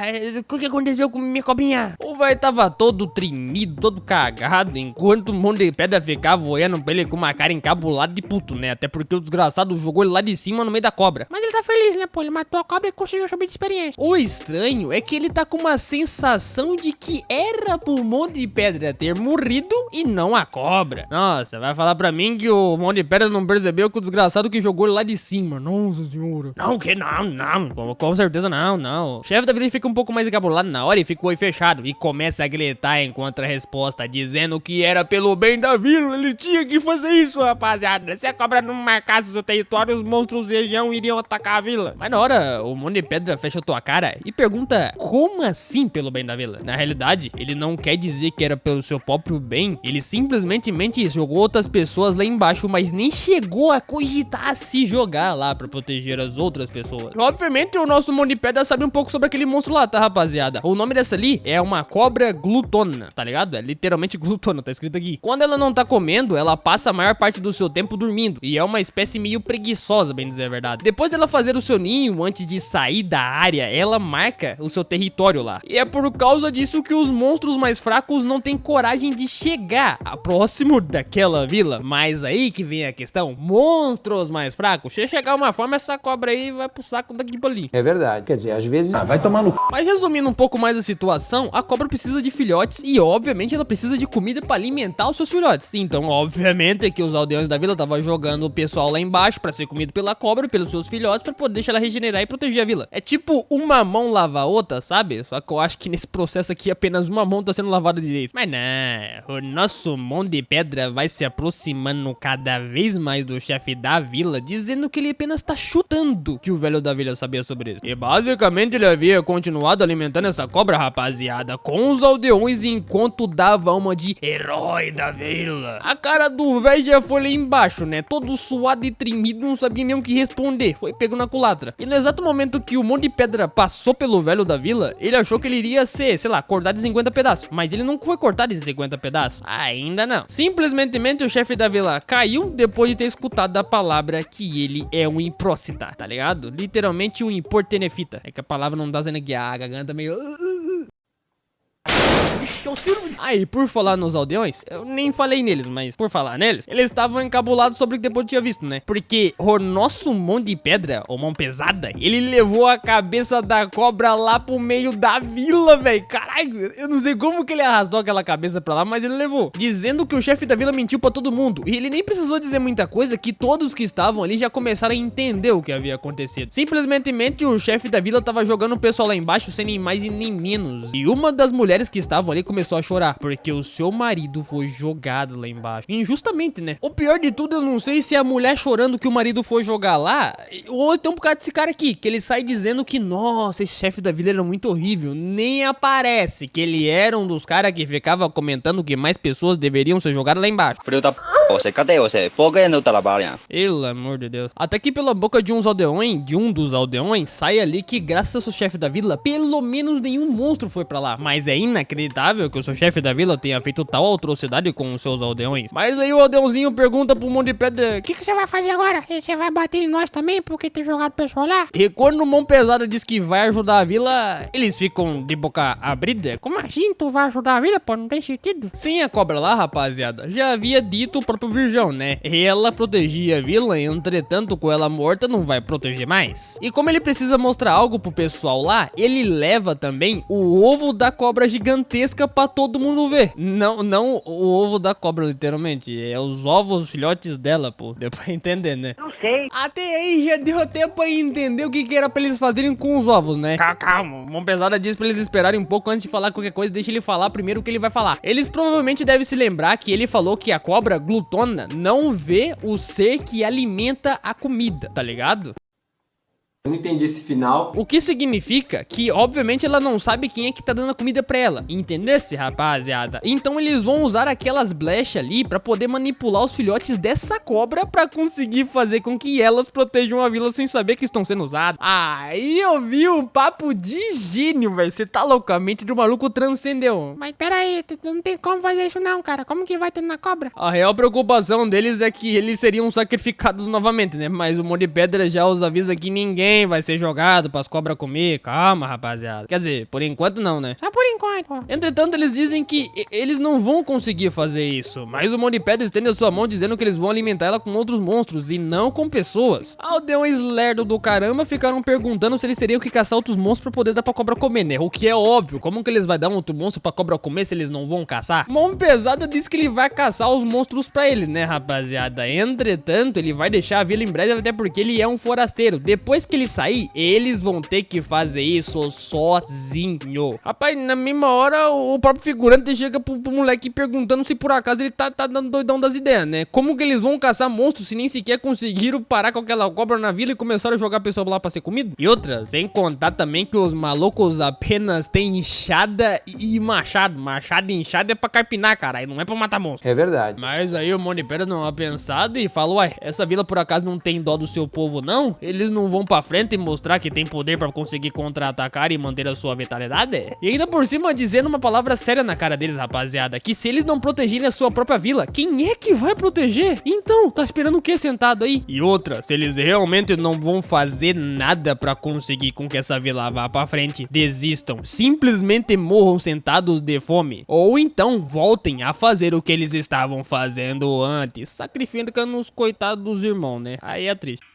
O que aconteceu com minha cobrinha? O velho tava todo tremido, todo cagado, enquanto o monte de pedra ficava olhando pra ele com uma cara encabulada de puto, né? Até porque o desgraçado jogou ele lá de cima no meio da cobra. Mas ele tá feliz, né, pô? Ele matou a cobra e conseguiu subir de experiência. O estranho é que ele tá com uma sensação de que era pro monte de pedra ter morrido e não a cobra. Nossa, vai falar pra mim que o monte de pedra não percebeu que o desgraçado que jogou ele lá de cima. Nossa senhora. Não, que não. Com certeza não. O chefe da vila fica um pouco mais encabulado na hora e fica o olho fechado e começa a gritar em contra-resposta, dizendo que era pelo bem da vila, ele tinha que fazer isso, rapaziada. Se a cobra não marcasse o seu território, os monstros da região iriam atacar a vila. Mas na hora, o monte de pedra fecha a tua cara e pergunta: como assim pelo bem da vila? Na realidade, ele não quer dizer que era pelo seu próprio bem, ele simplesmente jogou outras pessoas lá embaixo, mas nem chegou a cogitar se jogar lá pra proteger as outras pessoas. Obviamente, o nosso monte de pedra sabe um pouco sobre aquele monstro lá, tá, rapaziada? O nome dessa ali é uma cobra glutona, tá ligado? É literalmente glutona, tá escrito aqui. Quando ela não tá comendo, ela passa a maior parte do seu tempo dormindo, e é uma espécie meio preguiçosa, bem dizer a verdade. Depois dela fazer o seu ninho, antes de sair da área, ela marca o seu território lá. E é por causa disso que os monstros mais fracos não têm coragem de chegar próximo daquela vila. Mas aí que vem a questão: monstros mais fracos, se chegar uma forma, essa cobra aí vai pro saco daqui pra ali. É verdade. Quer dizer, às vezes... vai tomar no... Mas resumindo um pouco mais a situação, a cobra precisa de filhotes e obviamente ela precisa de comida pra alimentar os seus filhotes. Então obviamente é que os aldeões da vila estavam jogando o pessoal lá embaixo pra ser comido pela cobra e pelos seus filhotes, pra poder deixar ela regenerar e proteger a vila. É tipo uma mão lava a outra, sabe? Só que eu acho que nesse processo aqui apenas uma mão tá sendo lavada direito. Mas não, o nosso monte de pedra vai se aproximando cada vez mais do chefe da vila, dizendo que ele apenas tá chutando que o velho da vila sabia sobre isso. E basicamente ele havia continuado alimentando essa cobra, rapaziada, com os aldeões enquanto dava uma de herói da vila. A cara do velho já foi lá embaixo, né? Todo suado e tremido, não sabia nem o que responder. Foi pego na culatra. E no exato momento que o monte de pedra passou pelo velho da vila, ele achou que ele iria ser, sei lá, cortado em 50 pedaços. Mas ele não foi cortado em 50 pedaços. Ainda não. Simplesmente o chefe da vila caiu depois de ter escutado a palavra que ele é um imprócita, tá ligado? Literalmente um importenefita. É que a palavra não dá sendo aqui, a garganta meio... Aí, por falar nos aldeões, eu nem falei neles, mas por falar neles, eles estavam encabulados sobre o que depois tinha visto, né? Porque o nosso mão de pedra, ou mão pesada, ele levou a cabeça da cobra lá pro meio da vila, velho. Caralho, eu não sei como que ele arrastou aquela cabeça pra lá, mas ele levou. Dizendo que o chefe da vila mentiu pra todo mundo. E ele nem precisou dizer muita coisa, que todos que estavam ali já começaram a entender o que havia acontecido. Simplesmente o chefe da vila tava jogando o pessoal lá embaixo sem nem mais e nem menos. E uma das mulheres que estavam ali começou a chorar, porque o seu marido foi jogado lá embaixo. Injustamente, né? O pior de tudo, eu não sei se é a mulher chorando que o marido foi jogar lá, ou tem um bocado desse cara aqui, que ele sai dizendo que, nossa, esse chefe da vila era muito horrível. Nem aparece que ele era um dos caras que ficava comentando que mais pessoas deveriam ser jogadas lá embaixo. Frio da p... Você, cadê você? Por que não trabalha? Pelo amor de Deus. Até que pela boca de um dos aldeões, sai ali que graças ao chefe da vila, pelo menos nenhum monstro foi pra lá. Mas é inacreditável que o seu chefe da vila tenha feito tal atrocidade com os seus aldeões. Mas aí o aldeãozinho pergunta pro Mão de Pedra: O que você vai fazer agora? Você vai bater em nós também porque ter jogado o pessoal lá? E quando o Mão Pesada diz que vai ajudar a vila, eles ficam de boca abrida. Como assim tu vai ajudar a vila, pô? Não tem sentido. Sim, a cobra lá, rapaziada, já havia dito o próprio Virgão, né? Ela protegia a vila, entretanto, com ela morta, não vai proteger mais. E como ele precisa mostrar algo pro pessoal lá, ele leva também o ovo da cobra gigantesca pra todo mundo ver. Não o ovo da cobra, literalmente. É os ovos, filhotes dela, pô. Deu pra entender, né? Não sei. Até aí já deu tempo pra entender o que era pra eles fazerem com os ovos, né? Calma, Mão Pesada diz pra eles esperarem um pouco antes de falar qualquer coisa, deixa ele falar primeiro o que ele vai falar. Eles provavelmente devem se lembrar que ele falou que a cobra glutona não vê o ser que alimenta a comida, tá ligado? Eu não entendi esse final. O que significa que, obviamente, ela não sabe quem é que tá dando a comida pra ela. Entendesse, rapaziada? Então eles vão usar aquelas blechas ali pra poder manipular os filhotes dessa cobra pra conseguir fazer com que elas protejam a vila sem saber que estão sendo usadas. Aí eu vi um papo de gênio, velho. Você tá loucamente do maluco transcendeu. Mas pera aí, tu não tem como fazer isso não, cara. Como que vai ter na cobra? A real preocupação deles é que eles seriam sacrificados novamente, né? Mas o Mão de Pedra já os avisa que ninguém vai ser jogado pras cobras comer. Calma, rapaziada. Quer dizer, por enquanto não, né? Só por enquanto. Entretanto, eles dizem que eles não vão conseguir fazer isso. Mas o Mão de Pedra estende a sua mão dizendo que eles vão alimentar ela com outros monstros e não com pessoas. Aldeões lerdo do caramba ficaram perguntando se eles teriam que caçar outros monstros pra poder dar pra cobra comer, né? O que é óbvio. Como que eles vão dar um outro monstro pra cobra comer se eles não vão caçar? Mão Pesada diz que ele vai caçar os monstros pra eles, né, rapaziada? Entretanto, ele vai deixar a vila em breve, até porque ele é um forasteiro. Depois que ele sair, eles vão ter que fazer isso sozinho. Rapaz, na mesma hora, o próprio figurante chega pro moleque perguntando se por acaso ele tá dando doidão das ideias, né? Como que eles vão caçar monstros se nem sequer conseguiram parar com aquela cobra na vila e começaram a jogar pessoal lá pra ser comido? E outra, sem contar também que os malucos apenas têm enxada e machado. Machado e enxada é pra carpinar, cara, e não é pra matar monstros. É verdade. Mas aí o Mão de Pedra não é pensado e falou: ué, essa vila por acaso não tem dó do seu povo, não? Eles não vão pra frente e mostrar que tem poder pra conseguir contra-atacar e manter a sua vitalidade? E ainda por cima dizendo uma palavra séria na cara deles, rapaziada, que se eles não protegerem a sua própria vila, quem é que vai proteger? Então, tá esperando o que sentado aí? E outra, se eles realmente não vão fazer nada pra conseguir com que essa vila vá pra frente, desistam, simplesmente morram sentados de fome, ou então voltem a fazer o que eles estavam fazendo antes, sacrificando os coitados dos irmãos, né? Aí é triste.